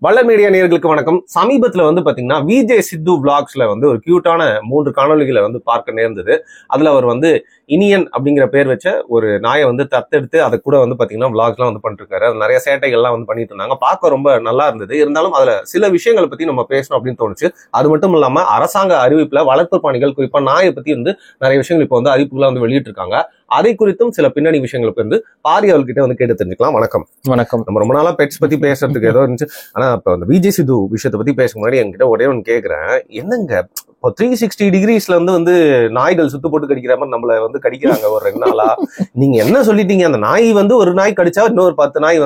வளர் மீடியா நேயர்களுக்கு வணக்கம். சமீபத்துல பாத்தீங்கன்னா விஜய் சித்து விளாக்ஸ்ல ஒரு கியூட்டான 3 காணொலிகளை பார்க்க நேர்ந்தது. அதுல அவர் இனியன் அப்படிங்கிற பேர் வச்ச ஒரு நாயை தத்தெடுத்து அதை கூட பாத்தீங்கன்னா விளாக்ஸ்லாம் பண்ணிட்டு இருக்காரு. அது நிறைய சேட்டைகள்லாம் பண்ணிட்டு இருந்தாங்க. பார்க்க ரொம்ப நல்லா இருந்தது. இருந்தாலும் அதுல சில விஷயங்களை பத்தி நம்ம பேசணும் அப்படின்னு தோணுச்சு. அது மட்டும் இல்லாம அரசாங்க அறிவிப்புல வளர்ப்பு பணிகள் குறிப்பா நாயை பத்தி நிறைய விஷயங்கள் இப்போ அறிவிப்புலாம் வெளியிட்டு இருக்காங்க. அதை குறித்தும் சில பின்னணி விஷயங்களுக்கு பாரி அவர்கிட்ட கேட்டு தெரிஞ்சுக்கலாம். வணக்கம். வணக்கம். நம்ம ரொம்ப நாளா பெட்ஸ் பத்தி பேசுறதுக்கு ஏதோ இருந்துச்சு. ஆனா இப்ப அந்த விஜய் சித்து விஷயத்தை பத்தி பேச முன்னாடி என்கிட்ட ஒரே ஒன்று கேட்கிறேன். என்னங்க இப்போ 360 டிகிரிஸ்ல நாய்கள் சுத்து போட்டு கடிக்கிற மாதிரி நம்மள கடிக்கிறாங்க ஒரு 2 நாளா. நீங்க என்ன சொல்லிட்டீங்க, அந்த நாய் ஒரு நாய் கடிச்சா இன்னொரு 10 நாய்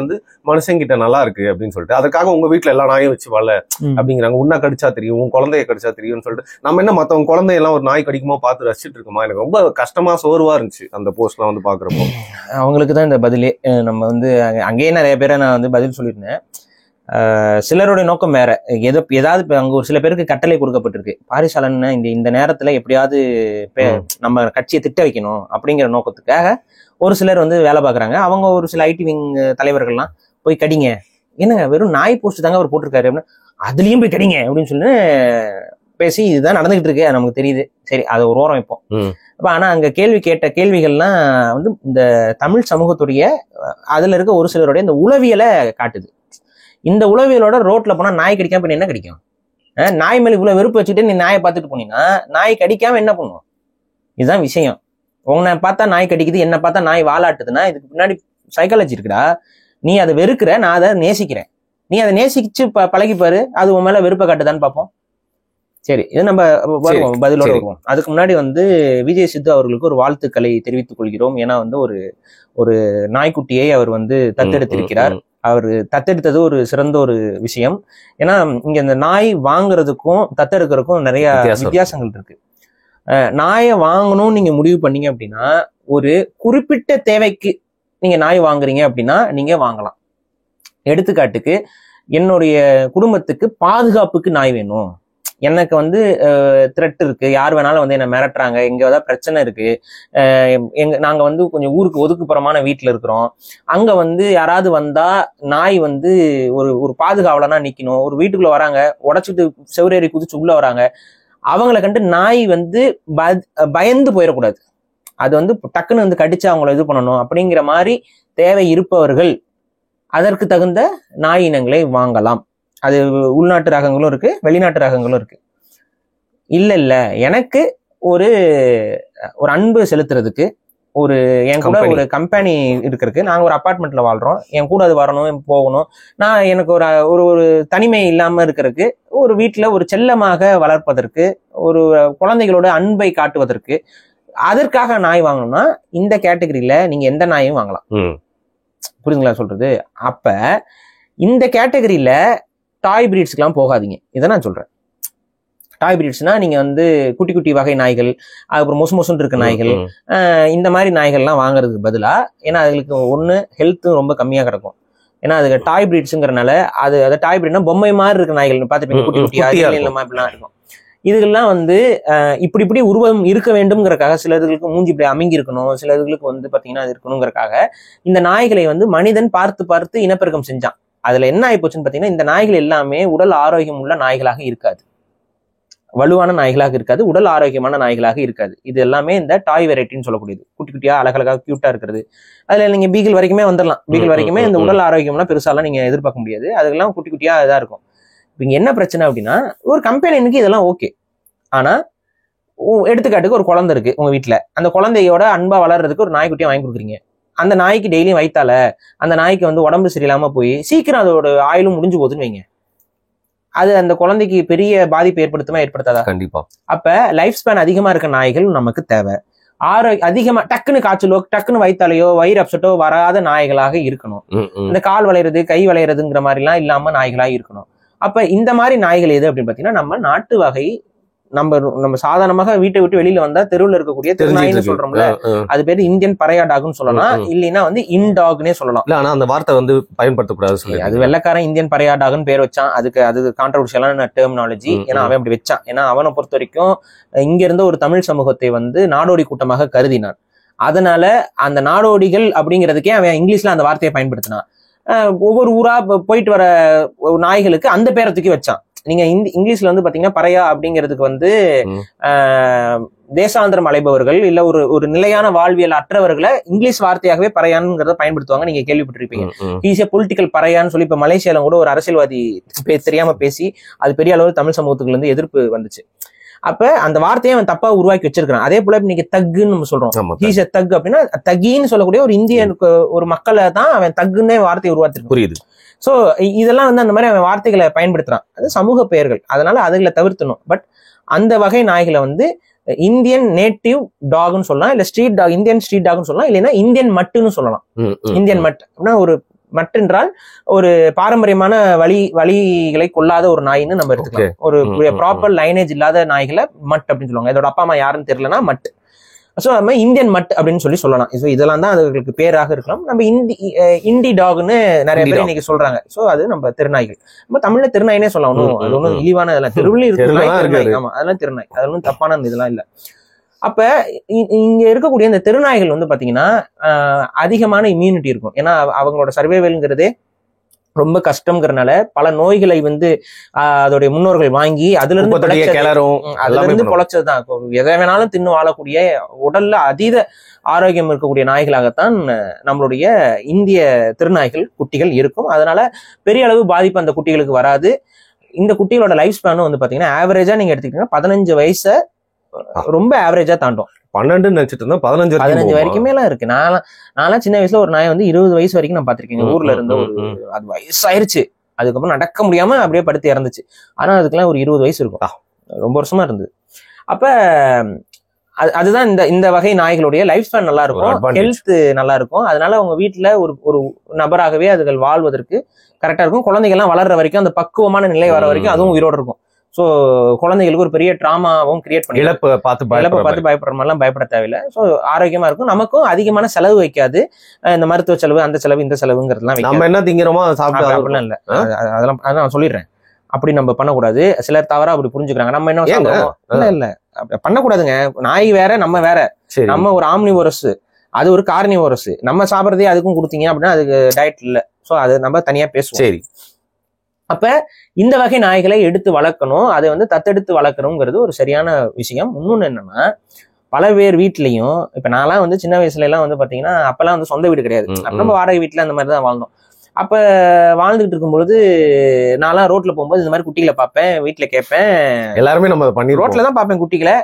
மனுஷங்கிட்ட நல்லா இருக்கு அப்படின்னு சொல்லிட்டு அதுக்காக உங்க வீட்டுல எல்லா நாயும் வச்சு வாழ அப்படிங்கிறாங்க. உன்ன கடிச்சா தெரியும், உன் குழந்தைய கடிச்சா தெரியும்னு சொல்லிட்டு நம்ம என்ன மத்தவங்க குழந்தையெல்லாம் ஒரு நாய் கடிக்குமோ பார்த்து ரசிச்சுட்டு இருக்கோமா? எனக்கு ரொம்ப கஷ்டமா சோர்வா இருந்துச்சு அந்த போஸ்ட்லாம் பாக்குறப்போ. அவங்களுக்கு தான் இந்த பதிலே. நம்ம அங்கேயே நிறைய பேரை நான் பதில் சொல்லியிருந்தேன். சிலருடைய நோக்கம் வேற. ஏதாவது அங்க ஒரு சில பேருக்கு கட்டளை கொடுக்கப்பட்டிருக்கு. பாரிசாலன் இந்த நேரத்துல எப்படியாவது நம்ம கட்சியை திட்ட வைக்கணும் அப்படிங்கிற நோக்கத்துக்காக ஒரு சிலர் வேலை பாக்குறாங்க. அவங்க ஒரு சில ஐடி விங் தலைவர்கள்லாம் போய் கடிங்க, என்னங்க வெறும் நாய் போஸ்ட் தாங்க அவர் போட்டிருக்காரு அப்படின்னு, அதுலயும் போய் கடிங்க அப்படின்னு சொல்லி பேசி இதுதான் நடந்துகிட்டு இருக்கு. நமக்கு தெரியுது, சரி அதை ஒரு ஓரம் வைப்போம். அப்ப ஆனா அங்க கேள்வி கேட்ட கேள்விகள்லாம் இந்த தமிழ் சமூகத்துடைய அதுல இருக்க ஒரு சிலருடைய இந்த உளவியலை காட்டுது. இந்த உளவியலோட ரோட்ல போனா நாய் கடிக்காம என்ன கடிக்கும்? நாய் மேல இவ்வளவு வெறுப்பு வச்சுட்டு நீ நாயை பார்த்துட்டு போனீங்கன்னா நாய் கடிக்காம என்ன பண்ணுவோம்? இதுதான் விஷயம். உன்னை பார்த்தா நாய் கடிக்குது, என்ன பார்த்தா நாய் வாலாட்டுதுன்னா இதுக்கு பின்னாடி சைக்காலஜி இருக்குடா. நீ அதை வெறுக்கிற, நான் அதை நேசிக்கிறேன். நீ அதை நேசிச்சு பழகிப்பாரு, அது உன் மேல வெறுப்பை காட்டுதான்னு பார்ப்போம். சரி, இது நம்ம வருவோம், பதிலோட வருவோம். அதுக்கு முன்னாடி விஜய் சித்து அவர்களுக்கு ஒரு வாழ்த்துக்களை தெரிவித்துக் கொள்கிறோம். ஏன்னா ஒரு நாய்க்குட்டியை அவர் தத்தெடுத்திருக்கிறார். அவர் தத்தெடுத்தது ஒரு சிறந்த ஒரு விஷயம். ஏன்னா இங்க இந்த நாய் வாங்குறதுக்கும் தத்தெடுக்கிறதுக்கும் நிறைய வித்தியாசங்கள் இருக்கு. நாயை வாங்கணும்னு நீங்க முடிவு பண்ணீங்க அப்படின்னா ஒரு குறிப்பிட்ட தேவைக்கு நீங்க நாய் வாங்குறீங்க அப்படின்னா நீங்க வாங்கலாம். எடுத்துக்காட்டுக்கு, என்னுடைய குடும்பத்துக்கு பாதுகாப்புக்கு நாய் வேணும், எனக்கு த்ரெட் இருக்கு, யார் வேணாலும் என்ன மிரட்டுறாங்க, எங்க ஏதாவது பிரச்சனை இருக்கு, நாங்க கொஞ்சம் ஊருக்கு ஒதுக்குப்புறமான வீட்டுல இருக்கிறோம், அங்க யாராவது வந்தா நாய் ஒரு பாதுகாவலனா நிக்கணும், ஒரு வீட்டுக்குள்ள வராங்க உடைச்சிட்டு செவரேறி குதிச்சு உள்ள வராங்க, அவங்கள கண்டு நாய் பயந்து போயிடக்கூடாது, அது டக்குன்னு கடிச்சு அவங்கள இது பண்ணணும் அப்படிங்கிற மாதிரி தேவை இருப்பவர்கள் அதற்கு தகுந்த நாய் இனங்களை வாங்கலாம். அது உள்நாட்டு ரகங்களும் இருக்கு, வெளிநாட்டு ரகங்களும் இருக்கு. இல்ல எனக்கு ஒரு அன்பு செலுத்துறதுக்கு என் கூட ஒரு கம்பெனி இருக்கிறதுக்கு, நாங்க ஒரு அபார்ட்மெண்ட்ல வாழ்றோம், என் கூட அது வரணும், போகணும், நான் எனக்கு ஒரு தனிமை இல்லாம இருக்கிறதுக்கு, ஒரு வீட்டுல ஒரு செல்லமாக வளர்ப்பதற்கு, ஒரு குழந்தைகளோட அன்பை காட்டுவதற்கு, அதற்காக நாய் வாங்கணும்னா இந்த கேட்டகரியில நீங்க எந்த நாயும் வாங்கலாம். புரியுதுங்களா சொல்றது? அப்ப இந்த கேட்டகரியில டாய் பிரீட்ஸ்க்குலாம் போகாதீங்க. இதை நான் சொல்றேன். டாய் பிரீட்ஸ்னா நீங்க குட்டி குட்டி வகை நாய்கள், அதுக்கப்புறம் மொசுன்னு இருக்க நாய்கள், இந்த மாதிரி நாய்கள்லாம் வாங்குறதுக்கு பதிலா, ஏன்னா அதுகளுக்கு ஒண்ணு ஹெல்த்தும் ரொம்ப கம்மியா கிடக்கும். ஏன்னா அதுக்கு டாய் பிரீட்ஸுங்கிறனால அது டாய் பிரீட்னா பொம்மை மாதிரி இருக்க நாய்கள் பார்த்துப்பீங்க, குட்டி குட்டியா இப்படிலாம் இருக்கும். இதுகெல்லாம் இப்படி உருவம் இருக்க வேண்டும்ங்கிறக்காக, சிலர்களுக்கு மூஞ்சி இப்படி அமைங்கி இருக்கணும், சிலர்களுக்கு பாத்தீங்கன்னா அது இருக்கணுங்கிறக்காக இந்த நாய்களை மனிதன் பார்த்து பார்த்து இனப்பெருக்கம் செஞ்சான். அதுல என்ன ஆயிப்போச்சுன்னு பாத்தீங்கன்னா, இந்த நாய்கள் எல்லாமே உடல் ஆரோக்கியம் உள்ள நாய்களாக இருக்காது, வலுவான நாய்களாக இருக்காது, உடல் ஆரோக்கியமான நாய்களாக இருக்காது. இது எல்லாமே இந்த டாய் வெரைட்டின்னு சொல்லக்கூடியது, குட்டி குட்டியா அழகழகா கியூட்டா இருக்கிறது. அதுல நீங்க பீகிள் வரைக்குமே வந்துடலாம். பீகிள் வரைக்குமே இந்த உடல் ஆரோக்கியம்னா பெருசாலாம் நீங்க எதிர்பார்க்க முடியாது. அதுக்கெல்லாம் குட்டி குட்டியா இதா இருக்கும். இப்ப இங்க என்ன பிரச்சனை அப்படின்னா, ஒரு கம்பெனிக்கு இதெல்லாம் ஓகே. ஆனா எடுத்துக்காட்டுக்கு ஒரு குழந்தை இருக்கு உங்க வீட்டுல, அந்த குழந்தையோட அன்பா வளர்றதுக்கு ஒரு நாய்க்குட்டியை வாங்கி கொடுக்குறீங்க. அந்த நாய்க்கு டெய்லியும் வைத்தால அந்த நாய்க்கு உடம்பு சரியில்லாம போய் சீக்கிரம் அதோட ஆயுளும் முடிஞ்சு போகுதுன்னு வைங்க, அது அந்த குழந்தைக்கு பெரிய பாதிப்பு ஏற்படுத்துமா ஏற்படுத்தாதா? கண்டிப்பா. அப்ப லைஃப் ஸ்பேன் அதிகமா இருக்க நாய்கள் நமக்கு தேவை. அதிகமா டக்குன்னு காய்ச்சலோ டக்குன்னு வயித்தாலையோ வயிறு அப்செட்டோ வராத நாய்களாக இருக்கணும். இந்த கால் வளையிறது கை வளையிறதுங்கிற மாதிரி எல்லாம் இல்லாம நாய்களாக இருக்கணும். அப்ப இந்த மாதிரி நாய்கள் எது அப்படின்னு பாத்தீங்கன்னா, நம்ம நாட்டு வகை, நம்ம சாதாரணமாக வீட்டை விட்டு வெளியில வந்தா தெருவில் இருக்கக்கூடிய திருநாய்னு சொல்றோம்ல, அது பேரு இந்தியன் பரையா டாக்னு சொல்லலாம், இல்லைன்னா இன்டாக்னே சொல்லலாம். ஆனா அந்த வார்த்தை பயன்படுத்தக்கூடாது. அது வெள்ளக்காரன் இந்தியன் பரையா டாக்னு பேர் வச்சான். அது கான்ட்ரவர்ஷியலான டெர்மினாலஜி. ஏன்னா அவன் அப்படி வச்சான். ஏன்னா அவனை பொறுத்த வரைக்கும் இங்க இருந்த ஒரு தமிழ் சமூகத்தை நாடோடி கூட்டமாக கருதினான். அதனால அந்த நாடோடிகள் அப்படிங்கிறதுக்கே அவன் இங்கிலீஷ்ல அந்த வார்த்தையை பயன்படுத்தினான். ஒவ்வொரு ஊரா போயிட்டு வர நாய்களுக்கு அந்த பேரை தூக்கி வச்சான். நீங்க இங்கிலீஷ்ல வந்து பாத்தீங்கன்னா பறையா அப்படிங்கிறதுக்கு வந்து தேசாந்திரம் அலைபவர்கள் இல்ல ஒரு நிலையான வாழ்வியல் அற்றவர்களை இங்கிலீஷ் வார்த்தையாகவே பறையான்ங்கிறத பயன்படுத்துவாங்க. நீங்க கேள்விப்பட்டிருப்பீங்க. ஈஸியா பொலிட்டிக்கல் பறையான்னு சொல்லி இப்ப மலேசியால கூட ஒரு அரசியல்வாதி தெரியாம பேசி அது பெரிய அளவு தமிழ் சமூகத்துக்குள்ள இருந்து எதிர்ப்பு வந்துச்சு. அப்ப அந்த வார்த்தையை அவன் தப்பா உருவாக்கி வச்சிருக்கான். அதே போல நீங்க தக்குன்னு நம்ம சொல்றோம். ஹீஸ் எ தக் அப்படின்னா தகின்னு சொல்லக்கூடிய ஒரு இந்தியனுக்கு ஒரு மக்களை தான் அவன் தக்குன்னே வார்த்தையை உருவாக்கிருக்கான். புரியுது. சோ இதெல்லாம் வந்து அந்த மாதிரி அவன் வார்த்தைகளை பயன்படுத்துறான். அது சமூக பெயர்கள், அதனால அதுகளை தவிர்த்தணும். பட் அந்த வகை நாய்களை வந்து இந்தியன் நேட்டிவ் டாக்னு சொல்லலாம், இல்ல ஸ்ட்ரீட் டாக், இந்தியன் ஸ்ட்ரீட் டாக்னு சொல்லலாம், இல்லைன்னா இந்தியன் மட்டுன்னு சொல்லலாம். இந்தியன் மட் அப்படின்னா ஒரு மற்றென்றால் ஒரு பாரம்பரியமான வழிகளை கொள்ளாத ஒரு நாயின்னு நம்ம எடுத்துக்கலாம். ஒரு ப்ராப்பர் லைனேஜ் இல்லாத நாய்களை மட் அப்படின்னு சொல்லுவாங்க. இதோட அப்பா அம்மா யாருன்னு தெரியலன்னா மட். ஸோ அது மாதிரி இந்தியன் மட் அப்படின்னு சொல்லலாம். ஸோ இதெல்லாம் தான் அதுகளுக்கு பேராக இருக்கலாம். நம்ம இண்டி டாக்னு நிறைய பேர் இன்னைக்கு சொல்றாங்க. ஸோ அது நம்ம திருநாய்கள். நம்ம தமிழ்ல திருநாயினே சொல்லணும். அது ஒன்றும் இழிவான இதெல்லாம் தெருவில் இருக்கு. ஆமா, அதெல்லாம் திருநாய். அது ஒன்றும் தப்பான இதெல்லாம் இல்லை. அப்ப இங்க இருக்கக்கூடிய இந்த திருநாய்கள் வந்து பாத்தீங்கன்னா அதிகமான இம்யூனிட்டி இருக்கும். ஏன்னா அவங்களோட சர்வைவல்ங்கிறதே ரொம்ப கஷ்டம்ங்கிறதுனால பல நோய்களை வந்து அதோடைய முன்னோர்கள் வாங்கி அதுல இருந்து பொழைச்சதுதான். எதை வேணாலும் தின்னு வாழக்கூடிய உடல்ல அதீத ஆரோக்கியம் இருக்கக்கூடிய நாய்களாகத்தான் நம்மளுடைய இந்திய திருநாய்கள் குட்டிகள் இருக்கும். அதனால பெரிய அளவு பாதிப்பு அந்த குட்டிகளுக்கு வராது. இந்த குட்டிகளோட லைஃப் ஸ்பேனும் வந்து பாத்தீங்கன்னா ஆவரேஜா நீங்க எடுத்துக்கிட்டீங்கன்னா 15 வயசை ரொம்ப ஆவரேஜா தாண்டும். 12 நினைச்சிட்டு இருந்தா 15 வரைக்குமே எல்லாம் இருக்கு. நான் சின்ன வயசுல ஒரு நாய் வந்து 20 வயசு வரைக்கும் நான் பாத்திருக்கேன். ஊர்ல இருந்த அது வயசாயிருச்சு, அதுக்கப்புறம் நடக்க முடியாம அப்படியே படுத்து இறந்துச்சு. ஆனா அதுக்கெல்லாம் ஒரு 20 வயசு இருக்கும், ரொம்ப வருஷமா இருந்தது. அப்ப அதுதான் இந்த வகை நாய்களுடைய லைஃப் ஸ்பேன் நல்லா இருக்கும், ஹெல்த் நல்லா இருக்கும். அதனால உங்க வீட்டுல ஒரு நபராகவே அதுகள் வாழ்வதற்கு கரெக்டா இருக்கும். குழந்தைகள்லாம் வளர்ற வரைக்கும் அந்த பக்குவமான நிலை வர வரைக்கும் அதுவும் உயிரோடு இருக்கும். ஸோ குழந்தைகளுக்கு ஒரு பெரிய டிராமாவும் கிரியேட் பண்ணி இழப்பை பார்த்து பயப்படுற மாதிரிலாம் பயப்பட தேவையில்லை. ஸோ ஆரோக்கியமா இருக்கும். நமக்கும் அதிகமான செலவு வைக்காது. இந்த மருத்துவ செலவு, அந்த செலவு, இந்த செலவுங்கிறதுலாம் நம்ம என்ன திங்கிறோமோ சாப்பிடலாம் இல்லை. அதெல்லாம் நான் சொல்லிடுறேன். அப்படி நம்ம பண்ணக்கூடாது. சிலர் தவறா அப்படி புரிஞ்சுக்கிறாங்க. நம்ம என்ன சாப்பிடுறோம் இல்ல பண்ணக்கூடாதுங்க. நாய் வேற, நம்ம வேற. நம்ம ஒரு ஆம்னிவோரஸ், அது ஒரு கார்னிவோரஸ். நம்ம சாப்பிட்றதே அதுக்கும் கொடுத்தீங்க அப்படின்னா அதுக்கு டயட் இல்லை. ஸோ அது நம்ம தனியா பேசுவோம். சரி. அப்ப இந்த வகை நாய்களை எடுத்து வளர்க்கணும், அதை வந்து தத்தெடுத்து வளர்க்கணுங்கிறது ஒரு சரியான விஷயம். இன்னொன்னு என்னன்னா, பல பேர் வீட்லயும் இப்ப நான்லாம் வந்து சின்ன வயசுல எல்லாம் வந்து பாத்தீங்கன்னா அப்பெல்லாம் வந்து சொந்த வீடு கிடையாது. நம்ம வாடகை வீட்டுல அந்த மாதிரிதான் வாழ்ந்தோம். அப்ப வாழ்ந்துகிட்டு இருக்கும்பொழுது நான்லாம் ரோட்ல போகும்போது இந்த மாதிரி குட்டிகளை பார்ப்பேன், வீட்டுல கேட்பேன். எல்லாருமே நம்ம பண்ணி ரோட்ல தான் பார்ப்பேன் குட்டிகளை.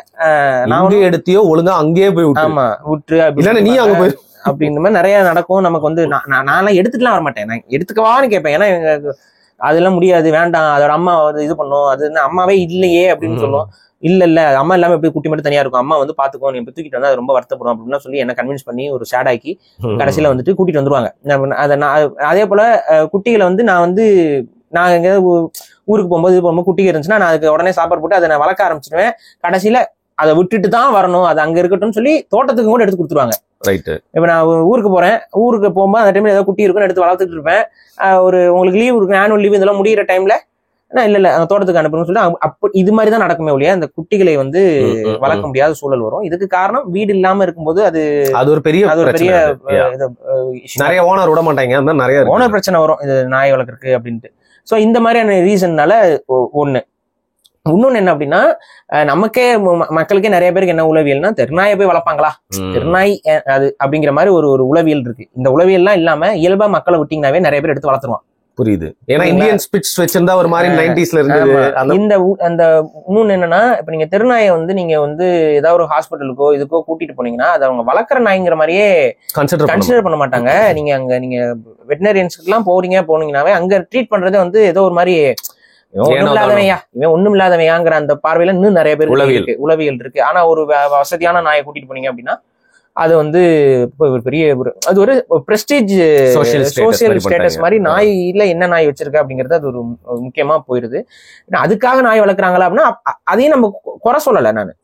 நான் எடுத்தியோ ஒழுங்கா அங்கேயே போய் ஆமா விட்டு நீ அங்க போய் அப்படி இந்த மாதிரி நிறைய நடக்கும். நமக்கு வந்து நான்லாம் எடுத்துட்டுலாம் வர மாட்டேன். நான் எடுத்துக்கவான்னு கேட்பேன். ஏன்னா அதெல்லாம் முடியாது, வேண்டாம், அதோட அம்மா இது பண்ணும், அது அம்மாவே இல்லையே அப்படின்னு சொல்லுவோம். இல்ல அம்மா எல்லாமே எப்படி குட்டி மட்டும் தனியா இருக்கும், அம்மா வந்து பாத்துக்கோ, நீ தூக்கிட்டு வந்தா அது ரொம்ப வருத்தப்படும் அப்படின்னு சொல்லி என்ன கன்வின்ஸ் பண்ணி ஒரு ஷேடாக்கி கடைசியில வந்துட்டு கூட்டிட்டு வந்துருவாங்க. அதே போல குட்டிகளை வந்து நான் எங்கேயாவது ஊருக்கு போகும்போது குட்டிகள் இருந்துச்சுன்னா நான் அதுக்கு உடனே சாப்பாடு போட்டு அதை நான் வளர்க்க ஆரம்பிச்சிடுவேன். கடைசியில அதை விட்டுட்டு தான் வரணும், அது அங்க இருக்கட்டும்னு சொல்லி தோட்டத்துக்கு கூட எடுத்து கொடுத்துருவாங்க. இப்ப நான் ஊருக்கு போறேன், ஊருக்கு போகும்போது அந்த டைம்ல ஏதாவது குட்டி இருக்குன்னு எடுத்து வளர்த்துட்டு இருப்பேன். உங்களுக்கு லீவ் இருக்கு, ஆனுவல் லீவ் இதெல்லாம் முடிகிற டைம்ல இல்ல தோட்டத்துக்கு அனுப்பணும்னு சொல்லி அப்ப இது மாதிரி தான் நடக்குமே ஒழிய அந்த குட்டிகளை வந்து வளர்க்க முடியாத சூழல் வரும். இதுக்கு காரணம் வீடு இல்லாம இருக்கும்போது அது ஒரு பெரிய நிறைய ஓனர் விட மாட்டாங்க, நிறைய ஓனர் பிரச்சனை வரும் இது நாய் வளர்க்கறதுக்கு அப்படின்ட்டு. சோ இந்த மாதிரியான ரீசன்னால ஒண்ணு. இன்னொன்னு என்ன அப்படின்னா, நமக்கே மக்களுக்கே நிறைய பேருக்கு என்ன உளவியல்னா, திருநாயை போய் வளர்ப்பாங்களா, திருநாய் அது அப்படிங்கிற மாதிரி ஒரு உளவியல் இருக்கு. இந்த உளவியல்லாம் இல்லாம இயல்பா மக்களை விட்டீங்கன்னாவே நிறைய பேர் எடுத்து வளர்த்துருவான். புரியுது. ஏன்னா இந்தியன் ஸ்பிட்ஸ் வச்சிருந்தா ஒரு மாதிரி 90s இருந்தது. அந்த இன்னொன்னு என்னன்னா, இப்ப நீங்க திருநாயை வந்து நீங்க வந்து ஏதாவது ஒரு ஹாஸ்பிட்டலுக்கோ இதுக்கோ கூட்டிட்டு போனீங்கன்னா அது அவங்க வளர்க்குற நாய்ங்கிற மாதிரியே கன்சிடர் பண்ண மாட்டாங்க. நீங்க வெட்டினரியன்ஸ்க்கு எல்லாம் போனீங்கன்னாவே அங்க ட்ரீட் பண்றதே வந்து ஏதோ ஒரு மாதிரி இவன் ஒண்ணும் இல்லாதவையாங்கிற அந்த பார்வையில இன்னும் நிறைய பேர் உளவியல் இருக்கு. ஆனா ஒரு வசதியான நாயை கூட்டிட்டு போனீங்க அப்படின்னா அது வந்து பெரிய அது ஒரு பிரஸ்டீஜ் சோசியல் ஸ்டேட்டஸ் மாதிரி நாய் இல்ல என்ன நாய் வச்சிருக்க அப்படிங்கறது அது ஒரு முக்கியமா போயிருது. அதுக்காக நாய் வளர்க்குறாங்களா அப்படின்னா அதையும் நம்ம குறை சொல்லல. நான்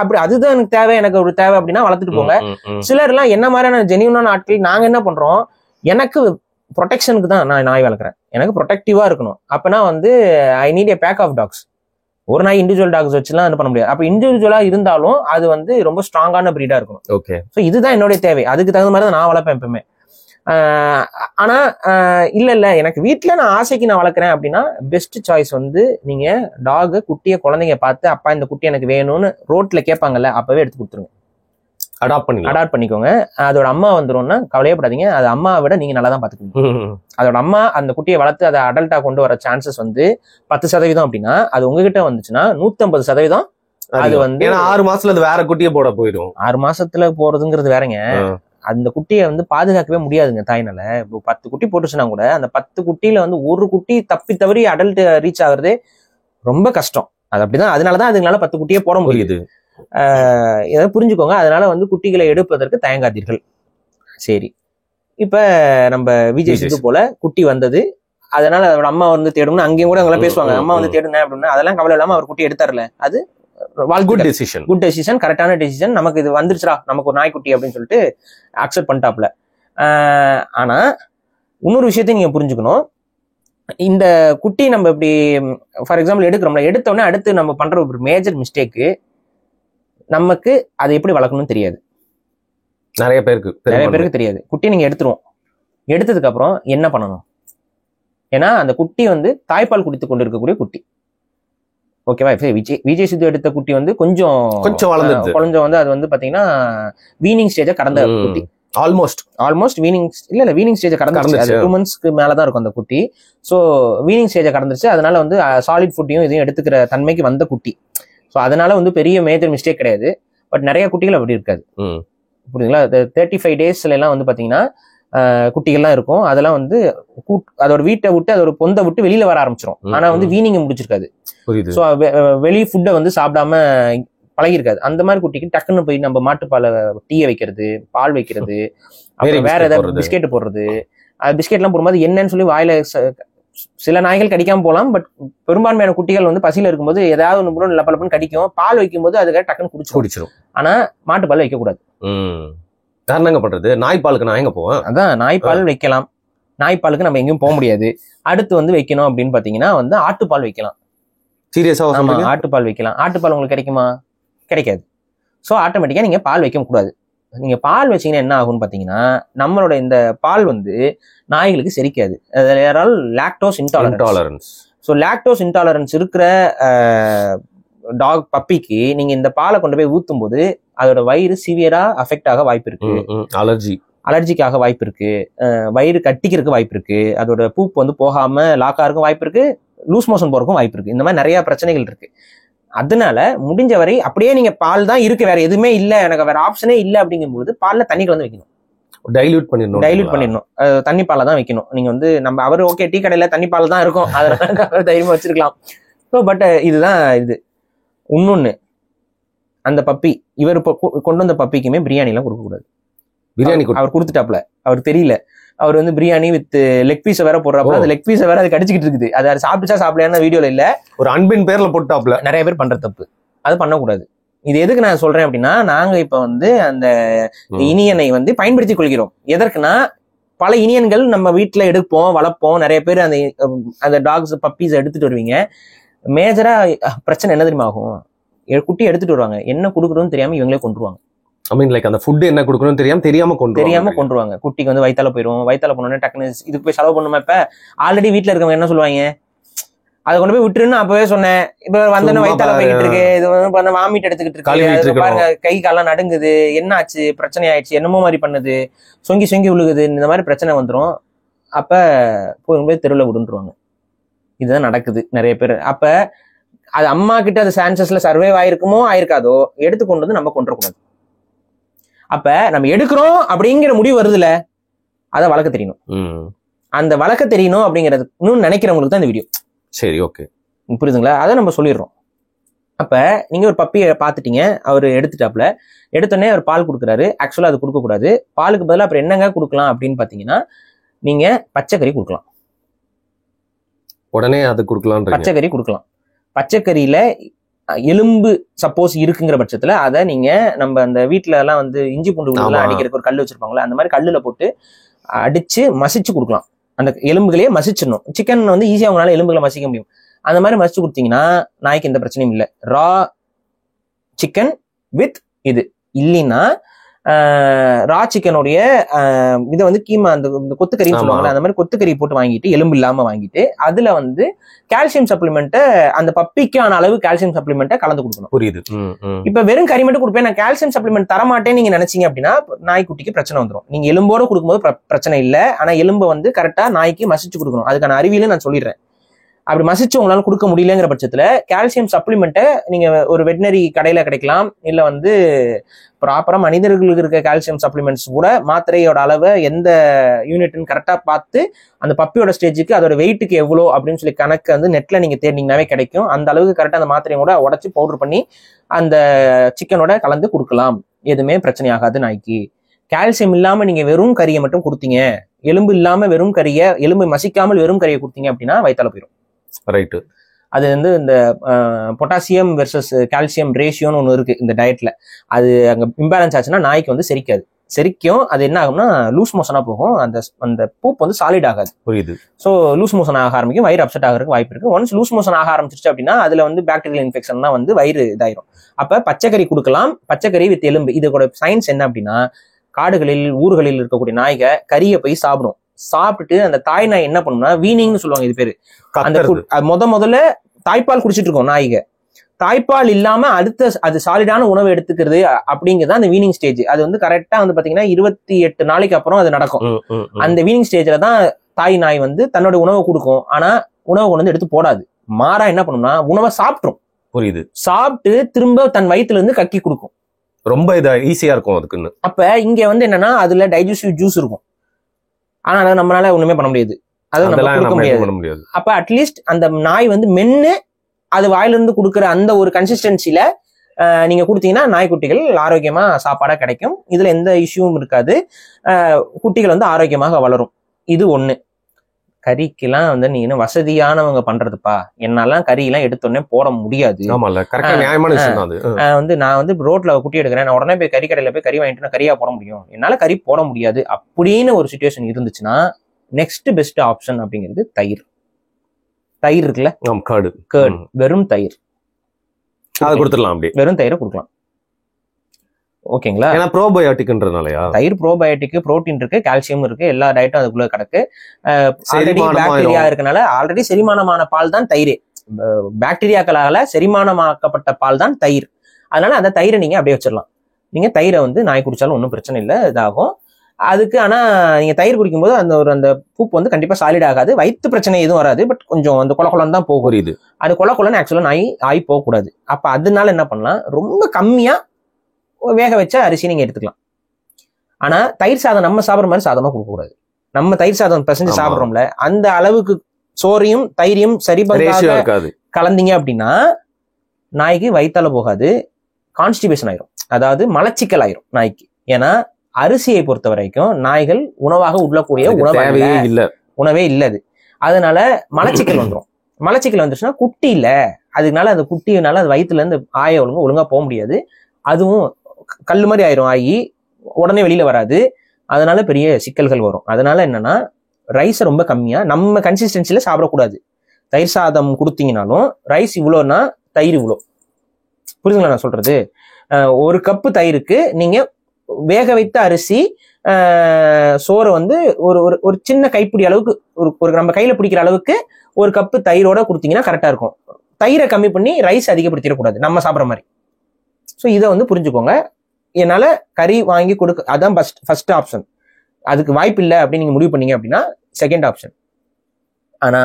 அப்படி அதுதான் எனக்கு தேவை, எனக்கு ஒரு தேவை அப்படின்னா வளர்த்துட்டு போங்க. சிலர் எல்லாம் என்ன மாதிரியான ஜெனியூனான ஆட்கள் நாங்க என்ன பண்றோம், எனக்கு ப்ரொடெக்ஷனுக்கு தான் நான் நாய் வளர்க்குறேன், எனக்கு ப்ரொடெக்டிவா இருக்கணும். அப்பனா வந்து I need a pack of dogs. ஒரு நாய் இண்டிவிஜுவல் டாக்ஸ் வச்சுலாம் இது பண்ண முடியாது. அப்ப இண்டிவிஜுவலா இருந்தாலும் அது வந்து ரொம்ப ஸ்ட்ராங்கான பிரீடா இருக்கணும். ஓகே, ஸோ இதுதான் என்னுடைய தேவை. அதுக்கு தகுந்த மாதிரி தான் நான் வளர்ப்பேன் எப்பவுமே. ஆனா இல்ல எனக்கு வீட்டுல நான் ஆசைக்கு நான் வளர்க்குறேன் அப்படின்னா பெஸ்ட் சாய்ஸ் வந்து நீங்க டாக் குட்டிய குழந்தைங்க பார்த்து அப்பா இந்த குட்டி எனக்கு வேணும்னு ரோட்ல கேட்பாங்கல்ல அப்பவே எடுத்து கொடுத்துருங்க. அடாப்ட் பண்ணிக்கோங்க. அதோட அம்மா வந்துரும்னா கவலையப்படாதீங்க. அது அம்மாவை விட நீங்க நல்லா தான் பாத்துக்கணும். அதோட அம்மா அந்த குட்டியை வளர்த்து அதை அடல்ட்டா கொண்டு வர சான்சஸ் வந்து 10% அப்படின்னா அது உங்ககிட்ட வந்துச்சுன்னா 150% அது வந்து 6 மாசத்துல அது வேற குட்டியை போட போயிடும். 6 மாசத்துல போறதுங்கிறது வேறங்க. அந்த குட்டியை வந்து பாதுகாக்கவே முடியாதுங்க தாய்னால. இப்போ 10 குட்டி போட்டுச்சுன்னா கூட அந்த 10 குட்டியில வந்து ஒரு குட்டி தப்பி தவறி அடல்ட் ரீச் ஆகுறதே ரொம்ப கஷ்டம். அது அப்படிதான். அதனாலதான் அதுங்களால 10 குட்டியே போட முடியுது. ஏதாவது புரிஞ்சுக்கோங்க. அதனால வந்து குட்டிகளை எடுப்பதற்கு தயங்காதீர்கள். சரி, இப்ப நம்ம விஜய் சித்து போல குட்டி வந்தது, அதனால அதோட அம்மா வந்து தேடணும்னு அங்கேயும் கூட அவங்க பேசுவாங்க. அம்மா வந்து தேடுனேன் அப்படின்னா அதெல்லாம் கவலை இல்லாம அவர் குட்டி எடுத்தார்ல, அது குட் டெசிஷன், கரெக்டான டெசிஷன். நமக்கு இது வந்துருச்சுடா, நமக்கு ஒரு நாய்க்குட்டி அப்படின்னு சொல்லிட்டு அக்செப்ட் பண்ணிட்டாப்ல. ஆனா இன்னொரு விஷயத்தையும் நீங்க புரிஞ்சுக்கணும். இந்த குட்டி நம்ம இப்படி ஃபார் எக்ஸாம்பிள் எடுக்கிறோம்ல, எடுத்தோடனே அடுத்து நம்ம பண்ற ஒரு மேஜர் மிஸ்டேக்கு, நமக்கு அதை எப்படி வளர்க்கணும்னு தெரியாது. நிறைய பேருக்கு தெரியாது. குட்டி நீங்க எடுத்துருவோம், எடுத்ததுக்கு அப்புறம் என்ன பண்ணணும்? ஏன்னா அந்த குட்டி வந்து தாய்ப்பால் குடித்து கொண்டு இருக்கக்கூடிய குட்டி. ஓகேவா? விஜய் சித்து எடுத்த குட்டி வந்து கொஞ்சம் வந்து அது வந்து பாத்தீங்கன்னா வீனிங் ஸ்டேஜை கடந்த குட்டி. ஆல்மோஸ்ட் வீனிங் ஸ்டேஜை கடந்துருச்சு. 2 monthsக்கு மேலதான் இருக்கும் அந்த குட்டி. ஸோ வீனிங் ஸ்டேஜை கடந்துருச்சு. அதனால வந்து சாலிட் ஃபுட்டையும் இதையும் எடுத்துக்கிற தன்மைக்கு வந்த குட்டி. ஸோ அதனால வந்து பெரிய மேஜர் மிஸ்டேக் கிடையாது. பட் நிறைய குட்டிகள் அப்படி இருக்காது. புரியுதுங்களா? 35 daysல எல்லாம் வந்து பாத்தீங்கன்னா குட்டிகள்லாம் இருக்கும். அதெல்லாம் வந்து அதோட வீட்டை விட்டு அதோட பொந்தை விட்டு வெளியில வர ஆரம்பிச்சிடும். ஆனா வந்து வீனிங்க முடிச்சிருக்காது. ஸோ வெளி ஃபுட்டை வந்து சாப்பிடாம பழகிருக்காது. அந்த மாதிரி குட்டிக்கு டக்குன்னு போய் நம்ம மாட்டுப்பாலை டீயை வைக்கிறது, பால் வைக்கிறது, அப்புறம் வேற ஏதாவது பிஸ்கெட் போடுறது. பிஸ்கெட்லாம் போடும்போது என்னன்னு சொல்லி வாயில சில நாய்கள் கடிக்காம போகலாம். பட் பெரும்பான்மையான குட்டிகள் வந்து பசியில இருக்கும்போது ஏதாவது ஒன்று லப்பலப்புன்னு கடிக்கும். பால் வைக்கும் போது அதுக்காக டக்குன்னு குடிச்சிடும். ஆனா மாட்டுப்பால் வைக்கக்கூடாது. பண்றது நாய்ப்பாலுக்கு நான் எங்க போவேன்? அதான் நாய்ப்பால் வைக்கலாம். நாய்ப்பாலுக்கு நம்ம எங்கேயும் போக முடியாது. அடுத்து வந்து வைக்கணும் அப்படின்னு பாத்தீங்கன்னா வந்து ஆட்டுப்பால் வைக்கலாம். சீரியஸா? ஆமா, ஆட்டுப்பால் வைக்கலாம். ஆட்டுப்பால் உங்களுக்கு கிடைக்குமா? கிடைக்காது. ஸோ ஆட்டோமேட்டிக்கா நீங்க பால் வைக்க கூடாது. நீங்க பால் வச்சீங்கன்னா என்ன ஆகும்னு பாத்தீங்கன்னா நம்மளோட இந்த பால் வந்து நாய்களுக்கு செரிக்காது. Lactose intolerance. So lactose intolerance இருக்கிற டாக் பப்பிக்கு நீங்க இந்த பாலை கொண்டு போய் ஊத்தும் போது அதோட வயிறு சிவியரா அஃபெக்ட் ஆக வாய்ப்பு இருக்கு. அலர்ஜிக்காக வாய்ப்பு இருக்கு. வயிறு கட்டிக்கிறதுக்கு வாய்ப்பு இருக்கு. அதோட பூப் வந்து போகாம லாக்காருக்கும் வாய்ப்பு இருக்கு. லூஸ் மோஷன் போறதுக்கும் வாய்ப்பு இருக்கு. இந்த மாதிரி நிறைய பிரச்சனைகள் இருக்கு. அதனால முடிஞ்ச வரை அப்படியே நீங்க பால் தான் இருக்கு, வேற எதுவுமே இல்ல, எனக்கு வேற ஆப்ஷனே இல்ல அப்படிங்கும்போது பால்ல தண்ணி கலந்து வைக்கணும். டைல்யூட் பண்ணிடணும். தண்ணி பாலை தான் வைக்கணும். நீங்க வந்து நம்ம அவரு ஓகே டீ கடையில தண்ணி பால் தான் இருக்கும், அதனால தைரியமா வச்சிருக்கலாம். ஸோ பட் இதுதான் இது. இன்னொன்னு, அந்த பப்பி இவர் கொண்டு வந்த பப்பிக்குமே பிரியாணி எல்லாம் கொடுக்க கூடாது. பிரியாணி அவர் கொடுத்துட்டாப்ல, அவர் தெரியல. அவர் வந்து பிரியாணி வித் லெக் பீஸை வேற போடுறாப்ப அந்த லெக் பீஸை வேற அது கடிச்சிக்கிட்டு இருக்குது. அது சாப்பிட்டுச்சா சாப்பிடலான வீடியோல இல்ல, ஒரு அன்பின் பேர்ல போட்டாப்ல. நிறைய பேர் பண்ற தப்பு, அது பண்ணக்கூடாது. இது எதுக்கு நான் சொல்றேன் அப்படின்னா, நாங்க இப்ப வந்து அந்த இனியனை வந்து பயன்படுத்திக் கொள்கிறோம். எதற்குன்னா, பல இனியன்கள் நம்ம வீட்டுல எடுப்போம், வளர்ப்போம். நிறைய பேர் அந்த டாக்ஸ் பப்பீஸ் எடுத்துட்டு வருவீங்க. மேஜரா பிரச்சனை என்ன தெரியுமா ஆகும்? குட்டி எடுத்துட்டு வருவாங்க, என்ன கொடுக்குறோன்னு தெரியாம இவங்களே கொண்டுருவாங்க. அந்த ஃபுட் என்ன கொடுக்கணும்னு தெரியாம கொண்டுருவாங்க. குட்டிக்கு வந்து வயித்தால போயிடும். வயித்தால போனோடனே டக்குனு இதுக்கு போய் செலவு பண்ணுமா? இப்ப ஆல்ரெடி வீட்டுல இருக்கவங்க என்ன சொல்லுவாங்க, அதை கொண்டு போய் விட்டுருன்னு அப்பவே சொன்னேன். இப்ப வந்தோன்னு வயித்தால போய்கிட்டு இருக்கு, இது வந்து வாமிட் எடுத்துக்கிட்டு இருக்கு, பாருங்க கை காலெல்லாம் நடுங்குது, என்ன ஆச்சு, பிரச்சனை ஆயிடுச்சு, என்னமோ மாதிரி பண்ணுது, சொங்கி விழுகுது, இந்த மாதிரி பிரச்சனை வந்துடும். அப்ப போய் தெருவில் விடுன்றுவாங்க. இதுதான் நடக்குது நிறைய பேர். அப்ப அது அம்மா கிட்ட அது சான்சஸ்ல சர்வைவ் ஆயிருக்குமோ ஆயிருக்காதோ, எடுத்து கொண்டு வந்து நம்ம கொண்டுறக்கூடாது. அப்ப நம்ம எடுக்கிறோம் அப்படிங்கிற முடிவு வருதுல, அதை வளர்க்க தெரியணும். அந்த வளர்க்க தெரியணும் அப்படிங்கிறது இன்னும் நினைக்கிறவங்களுக்கு தான் இந்த வீடியோ. சரி, ஓகே, புரியுதுங்களா? அதை நம்ம சொல்லிடுறோம். அப்ப நீங்க ஒரு பப்பியை பார்த்துட்டீங்க, அவர் எடுத்துட்டாப்ல, எடுத்தோடனே அவர் பால் கொடுக்குறாரு. ஆக்சுவலா அது கொடுக்க கூடாது. பாலுக்கு பதிலாக அப்புறம் என்னங்க கொடுக்கலாம் அப்படின்னு பாத்தீங்கன்னா, நீங்க பச்சைக்கறி கொடுக்கலாம். உடனே அது கொடுக்கலாம். பச்சைக்கறி கொடுக்கலாம். பச்சைக்கறியில எலும்பு சப்போஸ் இருக்குங்கிற பட்சத்துல அதை நீங்க நம்ம அந்த வீட்டுல எல்லாம் வந்து இஞ்சி பூண்டு எல்லாம் அடிக்கிறதுக்கு ஒரு கல் வச்சிருப்பாங்களா, அந்த மாதிரி கல்லுல போட்டு அடிச்சு மசிச்சு கொடுக்கலாம். அந்த எலும்புகளையே மசிச்சிடணும். சிக்கன் வந்து ஈஸியா அவங்களால எலும்புகளை மசிக்க முடியும். அந்த மாதிரி மசிச்சு கொடுத்தீங்கன்னா நாய்க்கு எந்த பிரச்சனையும் இல்லை. ரா சிக்கன் வித் இது இல்லைன்னா ரா சிக்கனுடைய இதை வந்து கீமா அந்த கொத்துக்கறின்னு சொல்லுவாங்கல்ல, அந்த மாதிரி கொத்துக்கறி போட்டு வாங்கிட்டு, எலும்பு இல்லாம வாங்கிட்டு, அதுல வந்து கால்சியம் சப்ளிமெண்ட்டை, அந்த பப்பிக்கான அளவு கால்சியம் சப்ளிமெண்ட்டை கலந்து கொடுக்கணும். புரியுது. இப்ப வெறும் கறி மட்டும் கொடுப்பேன், நான் கால்சியம் சப்ளிமெண்ட் தரமாட்டேன்னு நீங்க நினைச்சீங்க அப்படின்னா நாய்க்குட்டிக்கு பிரச்சனை வந்துடும். நீங்க எலும்போட கொடுக்கும்போது பிரச்சனை இல்லை, ஆனா எலும்பை வந்து கரெக்டா நாய்க்கு மசிச்சு கொடுக்கணும். அதுக்கான அறிவியல நான் சொல்லிடுறேன். அப்படி மசிச்சு உங்களால கொடுக்க முடியலங்கிற பட்சத்துல கால்சியம் சப்ளிமெண்ட்டை நீங்க ஒரு வெட்டினரி கடையில கிடைக்கலாம், இல்ல வந்து ப்ராப்பரா மனிதர்களுக்கு இருக்க கால்சியம் சப்ளிமெண்ட்ஸ் கூட மாத்திரையோட அளவை எந்த யூனிட்னு கரெக்டா பார்த்து அந்த பப்பியோட ஸ்டேஜுக்கு அதோட வெயிட்டுக்கு எவ்வளோ அப்படின்னு சொல்லி கணக்கு வந்து நெட்ல நீங்க தேடினீங்கன்னாவே கிடைக்கும். அந்த அளவுக்கு கரெக்டா அந்த மாத்திரையை கூட உடச்சு பவுடர் பண்ணி அந்த சிக்கனோட கலந்து கொடுக்கலாம். எதுவுமே பிரச்சனை ஆகாது நாய்க்கு. கால்சியம் இல்லாம நீங்க வெறும் கறியை மட்டும் கொடுத்தீங்க, எலும்பு இல்லாம வெறும் கறியை, எலும்பு மசிக்காமல் வெறும் கறியை கொடுத்தீங்க அப்படின்னா வயித்தால போயிடும். ரைட்டு. அது வந்து இந்த பொட்டாசியம் வெர்சஸ் கால்சியம் ரேஷியோன்னு ஒன்று இருக்கு இந்த டயட்ல. அது அங்கே இம்பேலன்ஸ் ஆச்சுன்னா நாய்க்கு வந்து செரிக்கும். அது என்ன ஆகும்னா லூஸ் மோஷனா போகும். அந்த பூப் வந்து சாலிட் ஆகாது. புரியுது. ஸோ லூஸ் மோஷன் ஆக ஆரம்பிக்கும், வயிறு அப்செட் ஆகிறதுக்கு வாய்ப்பு இருக்கு. ஒன்ஸ் லூஸ் மோஷன் ஆக ஆரம்பிச்சிருச்சு அப்படின்னா அதுல வந்து பாக்டீரியல் இன்ஃபெக்ஷன்லாம் வந்து வயிறு இதாயிரும். அப்ப பச்சைக்கறி கொடுக்கலாம், பச்சைக்கறி வித் எலும்பு. இதோட சயின்ஸ் என்ன அப்படின்னா, காடுகளில் ஊர்களில் இருக்கக்கூடிய நாய்க கறியை போய் சாப்பிடும். சாப்பிட்டுட்டு அந்த தாய் நாய் என்ன பண்ணும்னா வீனிங்னு சொல்லுவாங்க, இது பேரு. அந்த முதல்ல தாய்ப்பால் குடிச்சிட்டு இருக்கோம் நாய்க. தாய்ப்பால் இல்லாம அது சாலிடான உணவு எடுத்துக்கிறது அப்படிங்கிறது அந்த வீனிங் ஸ்டேஜ். அது வந்து கரெக்டா வந்து பாத்தீங்கன்னா 28 நாளைக்கு அப்புறம் அது நடக்கும். அந்த வீனிங் ஸ்டேஜ்ல தான் தாய் நாய் வந்து தன்னோட உணவை கொடுக்கும். ஆனா உணவை கொண்டு வந்து எடுத்து போடாது. மாறா என்ன பண்ணும்னா உணவை சாப்பிட்ரும். புரியுது. சாப்பிட்டு திரும்ப தன் வயிற்றுல இருந்து கக்கி கொடுக்கும். ரொம்ப ஈஸியா இருக்கும் அதுக்குன்னு. அப்ப இங்க வந்து என்னன்னா அதுல டைஜஸ்டிவ் ஜூஸ் இருக்கும். ஆனா அதை நம்மளால ஒண்ணுமே பண்ண முடியாது. அதை நம்ம கொடுக்க முடியாது. அப்ப அட்லீஸ்ட் அந்த நாய் வந்து மென்னு அது வாயிலிருந்து கொடுக்குற அந்த ஒரு கன்சிஸ்டன்சில நீங்க கொடுத்தீங்கன்னா நாய்க்குட்டிகள் ஆரோக்கியமா சாப்பாடா கிடைக்கும். இதுல எந்த இஷ்யூவும் இருக்காது. குட்டிகள் வந்து ஆரோக்கியமாக வளரும். இது ஒண்ணு. கறிக்கெல்லாம் வந்து நீங்க வசதியானவங்க பண்றதுப்பா, என்னாலாம் கறியெல்லாம் எடுத்தோடனே போட முடியாது. வந்து நான் வந்து ரோட்ல குட்டி எடுக்கிறேன், நான் உடனே போய் கறி கடையில போய் கறி வாங்கிட்டு நான் கறியா போட முடியும், என்னால கறி போட முடியாது அப்படின்னு ஒரு சிச்சுவேஷன் இருந்துச்சுன்னா நெக்ஸ்ட் பெஸ்ட் ஆப்ஷன் அப்படிங்கிறது தயிர். தயிர் இருக்குல்ல, கர்டு, வெறும் தயிர் கொடுத்துடலாம். அப்படி வெறும் தயிரை கொடுக்கலாம். ஓகேங்களா? ஏன்னா ப்ரோபயோட்டிக்ன்றதுனாலயா? தயிர் ப்ரோபயோட்டிக், புரோட்டீன் இருக்கு, கால்சியம் இருக்கு, எல்லா டயட்டும் அதுக்குள்ள கிடக்கு. பாக்டீரியா இருக்கனால ஆல்ரெடி செரிமானமான பால் தான் தயிர். பாக்டீரியாக்களால செரிமானமாக்கப்பட்ட பால் தான் தயிர். அதனால அந்த தயிரை நீங்க அப்படியே வச்சிடலாம். நீங்க தயிரை வந்து நாய் குடிச்சாலும் ஒன்றும் பிரச்சனை இல்லை, இதாகும் அதுக்கு. ஆனா நீங்க தயிர் குடிக்கும்போது அந்த பூப்பு வந்து கண்டிப்பா சாலிட் ஆகாது. வயிற்று பிரச்சனை எதுவும் வராது, பட் கொஞ்சம் அந்த கொலக்குளம் தான் போகும். அது கொலக்குளன்னு ஆக்சுவலா நாய் ஆகி போகக்கூடாது. அப்ப அதனால என்ன பண்ணலாம், ரொம்ப கம்மியா வேக வச்ச அரிசி நீங்க எடுத்துக்கலாம். ஆனா தயிர் சாதம் நம்ம சாப்பிட்ற மாதிரி சாதமா கொடுக்க கூடாது. நம்ம தயிர் சாதம் பிசைஞ்சு சாப்பிட்றோம்ல, அந்த அளவுக்கு சோறையும் தயிரையும் சரி இருக்காது கலந்தீங்க அப்படின்னா நாய்க்கு வயித்தால போகாது, கான்ஸ்டிபேஷன் ஆயிரும், அதாவது மலச்சிக்கல் ஆயிரும் நாய்க்கு. ஏன்னா அரிசியை பொறுத்த வரைக்கும் நாய்கள் உணவாக உள்ளக்கூடிய உணவே இல்லது. அதனால மலச்சிக்கல் வந்துடும். மலச்சிக்கல் வந்துருச்சுன்னா குட்டி இல்ல, அதனால அந்த குட்டினால அது வயிற்றுல இருந்து ஆய ஒழுங்கா போக முடியாது. அதுவும் கல்லு மாதிரி ஆயிரும், ஆகி உடனே வெளியில வராது. அதனால பெரிய சிக்கல்கள் வரும். அதனால என்னன்னா ரைஸை ரொம்ப கம்மியா நம்ம கன்சிஸ்டன்சில சாப்பிடக்கூடாது. தயிர் சாதம் கொடுத்தீங்கனாலும் ரைஸ் இவ்வளோன்னா தயிர் இவ்வளோ. புரியுதுங்களா நான் சொல்றது? ஒரு கப்பு தயிருக்கு நீங்க வேக வைத்த அரிசி சோறை வந்து ஒரு சின்ன கைப்பிடி அளவுக்கு, ஒரு நம்ம கையில பிடிக்கிற அளவுக்கு ஒரு கப்பு தயிரோட கொடுத்தீங்கன்னா கரெக்டா இருக்கும். தயிரை கம்மி பண்ணி ரைஸ் அதிகப்படுத்திடக்கூடாது நம்ம சாப்பிட்ற மாதிரி. ஸோ இதை வந்து புரிஞ்சுக்கோங்க. என்னால கறி வாங்கி கொடுக்க, அதான் ஃபர்ஸ்ட் ஆப்ஷன். அதுக்கு வாய்ப்பு இல்லை அப்படின்னு நீங்க முடிவு பண்ணீங்க அப்படின்னா செகண்ட் ஆப்ஷன். ஆனா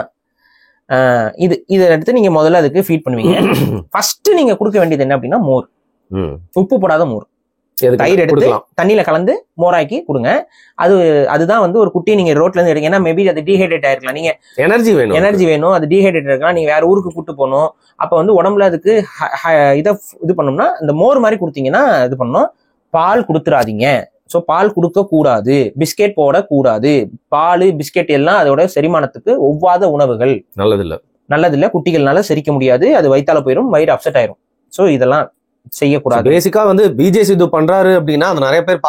இதை எடுத்து நீங்க முதல்ல அதுக்கு ஃபீட் பண்ணுவீங்க. ஃபர்ஸ்ட் நீங்க கொடுக்க வேண்டியது என்ன அப்படின்னா மோர், உப்பு போடாத மோர். தயிர் எடுத்து தண்ணியில கலந்து மோராக்கி கொடுங்க. அதுதான் வந்து ஒரு குட்டியை நீங்க ரோட்ல இருந்து எடுங்க. ஏன்னா மேபி அது டீஹைட்ரேட் ஆயிருக்கலாம், நீங்க எனர்ஜி வேணும், அது டீஹைட்ரேட் இருக்கலாம், நீங்க வேற ஊருக்கு கூட்டு போகணும். அப்ப வந்து உடம்புல அதுக்கு இது பண்ணோம்னா இந்த மோர் மாதிரி கொடுத்தீங்கன்னா இது பண்ணணும். பால் கொடுத்துறாதீங்க. ஸோ பால் கொடுக்க கூடாது, பிஸ்கெட் போடக்கூடாது. பால் பிஸ்கெட் எல்லாம் அதோட செரிமானத்துக்கு ஒவ்வாத உணவுகள், நல்லதில்லை. குட்டிகள்னால செரிக்க முடியாது, அது வயித்தால போயிடும், வயிறு அப்செட் ஆயிரும். ஸோ இதெல்லாம் செய்யக்கூடாது. பேசிக்கா வந்து விஜய் சித்து பண்றாரு அப்படின்னா அது நிறைய பேர்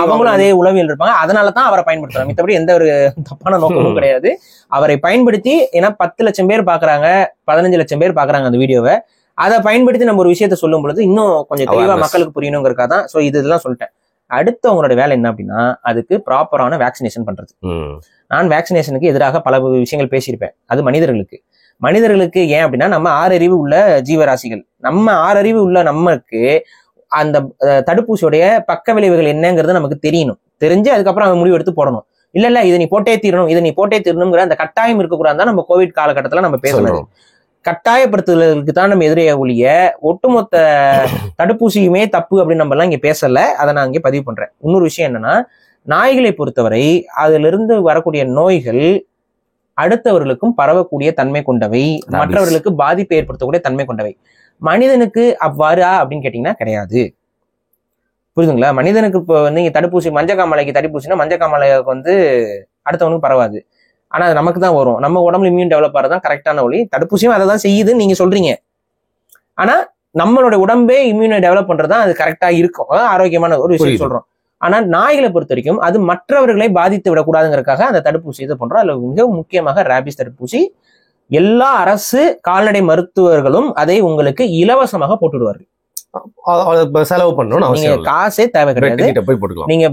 அவங்களும் அதே உளவியல் இருப்பாங்க. அதனாலதான் அவரை பயன்படுத்துறாங்க. மத்தபடி எந்த ஒரு தப்பான நோக்கமும் கிடையாது. அவரை பயன்படுத்தி, ஏன்னா 10 லட்சம் பேர் பாக்குறாங்க, 15 லட்சம் பேர் பாக்குறாங்க அந்த வீடியோவை. அதை பயன்படுத்தி நம்ம ஒரு விஷயத்த சொல்லும் பொழுது இன்னும் கொஞ்சம் தெளிவா மக்களுக்கு புரியணுங்கிறதுக்காக தான். ஸோ இதெல்லாம் சொல்லிட்டேன். அடுத்து அவங்களோட வேலை என்ன அப்படின்னா, அதுக்கு ப்ராப்பரான வேக்சினேஷன் பண்றது. நான் வேக்சினேஷனுக்கு எதிராக பல விஷயங்கள் பேசியிருப்பேன். அது மனிதர்களுக்கு ஏன் அப்படின்னா, நம்ம 6 அறிவு உள்ள ஜீவராசிகள். நம்ம 6 அறிவு உள்ள நமக்கு அந்த தடுப்பூசியோடைய பக்க விளைவுகள் என்னங்கிறது நமக்கு தெரியணும். தெரிஞ்சு அதுக்கப்புறம் அவன் முடிவு எடுத்து போடணும். இல்ல இதை நீ போட்டே தீரணுங்கிற அந்த கட்டாயம் இருக்கக்கூடாது. நம்ம கோவிட் காலகட்டத்துல நம்ம பேசணும். கட்டாயப்படுத்துதலுக்கு தான் நம்ம எதிரே ஒழிய ஒட்டுமொத்த தடுப்பூசியுமே தப்பு அப்படின்னு நம்ம எல்லாம் இங்க பேசல. அதை நான் இங்க பதிவு பண்றேன். இன்னொரு விஷயம் என்னன்னா, நாய்களை பொறுத்தவரை அதுல இருந்து வரக்கூடிய நோய்கள் அடுத்தவர்களுக்கும் பரவக்கூடிய தன்மை கொண்டவை, மற்றவர்களுக்கு பாதிப்பை ஏற்படுத்தக்கூடிய தன்மை கொண்டவை. மனிதனுக்கு அவ்வாறா அப்படின்னு கேட்டீங்கன்னா கிடையாது. புரியுதுங்களா? மனிதனுக்கு இப்போ நீங்க தடுப்பூசி மஞ்சக்காமலைக்கு தடுப்பூசினா மஞ்சக்காமலைக்கு அடுத்தவனுக்கு பரவாது. ஆனா அது நமக்கு தான் வரும். நம்ம உடம்புல இம்யூன் டெவலப் ஆகிறதான் கரெக்டான ஒளி. தடுப்பூசியும் அதை தான் செய்யுதுன்னு நீங்க சொல்றீங்க. ஆனா நம்மளோட உடம்பே இம்யூனை டெவலப் பண்றதுதான் அது கரெக்டா இருக்கும். ஆரோக்கியமான ஒரு விஷயம் சொல்றோம். ஆனா நாய்களை பொறுத்த வரைக்கும் அது மற்றவர்களை பாதித்து விடக்கூடாதுங்கிறதுக்காக அந்த தடுப்பூசி இதை பண்றோம். அதுல மிக முக்கியமாக ரேபிஸ் தடுப்பூசி எல்லா அரசு கால்நடை மருத்துவர்களும் அதை உங்களுக்கு இலவசமாக போட்டுடுவார்கள். செலவு பண்ணணும், நீங்க காசே தேவை கிடையாது. நீங்க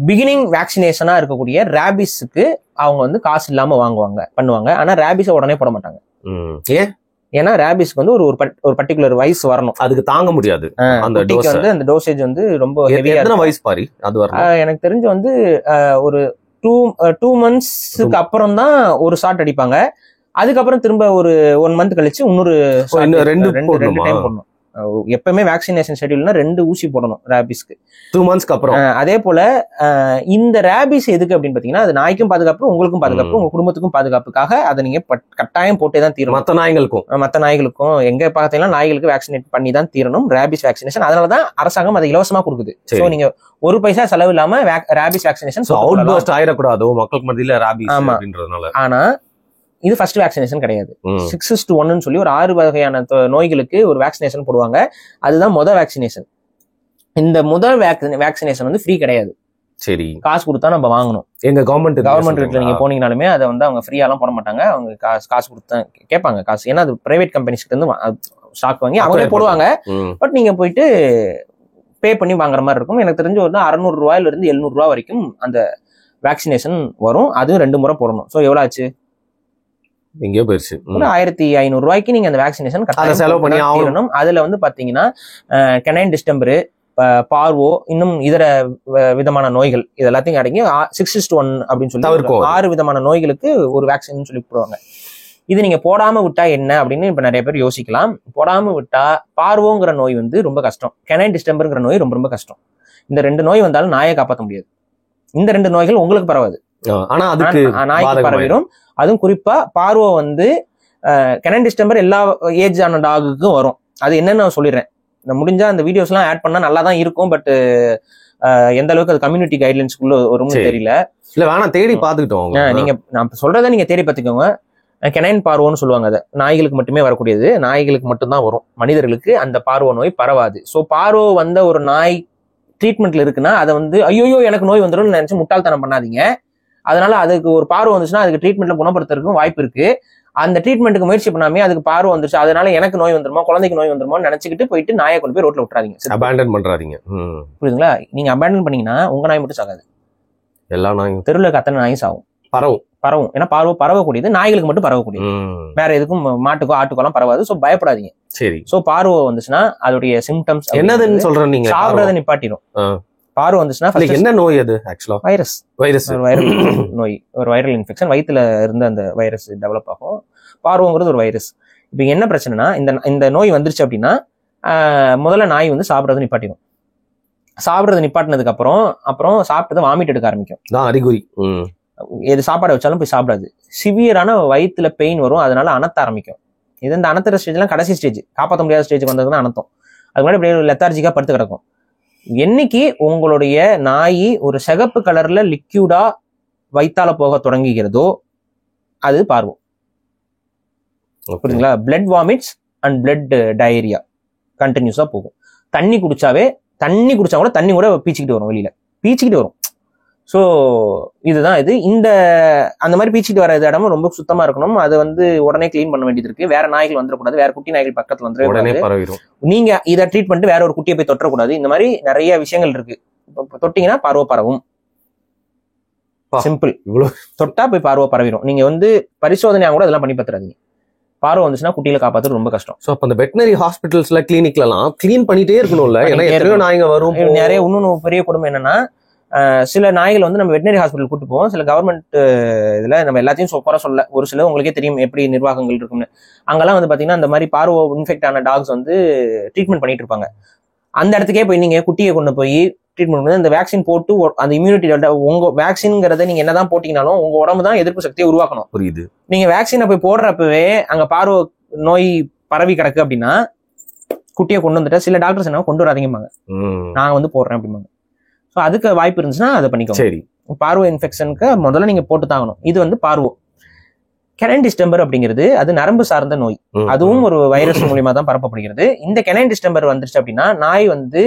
பிகினிங் வேக்சினேஷனா இருக்கக்கூடிய ரேபிஸ்க்கு அவங்க காசு இல்லாம பண்ணுவாங்க. ஆனா ரேபிஸை உடனே போட மாட்டாங்க. ஏன்னா ரேபிஸ்க்கு ஒரு பர்டிகுலர் வயசு வரணும், அதுக்கு தாங்க முடியாது. அந்த டோசேஜ் ரொம்ப ஹெவியா வயசு பாரி. அது எனக்கு தெரிஞ்சு ஒரு 2 monthsக்கு அப்புறம் தான் ஒரு ஷாட் அடிப்பாங்க. அதுக்கப்புறம் திரும்ப ஒரு 1 month கழிச்சு இன்னொரு 2 டைம் போடணும். எப்பவுமே வேக்சினேஷன் ஷெட்யூல்னா 2 ஊசி போடணும் ரேபிஸ்க்கு 2 monthsக்கு அப்புறம். அதே போல இந்த ரேபிஸ் எதுக்கு அப்படின்னு பாத்தீங்கன்னா, அது நாய்க்கும் பாதுகாப்பு, உங்களுக்கும் பாதுகாப்பு, உங்க குடும்பத்துக்கும் பாதுகாப்புக்காக அதை நீங்க கட்டாயம் போட்டே தான் தீரணும். மற்ற நாய்களுக்கும் எங்க பாத்தீங்கன்னா நாய்களுக்கு வேக்சினேட் பண்ணி தான் தீரணும் ரேபிஸ் வேக்சினேஷன். அதனாலதான் அரசாங்கம் அதை இலவசமா கொடுக்குது. சோ நீங்க 1 பைசா செலவு இல்லாம ரேபிஸ் வேக்சினேஷன் ஆயிடக்கூடாது மக்களுக்கு மத்தியில ரேபிஸ் அப்படின்றதுனால. ஆனா இது ஃபர்ஸ்ட் வேக்சினேஷன் கிடையாது. 6:1 சொல்லி ஒரு 6 வகையான நோய்களுக்கு ஒரு வேக்சினேஷன் போடுவாங்க. அதுதான் முதல் வேக்சினேஷன். இந்த முதல் வேக்சினேஷன் ஃப்ரீ கிடையாது. சரி, காசு கொடுத்தா நம்ம வாங்கணும். எங்க கவர்மெண்ட் நீங்க போனீங்கனாலுமே அதை அவங்க ஃப்ரீயாலாம் போட மாட்டாங்க. அவங்க காசு கொடுத்தா கேட்பாங்க காசு. ஏன்னா அது பிரைவேட் கம்பெனிஸ்க்கு இருந்து ஸ்டாக் வாங்கி அவங்களே போடுவாங்க. பட் நீங்க போயிட்டு பே பண்ணி வாங்குற மாதிரி இருக்கும். எனக்கு தெரிஞ்ச 600 ரூபாயில இருந்து 700 ரூபாய் வரைக்கும் அந்த வேக்சினேஷன் வரும். அதுவும் 2 முறை போடணும். ஸோ எவ்வளவு ஆச்சு? எங்கேயோ போயிருச்சு. ஒரு 1500 ரூபாய்க்கு நீங்க அந்த வேக்சினேஷன் செலவு பண்ணி ஆகணும். அதுல பாத்தீங்கன்னா கெனைன் டிஸ்டெம்பர், பார்வோ, இன்னும் இதர விதமான நோய்கள் இது எல்லாத்தையும் அடங்கி 6:1 அப்படின்னு சொல்லி 6 விதமான நோய்களுக்கு ஒரு வேக்சின் சொல்லி போடுவாங்க. இது நீங்க போடாம விட்டா என்ன அப்படின்னு இப்ப நிறைய பேர் யோசிக்கலாம். போடாம விட்டா பார்வோங்கிற நோய் ரொம்ப கஷ்டம், கெனைன் டிஸ்டெம்பர்ங்கிற நோய் ரொம்ப ரொம்ப கஷ்டம். இந்த 2 நோய் வந்தாலும் நாயை காப்பாற்ற முடியாது. இந்த 2 நோய்கள் உங்களுக்கு பரவாது, ஆனா அதுக்கு நாய்க்கு பரவிடும். அதுவும் குறிப்பா பார்வோ கெனைன் டிஸ்டெம்பர் எல்லா ஏஜ் ஆன டாகுக்கும் வரும். அது என்னன்னு நான் சொல்லிடுறேன். முடிஞ்சா அந்த வீடியோஸ் எல்லாம் ஆட் பண்ணா நல்லா தான் இருக்கும். பட் எந்த அளவுக்கு அது கம்யூனிட்டி கைட்லைன்ஸ்க்குள்ள வரும்னு தெரியல. இல்ல வேணா தேடி பாத்துக்கிட்டோம். நீங்க நான் சொல்றதை நீங்க தேடி பாத்துக்கோங்க. கெனைன் பார்வோன்னு சொல்லுவாங்க. அதை நாய்களுக்கு மட்டுமே வரக்கூடியது, நாய்களுக்கு மட்டும்தான் வரும். மனிதர்களுக்கு அந்த பார்வோ நோய் பரவாது. ஸோ பார்வோ ஒரு நாய் ட்ரீட்மெண்ட்ல இருக்குன்னா அதை ஐயோ எனக்கு நோய் வந்துடும் நினைச்சு முட்டாள்தனம் பண்ணாதீங்க. அதனால அதுக்கு ஒரு பார்வை வந்துச்சுன்னா அதுக்கு ட்ரீட்மெண்ட்ல குணப்படுத்துறதுக்கும் வாய்ப்பு இருக்கு. அந்த ட்ரீட்மெண்ட்டுக்கு முயற்சி பண்ணாமே அதுக்கு பார்வை வந்துச்சு, அதனால எனக்கு நோய் வந்துருமா, குழந்தைக்கு நோய் வந்துருமோன்னு நினைச்சுக்கிட்டு போயிட்டு நாயை கொண்டு போய் ரோட்ல விட்டுறாதீங்க, அபேண்டன் பண்றாதீங்க. புரியுதுங்களா? நீங்க அபேண்டன் பண்ணீங்கன்னா உங்க நாய் மட்டும் சாகாது, எல்லா நாயும் தெருவில் அத்தனை நாயும் சாகும். பரவும். ஏன்னா பார்வை பரவக்கூடியது, நாய்களுக்கு மட்டும் பரவக்கூடியது, வேற எதுக்கும் மாட்டுக்கோ ஆட்டுக்கோ எல்லாம் பரவாது. சோ பயப்படாதீங்க. சரி. சோ பார்வை வந்துச்சுன்னா அதோடைய சிம்டம்ஸ் என்னதுன்னு சொல்றேன். நீங்க சாப்பிடுறதை நிப்பாட்டிடும். பார்வை வந்துச்சுன்னா என்ன நோய்? அது ஆக்சுவலா வைரஸ் ஒரு வைரல் நோய், ஒரு வைரல் இன்ஃபெக்ஷன். வயிற்றுல இருந்து அந்த வைரஸ் டெவலப் ஆகும். பார்வோங்கிறது ஒரு வைரஸ். இப்போ என்ன பிரச்சனைனா, இந்த நோய் வந்துருச்சு அப்படின்னா முதல்ல நாய் சாப்பிட்றதை நிப்பாட்டிடும். சாப்பிட்றதை நிப்பாட்டினதுக்கு அப்புறம் சாப்பிட்டதை வாமிட் எடுக்க ஆரம்பிக்கும். அறிகுறி எது சாப்பாடு வச்சாலும் போய் சாப்பிடாது. சிவியரான வயிற்றுல பெயின் வரும், அதனால அனத்த ஆரம்பிக்கும். இது இந்த அனத்துற ஸ்டேஜ்லாம் கடைசி ஸ்டேஜ், காப்பாற்ற முடியாத ஸ்டேஜுக்கு வந்ததுன்னா அனத்தம். அது முன்னாடி அப்படியே லெத்தார்ஜிக்கா படுத்து கிடக்கும். என்னைக்கு உங்களுடைய நாய் ஒரு சிகப்பு கலர்ல லிக்யூடா வயித்தால போக தொடங்குகிறதோ அது பார்வோம். புரியுதுங்களா? Blood vomits and blood diarrhoea கண்டினியூஸா போகும். தண்ணி குடிச்சா கூட தண்ணி கூட பீச்சிக்கிட்டு வரும், வெளியில பீச்சிக்கிட்டு வரும். ஸோ இதுதான் இது. அந்த மாதிரி பீச்சிட்டு வர இடமும் ரொம்ப சுத்தமா இருக்கணும். அதை வந்து உடனே கிளீன் பண்ண வேண்டியது இருக்கு. வேற நாய்கள் வந்துடக்கூடாது, வேற குட்டி நாய்கள் பக்கத்துல வந்துடக்கூடாது. நீங்க இதை ட்ரீட் பண்ணிட்டு வேற ஒரு குட்டியை போய் தொட்டக்கூடாது. இந்த மாதிரி நிறைய விஷயங்கள் இருக்கு. தொட்டீங்கன்னா பார்வை பரவும். சிம்பிள். இவ்வளவு தொட்டா போய் பார்வை பரவிடும். நீங்க வந்து பரிசோதனையா கூட இதெல்லாம் பண்ணி பார்த்துறாதீங்க. பார்வை வந்துச்சுன்னா குட்டியில காப்பாத்துறது ரொம்ப கஷ்டம். சோ அப்ப அந்த வெட்டினரி ஹாஸ்பிட்டல்ஸ்ல கிளினிக்ல எல்லாம் கிளீன் பண்ணிட்டே இருக்கணும்ல. ஏன்னா எத்தனையோ நாய்ங்க வரும். நிறைய இன்னொன்னு பெரிய கொடுமை என்னன்னா, சில நாய்கள் வந்து நம்ம வெட்டினரி ஹாஸ்பிட்டல் கூட்டு போவோம். சில கவர்மெண்ட் இதுல நம்ம எல்லாத்தையும் குறை சொல்ல, ஒரு சில உங்களுக்கே தெரியும் எப்படி நிர்வாகங்கள் இருக்கும்னு. அங்கெல்லாம் வந்து பாத்தீங்கன்னா அந்த மாதிரி பார்வை இன்ஃபெக்ட் ஆன டாக்ஸ் வந்து ட்ரீட்மெண்ட் பண்ணிட்டு இருப்பாங்க. அந்த இடத்துக்கே போய் நீங்க குட்டியை கொண்டு போய் ட்ரீட்மெண்ட் பண்ணி அந்த வேக்சின் போட்டு அந்த இம்யூனிட்டி உங்க வேக்சின்ங்கிறத நீங்க என்னதான் போட்டீங்கனாலும் உங்க உடம்பு தான் எதிர்ப்பு சக்தியை உருவாக்கணும். புரியுது. நீங்க வேக்சினை போய் போடுறப்பவே அங்க பார்வை நோய் பரவி கிடக்கு அப்படின்னா குட்டியை கொண்டு வந்துட்டு சில டாக்டர்ஸ் என்ன கொண்டு வராதீங்கம்பாங்க, நான் வந்து போடுறேன் அப்படிம்பாங்க. ஸோ அதுக்கு வாய்ப்பு இருந்துச்சுன்னா அதை பண்ணிக்கோங்க. சரி, பார்வை இன்ஃபெக்ஷனுக்கு முதல்ல நீங்க போட்டு தாங்கணும். இது வந்து பார்வை. கெனைன் டிஸ்டெம்பர் அப்படிங்கிறது அது நரம்பு சார்ந்த நோய். அதுவும் ஒரு வைரஸ் மூலியமா தான் பரப்பப்படுகிறது. இந்த கெனைன் டிஸ்டெம்பர் வந்துருச்சு அப்படின்னா நாய் வந்து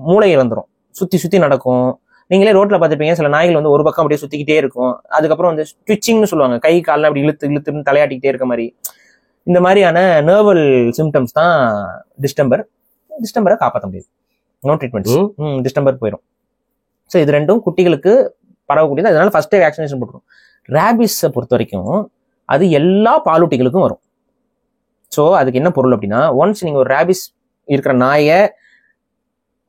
மூளை இழந்துரும், சுத்தி சுத்தி நடக்கும். நீங்களே ரோட்ல பார்த்துருப்பீங்க, சில நாய்கள் வந்து ஒரு பக்கம் அப்படியே சுத்திக்கிட்டே இருக்கும். அதுக்கப்புறம் வந்து ட்விச்சிங்னு சொல்லுவாங்க, கை காலில் அப்படி இழுத்துன்னு தலையாட்டிக்கிட்டே இருக்க மாதிரி. இந்த மாதிரியான நர்வல் சிம்டம்ஸ் தான் டிஸ்டெம்பரை காப்பாற்ற முடியாது. நோ ட்ரீட்மெண்ட்ஸ், டிஸ்டெம்பர் போயிடும். ஸோ இது ரெண்டும் குட்டிகளுக்கு பரவக்கூடியது. அதனால ஃபர்ஸ்டே வேக்சினேஷன் போட்டுரும். ரேபிஸை பொறுத்த வரைக்கும் அது எல்லா பாலூட்டிகளுக்கும் வரும். ஸோ அதுக்கு என்ன பொருள் அப்படின்னா, ஒன்ஸ் நீங்க ஒரு ரேபிஸ் இருக்கிற நாயை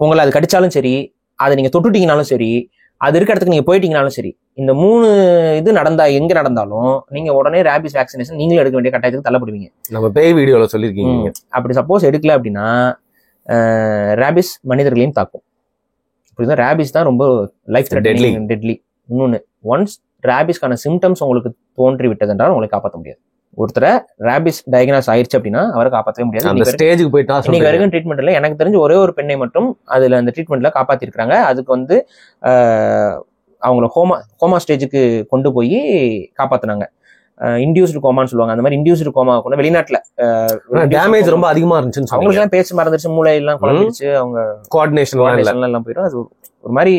உங்களை அது கடிச்சாலும் சரி, அதை நீங்க தொட்டுட்டீங்கனாலும் சரி, அது இருக்கிற இடத்துக்கு நீங்க போயிட்டீங்கனாலும் சரி, இந்த 3 இது எங்க நடந்தாலும் நீங்க உடனே ரேபிஸ் வேக்சினேஷன் நீங்களும் எடுக்க வேண்டிய கட்டாயத்துக்கு தள்ளப்படுவீங்க. நம்ம பேய் வீடியோல சொல்லியிருக்கீங்க. அப்படி சப்போஸ் எடுக்கல அப்படின்னா ரேபிஸ் மனிதர்களையும் தாக்கும். இப்படிதான் ரேபிஸ் தான் ரொம்ப லைஃப் டெட்லி. இன்னொன்னு, ஒன்ஸ் ரேபிஸ்க்கான சிம்டம்ஸ் உங்களுக்கு தோன்றி விட்டது என்றால் உங்களை காப்பாற்ற முடியாது. ஒருத்தரை ரேபிஸ் டயக்னாஸ் ஆயிடுச்சு அப்படின்னா அவரை காப்பாற்றவே முடியாது. அந்த ஸ்டேஜுக்கு போயிட்டா இன்னைக்கு வரைக்கும் ட்ரீட்மெண்ட்ல எனக்கு தெரிஞ்சு ஒரே ஒரு பெண்ணை மட்டும் அதுல அந்த ட்ரீட்மெண்ட்ல காப்பாத்திருக்காங்க. அதுக்கு வந்து அவங்கள கோமா ஸ்டேஜுக்கு கொண்டு போய் காப்பாத்தினாங்க. இன்டியூஸ்டு கோமான்னு சொல்லுவாங்க. அந்த மாதிரி இன்டியூஸ்டு கோமா கூட வெளிநாட்டுல டேமேஜ் ரொம்ப அதிகமா இருந்துச்சு. அவங்களுக்கு எல்லாம் பேச்சு மறந்துருச்சு, மூளை எல்லாம் குழம்பிடுச்சு, அவங்க கோஆர்டினேஷன் எல்லாம் போயிடும். அது ஒரு மாதிரி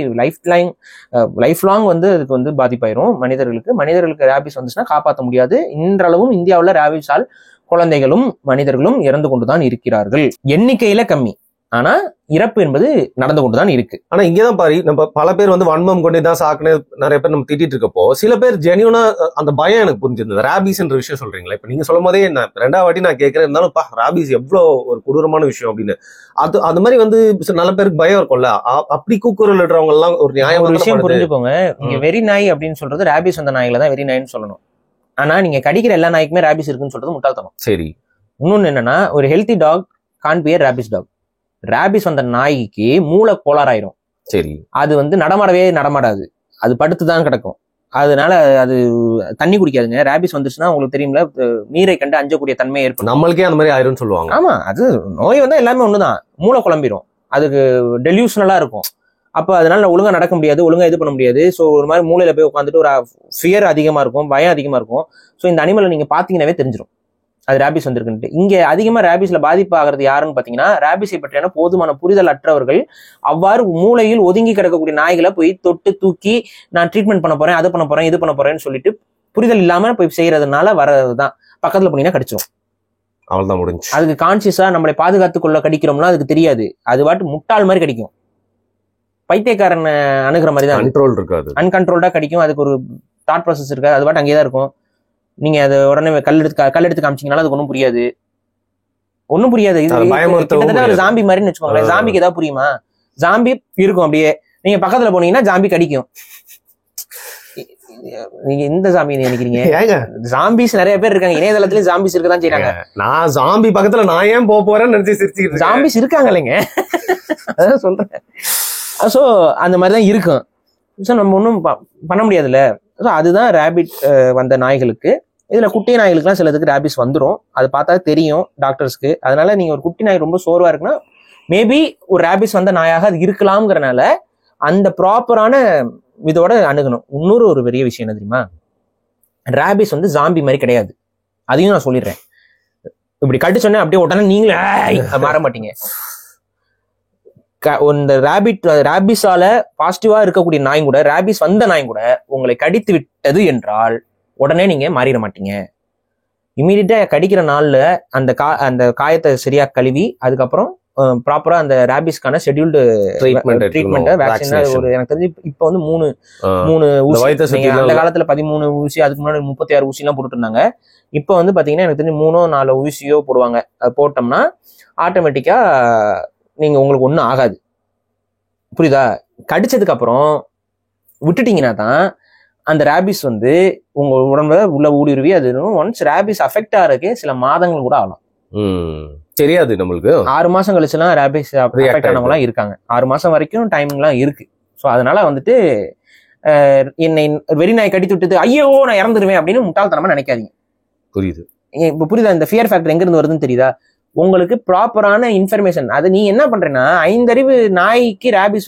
லைஃப் லாங் வந்து அதுக்கு வந்து பாதிப்பாயிரும் மனிதர்களுக்கு ரேபிஸ் வந்துச்சுன்னா காப்பாற்ற முடியாது. இன்றளவும் இந்தியாவில் ரேபிஸால் குழந்தைகளும் மனிதர்களும் இறந்து கொண்டுதான் இருக்கிறார்கள். எண்ணிக்கையில கம்மி, ஆனா இறப்பு என்பது நடந்து கொண்டுதான் இருக்கு. ஆனா இங்கதான் பாரு, நம்ம பல பேர் வந்து வன்மம் கொண்டே தான் சாக்குன்னு நிறைய பேர் நம்ம திட்டிட்டு இருக்கப்போ, சில பேர் ஜெனியூனா அந்த பயம் எனக்கு புரிஞ்சிருந்தது. ரேபிஸ்ன்ற விஷயம் சொல்றீங்களா, இப்ப நீங்க சொல்லும் போதே ரெண்டாவது வாட்டி நான் கேட்கிறேன், இருந்தாலும் ரேபிஸ் எவ்வளவு ஒரு கொடூரமான விஷயம் அப்படின்னு. அது மாதிரி வந்து நல்ல பேருக்கு பயம் இருக்கும்ல, அப்படி கூக்குரல் இடுறவங்க எல்லாம் ஒரு நியாயம். ஒரு விஷயம் புரிஞ்சுக்கோங்க, இங்க வெறி நாய் அப்படின்னு சொல்றது ரேபிஸ் வந்த நாய்களை தான் வெறி நாய்ன்னு சொல்லணும். ஆனா நீங்க கடிக்கிற எல்லா நாய்க்குமே ரேபிஸ் இருக்குன்னு சொல்றது முட்டாள்தனம். சரி, இன்னொன்னு என்னன்னா, ஒரு healthy dog can't be a rabies dog. Rabies வந்த நாய்க்கு மூளை கோளாறாயிரும். சரி, அது வந்து நடமாடாது, அது படுத்துதான் கிடக்கும். அதனால அது தண்ணி குடிக்காதுங்க. ரேபிஸ் வந்துச்சுன்னா உங்களுக்கு தெரியும்ல, நீரை கண்டு அஞ்சக்கூடிய தன்மை ஏற்படும். நம்மளுக்கே அந்த மாதிரி ஆயிரும் சொல்லுவாங்க. ஆமா, அது நோய் வந்தா எல்லாமே ஒண்ணுதான், மூளை குழம்பிடும், அதுக்கு டெலியூஷனலா இருக்கும். அப்ப அதனால ஒழுங்கா நடக்க முடியாது, ஒழுங்கா இது பண்ண முடியாது. ஸோ ஒரு மாதிரி மூளையில போய் உட்காந்துட்டு ஒரு ஃபியர் அதிகமா இருக்கும், பயம் அதிகமா இருக்கும். ஸோ இந்த அனிமலை நீங்க பாத்தீங்கன்னாவே தெரிஞ்சிடும் அது ரேபிஸ் வந்திருக்குன்ட்டு. இங்க அதிகமா ரேபிஸ்ல பாதிப்பு ஆகிறது யாருன்னு பாத்தீங்கன்னா, ரேபிஸை பற்றியான போதுமான புரிதல் அற்றவர்கள். அவ்வாறு மூளையில் ஒதுங்கி கிடக்கக்கூடிய நாய்களை போய் தொட்டு தூக்கி நான் ட்ரீட்மெண்ட் பண்ண போறேன், அது பண்ண போறேன், இது பண்ண போறேன்னு சொல்லிட்டு புரிதல் இல்லாம போய் செய்யறதுனால வரதுதான். பக்கத்துல போனீங்கன்னா கடிச்சிடும், அவ்வளவுதான் முடிஞ்சு. அதுக்கு கான்சியஸா நம்மளை பாதுகாத்துக் கொள்ள கடிக்கிறோம்னா அதுக்கு தெரியாது, அது பாட்டு முட்டாள் மாதிரி கடிக்கும், பைத்தியக்காரன் அணுகிற மாதிரி தான். கண்ட்ரோல் இருக்காது, அன்கண்ட்ரோல்டா கடிக்கும். அதுக்கு ஒரு தாட் ப்ராசஸ் இருக்காது, அது பாட்டு அங்கேயே தான் இருக்கும். நீங்க அதை உடனே கல் எடுத்து காமிச்சீங்கனாலும் அதுக்கு ஒன்றும் புரியாது. கிட்டத்தட்ட ஒரு ஜாம்பி மாதிரின்னு வச்சுக்கோங்களேன். ஜாம்பிக்கு ஏதாவது புரியுமா? ஜாம்பி இருக்கும் அப்படியே, நீங்க பக்கத்துல போனீங்கன்னா ஜாம்பி கடிக்கும். நீங்க இந்த ஜாம்பி நினைக்கிறீங்க? ஜாம்பிஸ் நிறைய பேர் இருக்காங்க, இணையதளத்திலேயே ஜாம்பிஸ் இருக்கதான் செய்யறாங்க. நான் ஜாம்பி பக்கத்துல நான் ஏன் போறேன்னு நினைச்சு சிரிச்சுக்கிட்டு. ஜாம்பிஸ் இருக்காங்க இல்லைங்க, அதான் சொல்றேன். சோ அந்த மாதிரிதான் இருக்கும். ஸோ நம்ம ஒன்றும் பண்ண முடியாதுல்ல. ஸோ அதுதான் ரேபிட் வந்த நாய்களுக்கு. இதுல குட்டி நாய்களுக்குலாம் சிலதுக்கு ரேபிஸ் வந்துடும், அது பார்த்தா தெரியும் டாக்டர்ஸ்க்கு. அதனால நீங்க ஒரு குட்டி நாய் ரொம்ப சோர்வா இருக்குன்னா மேபி ஒரு ரேபிஸ் வந்த நாயாக அது இருக்கலாம்ங்கிறனால அந்த ப்ராப்பரான இதோட அணுகணும். இன்னொரு ஒரு பெரிய விஷயம் என்ன தெரியுமா, ரேபிஸ் வந்து ஜாம்பி மாதிரி கிடையாது. அதையும் நான் சொல்லிடுறேன். இப்படி கட்டு சொன்னேன் அப்படியே உடனே நீங்களே மாற மாட்டீங்க. இந்த ரேபிஸால பாசிட்டிவா இருக்கக்கூடிய நாய் கூட, ரேபிஸ் வந்த நாய் கூட உங்களை கடித்து விட்டது என்றால் உடனே நீங்க மாறிட மாட்டீங்க. இமீடியட்டா கடிக்கிற நாள்ல அந்த காயத்தை சரியா கழுவி அதுக்கப்புறம் ப்ராப்பரா அந்த ரேபிஸ்க்கான ஷெட்யூல்டு ட்ரீட்மெண்ட் வேக்சின் ஒரு எனக்கு தெரிஞ்சு இப்ப வந்து மூணு ஊசி. அந்த காலத்துல 13 ஊசி, அதுக்கு முன்னாடி 36 ஊசி எல்லாம் போட்டுட்டு இருந்தாங்க. இப்ப வந்து பாத்தீங்கன்னா எனக்கு தெரிஞ்சு 3-4 ஊசியோ போடுவாங்க. போட்டோம்னா ஆட்டோமேட்டிக்கா நீங்க உங்களுக்கு ஒண்ணும் ஆகாது. புரியுதா? கடிச்சதுக்கு அப்புறம் விட்டுட்டீங்கன்னா தான் அந்த ரேபிஸ் வந்து உங்க உடம்புல உள்ள ஊடுருவி அது ஒன்ஸ் ரேபிஸ் அஃபெக்ட் ஆகிறதுக்கு சில மாதங்கள் கூட ஆகலாம். தெரியாது நம்மளுக்கு. 6 மாசம் கழிச்சுலாம் ரேபிஸ் அஃபெக்ட் ஆனவங்களாம் இருக்காங்க. 6 மாசம் வரைக்கும் டைமிங்லாம் இருக்கு. ஸோ அதனால வந்துட்டு என்னை வெறி நாய் கடித்து விட்டது ஐயோ நான் இறந்துருவேன் அப்படின்னு முட்டாள்தனமா நினைக்காதீங்க. புரியுது. இப்ப புரியுதா? இந்த ஃபியர் ஃபேக்டர் எங்க இருந்து வருதுன்னு தெரியுதா? உங்களுக்கு ப்ராப்பரான இன்ஃபர்மேஷன். அது நீ என்ன பண்றேன்னா 5 அறிவு நாய்க்கு ரேபிஸ்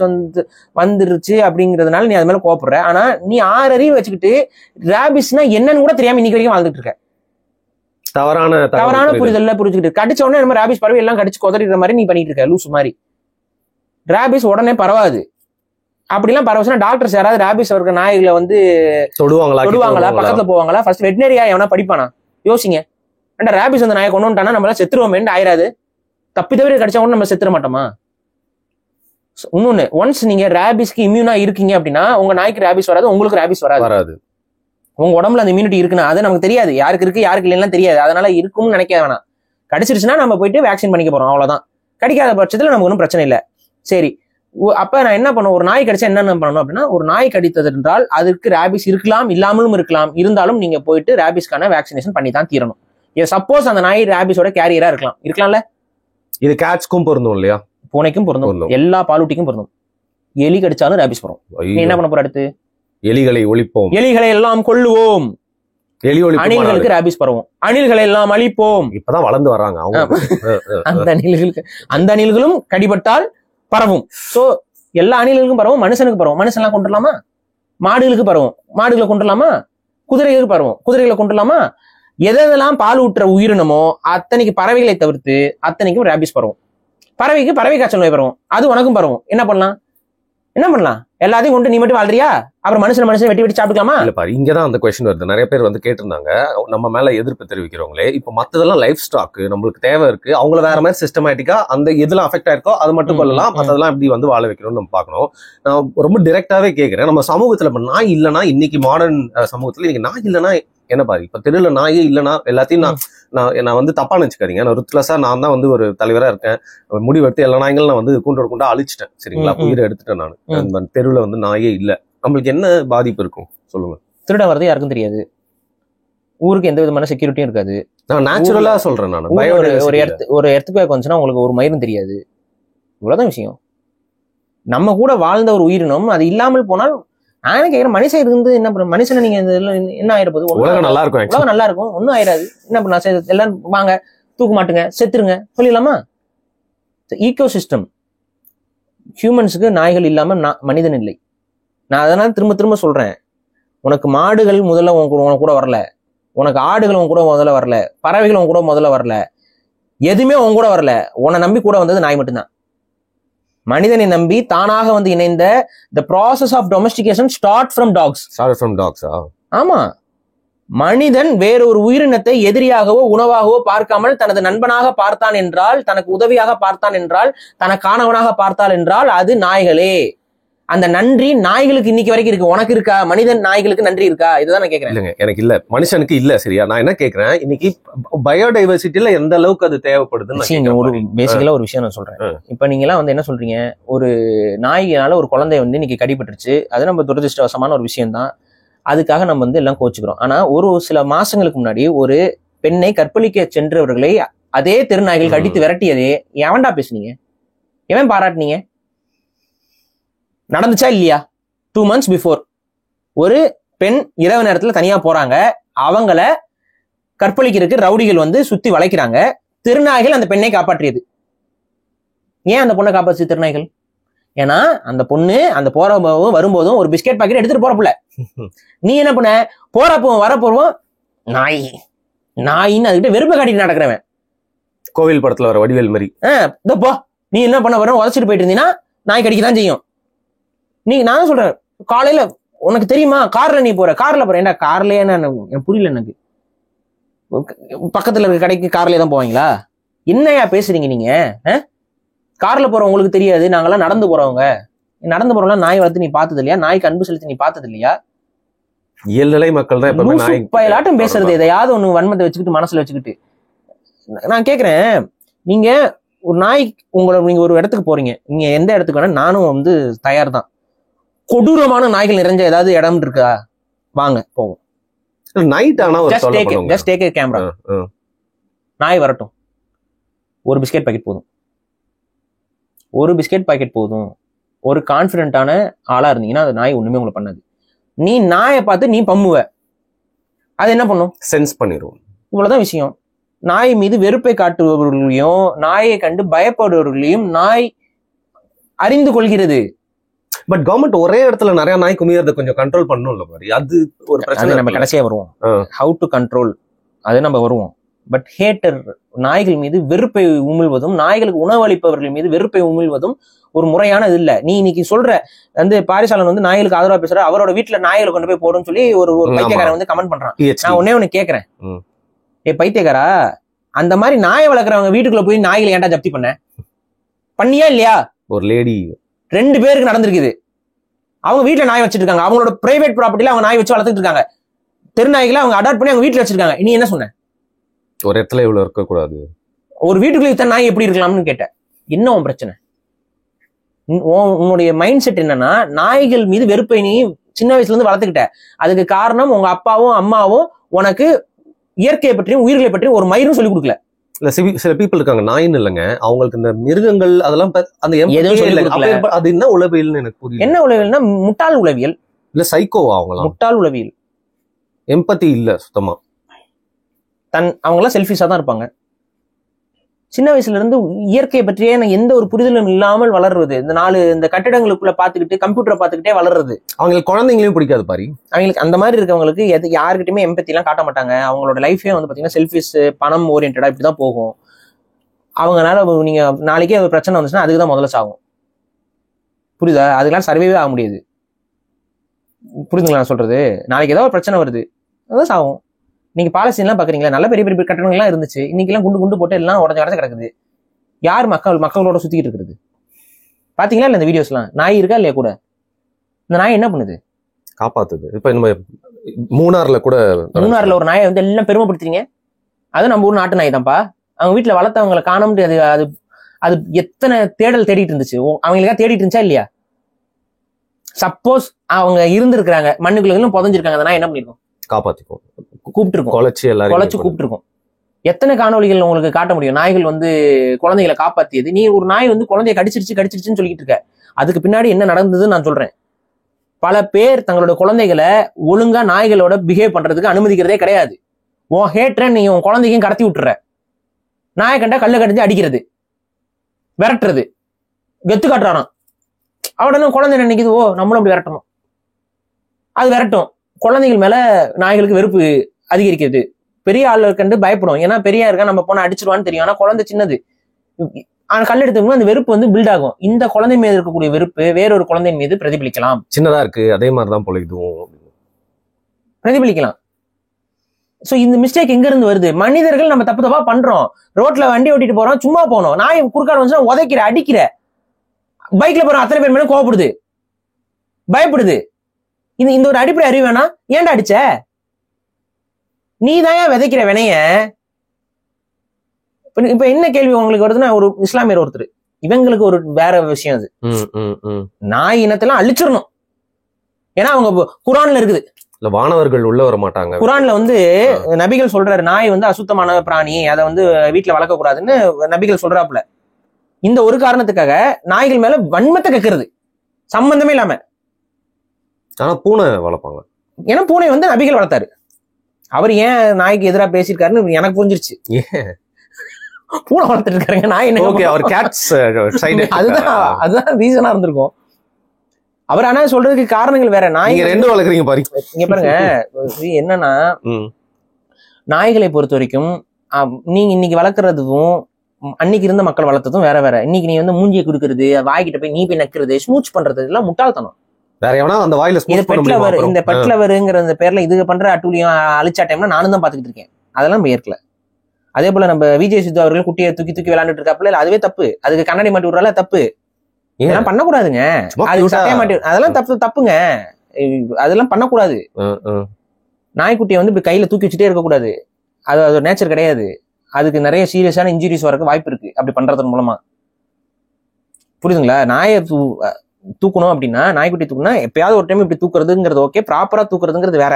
வந்துருச்சு அப்படிங்கிறதுனால நீ அது மேல கோபப்படுற. ஆனா நீ 6 அறிவு வச்சுக்கிட்டு ரேபிஸ்னா என்னன்னு கூட தெரியாம இன்னைக்கு வரைக்கும் வாழ்ந்துட்டு இருக்க. தவறான புரிதல்ல புரிஞ்சுக்கிட்டு கடிச்ச உடனே நம்ம ரேபிஸ் பறவை எல்லாம் கடிச்சு கொதறிடுற மாதிரி நீ பண்ணிட்டு இருக்க லூஸ் மாதிரி. ரேபிஸ் உடனே பரவாது. அப்படிலாம் பரவச்சுன்னா டாக்டர்ஸ் யாராவது ரேபிஸ் இருக்கிற நாய்களை வந்து தொடுவாங்களா, பக்கத்துல போவாங்களா? ஃபர்ஸ்ட் வெட்டினரியா எவனா படிப்பானா? யோசிங்க. அண்டா ரேபிஸ் அந்த நாயை கொண்டு வந்துட்டானா நம்மளால செத்துருவோமேன்னு ஆயிராது. தப்பி தவிர கடிச்சா கூட நம்ம செத்துற மாட்டோமா? இன்னொன்னு, ஒன்ஸ் நீங்க ரேபிஸ்க்கு இம்யூனா இருக்கீங்க அப்படின்னா உங்க நாய்க்கு ரேபிஸ் வராது, உங்களுக்கு ரேபிஸ் வராது. உங்க உடம்புல அந்த இம்யூனிட்டி இருக்குன்னா அது நமக்கு தெரியாது. யாருக்கு இருக்கு யாருக்கு இல்லைன்னா தெரியாது. அதனால இருக்கும்னு நினைக்க வேணாம். கடிச்சிருச்சுன்னா நம்ம போயிட்டு வேக்சின் பண்ணிக்க போறோம், அவ்வளவுதான். கடிக்காத பட்சத்துல நமக்கு ஒன்றும் பிரச்சனை இல்லை. சரி, அப்ப நான் என்ன பண்ணுவோம்? ஒரு நாய் கடிச்சா என்ன பண்ணணும் அப்படின்னா, ஒரு நாய் கடித்தது என்றால் அதுக்கு ரேபிஸ் இருக்கலாம், இல்லாமலும் இருக்கலாம். இருந்தாலும் நீங்க போயிட்டு ரேபிஸ்க்கான வேக்சினேஷன் பண்ணி தான் தீரணும். சப்போஸ் அந்த நாய் ரேபிஸோட கேரியரா இருக்கலாம்ல. இது கேட்ஸ்க்கும் பொருந்தும் இல்லையா? பூனைக்கும் பொருந்தும், எல்லா பாலூட்டிக்கும் பொருந்தும். எலி கடிச்சாலும் ரேபிஸ் வரும். நீ என்ன பண்ண போற? அடுத்து எலிகளை ஒழிப்போம், எலிகளை எல்லாம் கொல்லுவோம், அணில்களுக்கு ரேபிஸ் பரவும், அணில்களை எல்லாம் அழிப்போம். இப்பதான் வளர்ந்து வர்றாங்க அந்த அணில்களும் கடிபட்டால் பரவும். சோ எல்லா அணில்களுக்கும் பரவும், மனுஷனுக்கு பரவும். மனுஷன்லாம் கொண்டுலாமா? மாடுகளுக்கு பரவும், மாடுகளை கொண்டுலாமா? குதிரைகளுக்கு பரவும், குதிரைகளை கொண்டுலாமா? எதெல்லாம் பால் ஊற்றுற உயிரினமோ அத்தனைக்கு பறவைகளை தவிர்த்து அத்தனைக்கும் ரேபிஸ் பரவும். பறவைக்கு பறவை காய்ச்சல் நோய் பரவும், அது உனக்கும் பரவும். என்ன பண்ணலாம்? எல்லாத்தையும் கொண்டு நீ மட்டும் வாழ்றியா? அப்புறம் மனுஷன் வெட்டி சாப்பிட்டுக்கலாமா? இல்ல பாரு, இங்கதான் அந்த கொஸ்டின் வருது. நிறைய பேர் வந்து கேட்டிருந்தாங்க, நம்ம மேல எதிர்ப்பு தெரிவிக்கிறவங்களே. இப்ப மத்ததெல்லாம் லைஃப் ஸ்டாக் நம்மளுக்கு தேவை இருக்கு, அவங்கள வேற மாதிரி சிஸ்டமேட்டிக்கா அந்த எதுலாம் அஃபெக்ட் ஆயிருக்கோ அது மட்டும் கொள்ளலாம், மத்ததெல்லாம் எப்படி வந்து வாழ வைக்கணும்னு நம்ம பார்க்கணும். நான் ரொம்ப டிரெக்டாவே கேட்கிறேன், நம்ம சமூகத்துல இப்ப நாய் இல்லைன்னா, இன்னைக்கு மாடர்ன் சமூகத்துல இன்னைக்கு நாய் இல்லைன்னா என்ன பாரு? இப்ப தெருல நாயே இல்லைன்னா எல்லாத்தையும் நான் வந்து தப்பா நினைச்சுக்காதீங்க. நான் ருத்லஸா நான் தான் வந்து ஒரு தலைவரா இருக்கேன். முடிவெடுத்து எல்லா நாய்களும் நான் வந்து கூண்டா அழிச்சிட்டேன். சரிங்களா? உயிரை எடுத்துட்டேன் நான். தெருவுல வந்து நாயே இல்ல, நம்மளுக்கு என்ன பாதிப்பு இருக்கும் சொல்லுங்க? திருட வரது யாருக்கும் தெரியாது. ஊருக்கு எந்த விதமான செக்யூரிட்டியும் இருக்காது. நான் நேச்சுரலா சொல்றேன். நான் ஒரு எர்த்குவேக் வந்துச்சுன்னா உங்களுக்கு ஒரு மயிரும் தெரியாது. இவ்வளவுதான் விஷயம். நம்ம கூட வாழ்ந்த ஒரு உயிரினம் அது இல்லாமல் போனால் நான் கேட்கிறேன், மனுஷன் இருந்து என்ன பண்ண? மனுஷனை நீங்க என்ன ஆயிரப்போது? உலகம் நல்லா இருக்கும், உலகம் நல்லா இருக்கும், ஒன்னும் ஆயிராது. என்ன பண்ண? எல்லாரும் வாங்க தூக்க மாட்டுங்க, செத்துருங்க சொல்லிடலாமா? Ego system. ஹியூமன்ஸுக்கு நாய்கள் இல்லாம மனிதன் இல்லை. நான் அதனால திரும்ப திரும்ப சொல்றேன், உனக்கு மாடுகள் முதல்ல உனக்கு கூட வரல, உனக்கு ஆடுகள் உன் கூட முதல்ல வரல, பறவைகள் உன் கூட முதல்ல வரல, எதுவுமே உன் கூட வரல. உன்னை நம்பி கூட வந்தது நாய் மட்டும்தான். மனிதனை நம்பி தானாக வந்து இணைந்த the process of domestication start from dogs. ஆமா, மனிதன் வேறொரு உயிரினத்தை எதிரியாகவோ உணவாகவோ பார்க்காமல் தனது நண்பனாக பார்த்தான் என்றால், தனக்கு உதவியாக பார்த்தான் என்றால், தனக்கானவனாக பார்த்தால் என்றால் அது நாய்களே. அந்த நன்றி நாய்களுக்கு இன்னைக்கு வரைக்கும் இருக்கு. உனக்கு இருக்கா? மனிதன் நாய்களுக்கு நன்றி இருக்கா? இதுதான் நான் கேட்கிறேன். இல்லைங்க, எனக்கு இல்ல, மனுஷனுக்கு இல்ல. சரியா? நான் என்ன கேட்கிறேன், இன்னைக்கு பயோடைவர்சிட்டியில எந்த அளவுக்கு அது தேவைப்படுதுன்னு ஒரு பேசிக்கலா ஒரு விஷயம் நான் சொல்றேன். இப்ப நீங்க எல்லாம் வந்து என்ன சொல்றீங்க, ஒரு நாய்னால ஒரு குழந்தை வந்து இன்னைக்கு கடிபட்டுருச்சு, அது நம்ம துரதிருஷ்டவசமான ஒரு விஷயம் தான். அதுக்காக நம்ம வந்து எல்லாம் கோச்சுக்கிறோம். ஆனா ஒரு சில மாசங்களுக்கு முன்னாடி ஒரு பெண்ணை கற்பழிக்க சென்றவர்களை அதே தெருநாய்கள் கடித்து விரட்டியதே எவன்டா பேசுனீங்க? எவன் பாராட்டினீங்க? நடந்துச்சா இல்லையா? 2 months பிஃபோர் ஒரு பெண் இரவு நேரத்துல தனியா போறாங்க, அவங்கள கற்பழிக்கிறதுக்கு ரவுடிகள் வந்து சுத்தி வளைக்கிறாங்க. திருநாய்கள் அந்த பெண்ணை காப்பாற்றியது. ஏன் அந்த பொண்ணை காப்பாற்று திருநாய்கள்? ஏன்னா அந்த பொண்ணு அந்த போறபோதும் வரும்போதும் ஒரு பிஸ்கெட் பாக்கெட் எடுத்துட்டு போறப்புல, நீ என்ன பண்ண? போறப்போ வரப்போவோம் நாய் நாயின்னு அதுக்கிட்ட வெறுப்பை காட்டிட்டு நடக்கிறவன். கோவில் படத்துல வர வடிவேல் மாதிரி. போ, நீ என்ன பண்ண வர உதச்சிட்டு போயிட்டு இருந்தீங்கன்னா நாய் கடிக்க தான் செய்யும். நான் சொல்றேன், காலையில உனக்கு தெரியுமா கார்ல நீ கார்ல போற, ஏன்டா கார்லயே எனக்கு புரியல, எனக்கு பக்கத்துல இருக்க கடைக்கு கார்லயே தான் போவாங்களா? என்னையா பேசுறீங்க நீங்க? கார்ல போற உங்களுக்கு தெரியாது, நாங்கெல்லாம் நடந்து போறவங்க. நடந்து போறவங்க நாய் வளர்த்து நீ பார்த்தது இல்லையா? நாய்க்கு அன்பு செலுத்தி நீ பார்த்தது இல்லையா? இயல்நிலை மக்கள் தான் பயலாட்டம் பேசுறது, எதையாவது ஒண்ணு வன்மத்தை வச்சுக்கிட்டு மனசுல வச்சுக்கிட்டு. நான் கேக்குறேன், நீங்க ஒரு நாய் நீங்க ஒரு இடத்துக்கு போறீங்க, நீங்க எந்த இடத்துக்கு வேணா நானும் வந்து தயார் தான். கொடூரமான நாய்கள் நிறைஞ்ச ஏதாவது இடம் இருக்கா? வாங்க போவோம். நைட் ஆனா ஜஸ்ட் டேக் கேமரா, நாய் வரட்டும், ஒரு பிஸ்கெட் பாக்கெட் போதும், ஒரு பிஸ்கெட் பாக்கெட் போதும். ஒரு கான்பிடென்டான ஆளா இருந்தீங்கன்னா அது நாய் ஒண்ணுமே உங்களை பண்ணாது. நீ நாயை பார்த்து நீ பம்முவ, அது என்ன பண்ணும்? சென்ஸ் பண்ணிடும். இவ்வளவுதான் விஷயம். நாய் மீது வெறுப்பை காட்டுபவர்களையும் நாயை கண்டு பயப்படுபவர்களையும் நாய் அறிந்து கொள்கிறது. பட் கவர்மெண்ட் ஒரே இடத்துல நிறைய நாய் குமியறத கொஞ்சம் கண்ட்ரோல் பண்ணும்ல மாதிரி, அது ஒரு பிரச்சனை. நம்ம கடைசியா வருவோம், ஹவு டு கண்ட்ரோல், அது நம்ம வருவோம். பட் ஹேட்டர், நாய்கள் மீது வெறுப்பை உமிழ்வதும் நாய்களுக்கு உணவளிப்பவர்கள் மீது வெறுப்பை உமிழ்வதும் ஒரு முறையான இது இல்ல. நீ இன்னைக்கு சொல்ற வந்து பாரிசாலன் வந்து நாய்களுக்கு ஆதரவா பேசுற, அவரோட வீட்டுல நாய்களை கொண்டு போய் போடுன்னு சொல்லி ஒரு பைத்தியக்காரன் வந்து கமெண்ட் பண்றான். நான் ஒண்ணு கேக்குறேன், பைத்தியக்காரா, அந்த மாதிரி நாயை வளர்க்குறவங்க வீட்டுக்குள்ள போய் நாய்களை ஏன்டா ஜப்தி பண்ணியா இல்லையா? ஒரு லேடி 2 பேருக்கு நடந்திருக்குது. அவங்க வீட்டுல நாய் வச்சிட்டு இருக்காங்க, அவங்களோட பிரைவேட் ப்ராப்பர்ட்டில அவங்க நாய் வச்சு வளர்த்துட்டு இருக்காங்க. தெருநாய்களை அவங்க அடாப்ட் பண்ணி அவங்க வீட்டுல வச்சிருக்காங்க. நீ என்ன சொன்ன? ஒரு இடத்துல இவ்வளவு இருக்க கூடாது, ஒரு வீட்டுக்குள்ள இத்தனை நாய் எப்படி இருக்கலாம்னு கேட்ட. என்ன உன் பிரச்சனை? உன்னுடைய மைண்ட் செட் என்னன்னா, நாய்கள் மீது வெறுப்பை நீ சின்ன வயசுல இருந்து வளர்த்துக்கிட்ட. அதுக்கு காரணம் உங்க அப்பாவும் அம்மாவும் உனக்கு இயற்கையை பற்றியும் உயிர்களை பற்றியும் ஒரு மயிரும் சொல்லி கொடுக்கல. இல்ல சில பீப்புள் இருக்காங்க, நாயின்னு இல்லைங்க, அவங்களுக்கு இந்த மிருகங்கள் அதெல்லாம் அந்த அது என்ன உளவியல்னு எனக்கு புரியல. என்ன உளவியல்னா முட்டாள் உளவியல், இல்ல சைக்கோவா? அவங்க முட்டாள் உளவியல், எம்பத்தி இல்ல சுத்தமா. அவங்களாம் செல்ஃபிஷா தான் இருப்பாங்க. சின்ன வயசுல இருந்து இயற்கையை பற்றியே எந்த ஒரு புரிதலும் இல்லாமல் வளர்றது, இந்த கட்டிடங்களுக்குள்ள பாத்துக்கிட்டு கம்ப்யூட்டரை பாத்துக்கிட்டே வளர்றது. அவங்களுக்கு குழந்தைங்களையும் பிடிக்காது பாரு. அவங்களுக்கு அந்த மாதிரி இருக்கவங்களுக்கு யாருக்கிட்டுமே எம்பத்தி எல்லாம் காட்ட மாட்டாங்க. அவங்களோட லைஃபே வந்து பாத்தீங்கன்னா செல்ஃபிஷ், பணம் ஓரியன்டா இப்படிதான் போகும். அவங்கனால நீங்க நாளைக்கே ஒரு பிரச்சனை வந்துச்சுன்னா அதுக்குதான் முதல்ல சாகும். புரியுதா? அதுக்கெல்லாம் சர்வேவே ஆக முடியாது. புரியுதுங்களா நான் சொல்றது? நாளைக்கு ஏதாவது ஒரு பிரச்சனை வருது, அதான் சாகும். நீங்க பாலஸ்தீன்லாம் பாக்குறீங்களா? நல்ல பெரிய பெரிய கட்டணங்கள்லாம் இருந்துச்சு, இன்னைக்கு எல்லாம் குண்டு போட்டு எல்லாம் உடஞ்சு கிடக்குது. யார் மக்களோட சுத்திக்கிட்டு இருக்கிறது? பாத்தீங்களா இல்ல இந்த வீடியோஸ்லாம்? நாய் இருக்கா இல்லையா கூட? இந்த நாய் என்ன பண்ணுது? காப்பாத்துது. இப்ப நம்ம மூணார்ல ஒரு நாயை வந்து எல்லாம் பெருமைப்படுத்துறீங்க. அது நம்ம ஊர் நாட்டு நாய் தான்ப்பா. அவங்க வீட்டுல வளர்த்தவங்களை காண முடியாது. அது எத்தனை தேடல் தேடிட்டு இருந்துச்சு, அவங்களுக்கா தேடிட்டு இருந்துச்சா இல்லையா? சப்போஸ் அவங்க இருந்திருக்கிறாங்க, மண்ணுக்குள்ள புதஞ்சிருக்காங்க, அந்த நாய் என்ன பண்ணிருக்கோம்? காப்பாத்திக்கும், கூப்பிட்டுருக்கோம், குலைச்சு கூப்பிட்டுருக்கோம். எத்தனை காணொலிகள் உங்களுக்கு காட்ட முடியும் நாய்கள் வந்து குழந்தைகளை காப்பாத்தியது? நீ ஒரு நாய் வந்து குழந்தைய கடிச்சிருச்சுன்னு சொல்லிட்டு இருக்க. அதுக்கு பின்னாடி என்ன நடந்ததுன்னு நான் சொல்றேன். பல பேர் தங்களோட குழந்தைகளை ஒழுங்கா நாய்களோட பிஹேவ் பண்றதுக்கு அனுமதிக்கிறதே கிடையாது. உன் ஹேட்ர நீ உன் குழந்தைக்கும் கடத்தி விட்டுற. நாயை கண்டா கல்ல கடிஞ்சு அடிக்கிறது, விரட்டுறது, கெத்து காட்டுறாராம். அவடனே குழந்தை நினைக்குது, ஓ நம்மளும் அப்படி விரட்டணும். அது விரட்டும். குழந்தைகள் மேல நாய்களுக்கு வெறுப்பு அதிகரிக்கிறது. பெரிய ஆள் கண்டு பயப்படும், ஏன்னா பெரியா இருக்கா நம்ம போனா அடிச்சிருவான்னு தெரியும். ஆனா குழந்தை சின்னது, கல் எடுத்தவங்க அந்த வெறுப்பு வந்து பில்ட் ஆகும். இந்த குழந்தை மீது இருக்கக்கூடிய வெறுப்பு வேறொரு குழந்தையின் மீது பிரதிபலிக்கலாம். சின்னதா இருக்கு, அதே மாதிரிதான் போல இதுவும் பிரதிபலிக்கலாம். சோ இந்த மிஸ்டேக் எங்க இருந்து வருது? மனிதர்கள் நம்ம தப்பா பண்றோம். ரோட்ல வண்டி ஓட்டிட்டு போறோம், சும்மா போனோம், நாய் குறுக்கால வந்துச்சுன்னா உதைக்கிற, அடிக்கிற. பைக்ல போறோம், அத்தனை பேர் மேல கோவப்படுது, பயப்படுது. இந்த ஒரு அடிப்படை அறிவு வேணா? ஏன்டா அடிச்ச? நீ தான் விதைக்கிற வினைய. இப்ப என்ன கேள்வி உங்களுக்கு வருதுன்னா, ஒரு இஸ்லாமியர் ஒருத்தர், இவங்களுக்கு ஒரு வேற விஷயம். அது நாய் இனத்தெல்லாம் அழிச்சிடணும், ஏன்னா அவங்க குரான்ல இருக்குது. வானவர்கள் உள்ள வர மாட்டாங்க. குரான்ல வந்து நபிகள் சொல்றாரு, நாய் வந்து அசுத்தமான பிராணி, அதை வந்து வீட்டுல வளர்க்க கூடாதுன்னு நபிகள் சொல்றாப்புல. இந்த ஒரு காரணத்துக்காக நாய்கள் மேல வன்மத்தை கக்கிறது சம்பந்தமே இல்லாம. ஆனா பூனை வளர்ப்பாங்க. ஏன்னா பூனை வந்து நபிகள் வளர்த்தாரு. அவர் ஏன் நாய்க்கு எதிராக பேசியிருக்காருன்னு எனக்கு புரிஞ்சிருச்சு. பூனை வளர்த்துட்டு இருக்காருங்க, நாய் என்ன? அதுதான் ரீசனா இருந்திருக்கும். அவர் ஆனா சொல்றதுக்கு காரணங்கள் வேற. நாய் ரெண்டு வளர்க்குறீங்க பாருங்க. இங்க பாருங்க, என்னன்னா நாய்களை பொறுத்த வரைக்கும் நீங்க இன்னைக்கு வளர்க்கறதுக்கும் அன்னைக்கு இருந்த மக்கள் வளர்த்ததும் வேற வேற. இன்னைக்கு நீ வந்து மூஞ்சியை கொடுக்கறது, வாய்கிட்ட போய் நீ போய் நக்கிறது, ஸ்மூச் பண்றது எல்லாம் முட்டாள்தனம். வேற எவனா அந்த வாயில இந்த பெட்லவருங்கிற அந்த பேர்ல இதுக்கு பண்ற அட்டூழியம் அழிச்சா டைம்ல நானும் தான் பாத்துக்கிட்டு இருக்கேன். அதெல்லாம் ஏற்கல. அதே போல நம்ம விஜய் சித்து அவர்கள் குட்டியை தூக்கி தூக்கி விளையாண்டுட்டு இருக்காப்புல, அதுவே தப்பு. அதுக்கு கண்ணாடி மாட்டி விடுறால தப்பு. இதெல்லாம் பண்ணக்கூடாதுங்க. அதெல்லாம் தப்புங்க. அதெல்லாம் பண்ணக்கூடாது. நாய்க்குட்டியை வந்து இப்படி கையில தூக்கி வச்சுட்டே இருக்கக்கூடாது. அது நேச்சர் கிடையாது. அதுக்கு நிறைய சீரியஸான இன்ஜுரிஸ் வரக்கு வாய்ப்பு இருக்கு அப்படி பண்றதன் மூலமா. புரியுதுங்களா? நாயை தூக்கணும் அப்படின்னா, நாய்க்குட்டி தூக்கணும்னா எப்பயாவது ஒரு டைம் இப்படி தூக்குறதுங்கிறது ஓகே. ப்ராப்பரா தூக்குறதுங்கிறது வேற.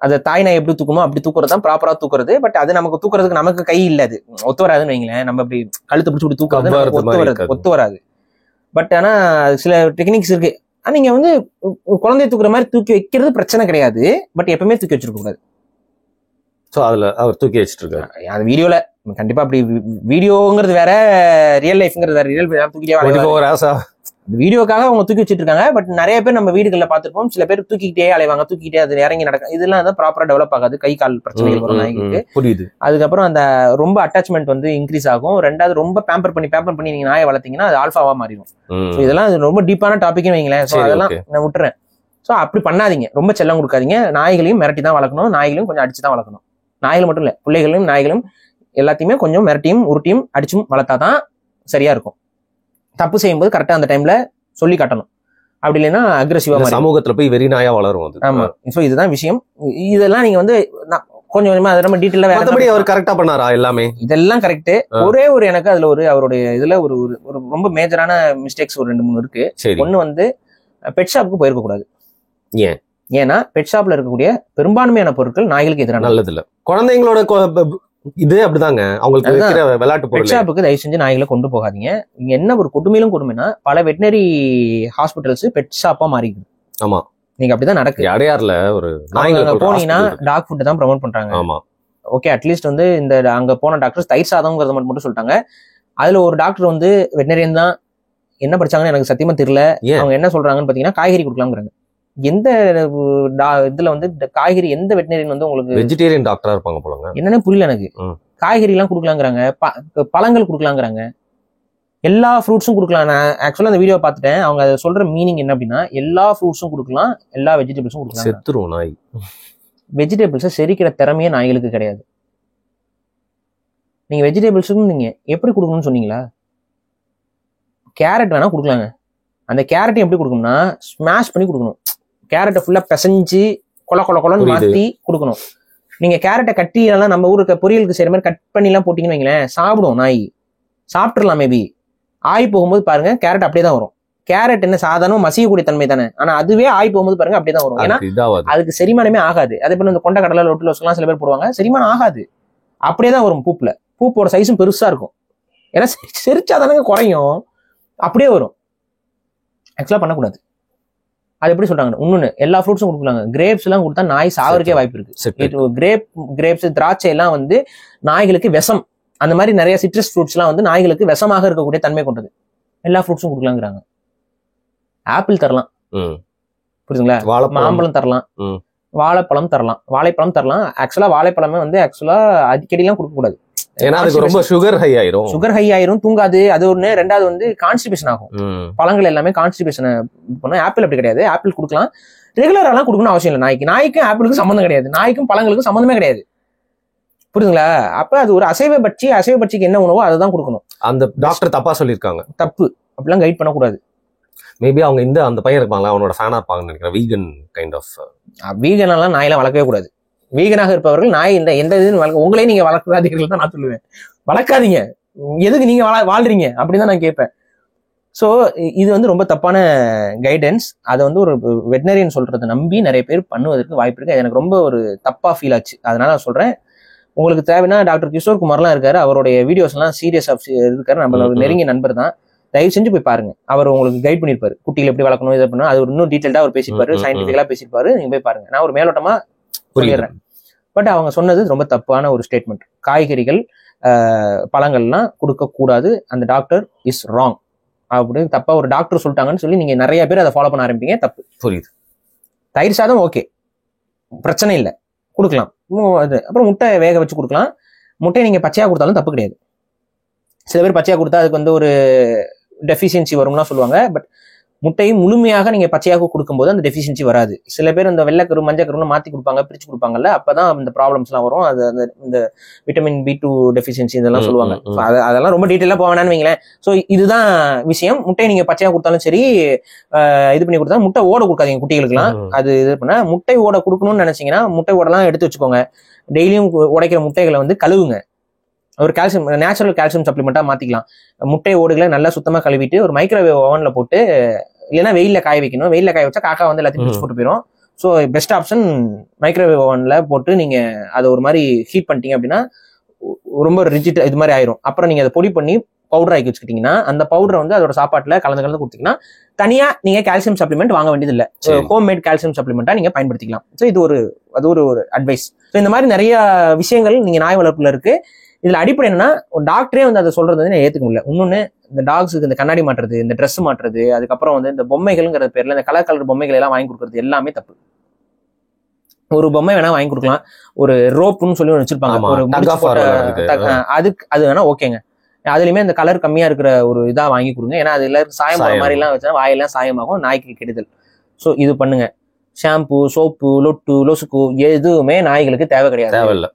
அது தாய் நாய் எப்படி தூக்குமோ அப்படி தூக்குறது தான் ப்ராப்பரா தூக்குறது. பட் அது நமக்கு தூக்குறதுக்கு நமக்கு கை இல்ல, அது ஒத்து வராதுன்னு வைங்களேன். நம்ம அப்படி கழுத்து பிடிச்சி இப்படி தூக்குறது ஒத்து வராது. பட் ஆனா சில டெக்னிக்ஸ் இருக்கு. நீங்க வந்து குழந்தைய தூக்குற மாதிரி தூக்கி வைக்கிறது பிரச்சனை கிடையாது. பட் எப்பவுமே தூக்கி வச்சிருக்க கூடாது. சோ அதுல அவர் தூக்கி வச்சிட்டு இருக்காரு அந்த வீடியோல. கண்டிப்பா அப்படி வீடியோங்கிறது வேற, ரியல் லைஃப்ங்கிறது வேற. ரியல் தூக்கிட்டே வீடியோக்காக அவங்க தூக்கி வச்சிட்டு இருக்காங்க. பட் நிறைய பேர் நம்ம வீடுகள்ல பார்த்துருப்போம். சில பேர் தூக்கிக்கிட்டே அலைவாங்க, தூக்கிட்டே அது இறங்கி நடக்கும். இதெல்லாம் தான் ப்ராப்பரா டெவலப் ஆகாது. கை கால் பிரச்சனைகள் வரும் நாய்களுக்கு. புரியுது. அதுக்கப்புறம் அந்த ரொம்ப அட்டாச்மெண்ட் வந்து இன்க்ரீஸ் ஆகும். ரெண்டாவது ரொம்ப பேம்பர் பண்ணி நீங்க நாயை வளர்த்தீங்கன்னா அது ஆல்ஃபாவா மாறிடும். இதெல்லாம் ரொம்ப டீப்பான டாபிக்னு வைங்களேன். ஸோ அதெல்லாம் நான் விட்டுறேன். ஸோ அப்படி பண்ணாதீங்க. ரொம்ப செல்லம் கொடுக்காதீங்க. நாய்களையும் மிரட்டி தான் வளர்க்கணும். நாய்களையும் கொஞ்சம் அடிச்சு தான் வளர்க்கணும். நாய்கள் மட்டும் இல்ல, பிள்ளைகளையும் நாய்களும் எல்லாத்தையுமே கொஞ்சம் மிரட்டியும் உருட்டியும் அடிச்சும் வளர்த்தாதான் சரியா இருக்கும். தப்பு செய்யும்போது கரெக்டா அந்த டைம்ல சொல்லி காட்டணும். அப்படி இல்லைன்னா அக்ரெசிவா சமூகத்துல போய் வெறி நாயா வளரும். ஆமா. சோ இதுதான் விஷயம். இதெல்லாம் நீங்க வந்து கொஞ்சம் கொஞ்சமா அதை நம்ம டீட்டெயிலா அவர் கரெக்டா பண்ணாரா? எல்லாமே இதெல்லாம் கரெக்ட். ஒரே ஒரு எனக்கு அதுல அவருடைய இதுல ஒரு ரொம்ப மேஜரான மிஸ்டேக்ஸ் ஒரு 2-3 இருக்கு. ஒண்ணு வந்து பெட் ஷாப்புக்கு போயிருக்க கூடாது. ஏன்னா பெட் ஷாப்ல இருக்கக்கூடிய பெரும்பான்மையான பொருட்கள் நாய்களுக்கு எதிரான நல்லது இல்ல. குழந்தைங்களோட இது அப்படிதாங்க. அவங்களுக்கு விளையாட்டு பொருள். பெட் ஷாப்புக்கு தயவு செஞ்சு நாய்களை கொண்டு போகாதீங்க. இங்க என்ன ஒரு கொடுமையிலும் கொடுமைனா, பல வெட்டினரி ஹாஸ்பிட்டல்ஸ் பெட் ஷாப்பா மாறிக்குது. ஆமா, நீங்க அப்படிதான் நடக்குது. அடையார்ல ஒரு போனீங்கன்னா டாக் ஃபுட் தான் ப்ரொமோட் பண்றாங்க. ஆமா, ஓகே. அட்லீஸ்ட் வந்து இந்த அங்க போன டாக்டர்ஸ் தயிர் சாதம்ங்கிறத மட்டும் சொல்லிட்டாங்க. அதுல ஒரு டாக்டர் வந்து வெட்டினரியன் தான். என்ன படிச்சாங்கன்னு எனக்கு சத்தியமா தெரியல. அவங்க என்ன சொல்றாங்கன்னு பாத்தீங்கன்னா காய்கறி கொடுக்கலாம்ங்கிறாங்க. எந்த இதுல வந்து காய்கறி, எந்த வெட்டினரியன் வந்து உங்களுக்கு வெஜிடேரியன் டாக்டரா இருப்பாங்க போலங்க, என்னன்னு புரியல எனக்கு. காய்கறி எல்லாம் கொடுக்கலாங்கிறாங்க, பழங்கள் கொடுக்கலாங்கிறாங்க, எல்லா ஃப்ரூட்ஸும் கொடுக்கலாம். நான் ஆக்சுவலா அந்த வீடியோ பார்த்துட்டேன். அவங்க அதை சொல்ற மீனிங் என்ன அப்படின்னா, எல்லா ஃப்ரூட்ஸும் கொடுக்கலாம், எல்லா வெஜிடபிள்ஸும் கொடுக்கலாம். செத்துரும் நாய். வெஜிடபிள்ஸை செரிக்கிற திறமையே நாய்களுக்கு கிடையாது. நீங்க வெஜிடபிள்ஸுக்கும் நீங்க எப்படி கொடுக்கணும்னு சொன்னீங்களா? கேரட் வேணா கொடுக்கலாங்க. அந்த கேரட்டையும் எப்படி கொடுக்கணும்னா ஸ்மாஷ் பண்ணி கொடுக்கணும். கேரட்டை ஃபுல்லா பிசைஞ்சு கொலன்னு மாத்தி கொடுக்கணும். நீங்க கேரட்டை கட்டி எல்லாம் நம்ம ஊருக்கு பொரியலுக்கு செய்யற மாதிரி கட் பண்ணி எல்லாம் போட்டீங்கன்னு வைங்களேன், சாப்பிடும் நாய். சாப்பிட்டுலாம் மேபி. ஆய் போகும்போது பாருங்க கேரட் அப்படியே தான் வரும். கேரட் என்ன சாதாரண மசியக்கூடிய தன்மை தானே, ஆனா அதுவே ஆய் போகும்போது பாருங்க அப்படியே தான் வரும். ஏன்னா அதுக்கு செரிமானமே ஆகாது. அதே போல இந்த கொண்ட கடலை லொட்டு லோஸ்லாம் சில பேர் போடுவாங்க, செரிமானம் ஆகாது, அப்படியே தான் வரும். பூப்போட சைஸும் பெருசா இருக்கும். ஏன்னா செரிச்சாதானங்க குறையும், அப்படியே வரும். ஆக்சுவலா பண்ணக்கூடாது. அது எப்படி சொல்றாங்க? இன்னொன்னு, எல்லா ஃப்ரூட்ஸும் கொடுக்கலாங்க. கிரேப்ஸ் எல்லாம் கொடுத்தா நாய் சாவறதுக்கே வாய்ப்பு இருக்கு. கிரேப்ஸ் திராட்சை எல்லாம் வந்து நாய்களுக்கு விஷம். அந்த மாதிரி நிறைய சிட்ரஸ் ஃப்ரூட்ஸ் எல்லாம் வந்து நாய்களுக்கு விஷமாக இருக்கக்கூடிய தன்மை கொண்டது. எல்லா ஃப்ரூட்ஸும் கொடுக்கலாங்கிறாங்க. ஆப்பிள் தரலாம், புரியுதுங்களா? மாம்பழம் தரலாம், வாழைப்பழம் தரலாம். ஆக்சுவலா வாழைப்பழமே வந்து அடிக்கடி எல்லாம் கொடுக்க கூடாது. ஏன்னா அதுக்கு ரொம்ப சுகர் ஹை ஆயிரும், தூங்காது. அது ஒண்ணு. ரெண்டாவது வந்து கான்ஸ்டிபேஷன் ஆகும். பழங்கள் எல்லாமே கான்ஸ்டிபேஷன் பண்ணும். ஆப்பிள் அப்படி கிடையாது. ஆப்பிள் கொடுக்கலாம், ரெகுலராலாம் கொடுக்கணும் அவசியம் இல்லை. நாய்க்கும் ஆப்பிளுக்கும் சம்மந்தம் கிடையாது, நாய்க்கும் பழங்களுக்கும் சம்மந்தமே கிடையாது. புரியுதுங்களா? அப்ப அது ஒரு அசைவ பட்சிக்கு என்ன உணவோ அதை தான் கொடுக்கணும். அந்த டாக்டர் தப்பா சொல்லியிருக்காங்க. தப்பு. அப்படிலாம் கைட் பண்ணக்கூடாது. மேபி அவங்க அந்த பையன் இருப்பாங்களா, அவனோட ஃபேனா இருப்பாங்கன்னு நினைக்கிறேன். Vegan kind of. வீகன் எல்லாம் நாயெல்லாம் வளர்க்கவே கூடாது. வீகனாக இருப்பவர்கள் நாய் எந்த இதுன்னு உங்களே நீங்க வளர்க்காதீர்கள் தான் நான் சொல்லுவேன். வளர்க்காதீங்க, எதுக்கு நீங்க வாழ்றீங்க அப்படின்னு தான் நான் கேட்பேன். ஸோ இது வந்து ரொம்ப தப்பான கைடன்ஸ். அதை வந்து ஒரு வெட்டினரியன் சொல்றதை நம்பி நிறைய பேர் பண்ணுவதற்கு வாய்ப்பு இருக்கு. அது எனக்கு ரொம்ப ஒரு தப்பா ஃபீல் ஆச்சு. அதனால நான் சொல்றேன், உங்களுக்கு தேவைன்னா டாக்டர் கிஷோர் குமார்லாம் இருக்காரு, அவருடைய வீடியோஸ் எல்லாம் சீரியஸ் இருக்காரு, நம்மளோட நெருங்கிய நண்பர் தான். தயவு செஞ்சு போய் பாருங்க, அவர் உங்களுக்கு கைட் பண்ணிருப்பாரு. குட்டிகள் எப்படி வளர்க்கணும், இதை பண்ணணும், அது இன்னும் டீட்டெயில்டா அவர் பேசியிருப்பாரு, சயின்டிபிக்கலா பேசியிருப்பாரு. நீங்க போய் பாருங்க. நான் ஒரு மேலோட்டமா சொல்லிடுறேன். பட் அவங்க சொன்னது ரொம்ப தப்பான ஒரு ஸ்டேட்மெண்ட். காய்கறிகள் பழங்கள்லாம் கொடுக்க கூடாது, அந்த டாக்டர் இஸ் ராங் அப்படி தப்பா ஒரு டாக்டர் சொல்லிட்டாங்கன்னு சொல்லி நீங்க நிறைய பேர் அதை ஃபாலோ பண்ண ஆரம்பிப்பீங்க. தப்பு. புரியுது. தயிர் சாதம் ஓகே, பிரச்சனை இல்லை, கொடுக்கலாம். அது அப்புறம் முட்டை வேக வச்சு கொடுக்கலாம். முட்டையை நீங்க பச்சையா கொடுத்தாலும் தப்பு கிடையாது. சில பேர் பச்சையா கொடுத்தா அதுக்கு வந்து ஒரு டெஃபிஷியன்சி வரும்னா சொல்லுவாங்க. பட் முட்டையை முழுமையாக நீங்க பச்சையாக கொடுக்கும்போது அந்த டெஃபிஷியன்சி வராது. சில பேர் இந்த வெள்ளைக்கரு மஞ்சக்கருன்னு மாத்தி கொடுப்பாங்க, பிரிச்சு கொடுப்பாங்கல்ல, அப்பதான் இந்த ப்ராப்ளம்ஸ் எல்லாம் வரும். அது இந்த விட்டமின் B2 டெஃபிஷியன்சி இதெல்லாம் சொல்லுவாங்க. அதெல்லாம் ரொம்ப டீட்டெயிலா போவேனான்னு வைங்களேன். ஸோ இதுதான் விஷயம். முட்டையை நீங்க பச்சையா கொடுத்தாலும் சரி, இது பண்ணி கொடுத்தா முட்டை ஓட கொடுக்காதீங்க குட்டிகளுக்குலாம். அது இது பண்ண முட்டை ஓட கொடுக்கணும்னு நினைச்சீங்கன்னா முட்டை ஓடலாம் எடுத்து வச்சுக்கோங்க. டெய்லியும் உடைக்கிற முட்டைகளை வந்து கழுவுங்க. ஒரு கால்சியம் நேச்சுரல் கால்சியம் சப்ளிமெண்டா மாத்திக்கலாம். முட்டை ஓடுகளை நல்லா சுத்தமா கழுவிட்டு ஒரு மைக்ரோவேவ் ஓவன்ல போட்டு, இல்லைன்னா வெயில்ல காய வைக்கணும். வெயில்ல காய வச்சா காக்கா வந்து எல்லாத்தையும் பிடிச்சு போட்டு போயிடும். ஸோ பெஸ்ட் ஆப்ஷன் மைக்ரோவேவ் ஓவன்ல போட்டு நீங்க அதை ஒரு மாதிரி ஹீட் பண்ணிட்டீங்க அப்படின்னா ரொம்ப ரிஜிட் இது மாதிரி ஆயிரும். அப்புறம் நீங்க அதை பொடி பண்ணி பவுடர் ஆக்கி வச்சுக்கிட்டீங்கன்னா அந்த பவுடரை வந்து அதோட சாப்பாட்டுல கலந்து கொடுத்தீங்கன்னா தனியா நீங்க கால்சியம் சப்ளிமெண்ட் வாங்க வேண்டியது இல்லை. ஹோம் மேட் கால்சியம் சப்ளிமெண்டா நீங்க பயன்படுத்திக்கலாம். ஸோ அது ஒரு அட்வைஸ். ஸோ இந்த மாதிரி நிறைய விஷயங்கள் நீங்க நாய் வளர்ப்புல இருக்கு. இதுல அடிப்படை என்னன்னா, டாக்டரே வந்து அதை சொல்றது வந்து ஏத்துக்க முடியல. இன்னொன்னு, இந்த டாக்ஸுக்கு இந்த கண்ணாடி மாட்டுறது, இந்த ட்ரெஸ் மாட்டுறது, அதுக்கப்புறம் வந்து இந்த பொம்மைகள்ங்கிற பேர்ல இந்த கலர் பொம்மைகள் எல்லாம் வாங்கி கொடுக்கறது எல்லாமே தப்பு. ஒரு பொம்மை வேணா வாங்கி கொடுக்கலாம், ஒரு ரோப்புன்னு சொல்லி ஒன்று வச்சிருப்பாங்க, ஒரு அதுக்கு அது வேணா ஓகேங்க. அதுலயுமே இந்த கலர் கம்மியா இருக்கிற ஒரு இதா வாங்கி கொடுங்க. ஏன்னா அது எல்லாரும் சாயம் மாதிரி எல்லாம் வச்சா வாயெல்லாம் சாயமாகும், நாய்க்கு கெடுதல். ஸோ இது பண்ணுங்க. ஷாம்பு, சோப்பு, லொட்டு, லொசுக்கு எதுவுமே நாய்களுக்கு தேவை கிடையாது.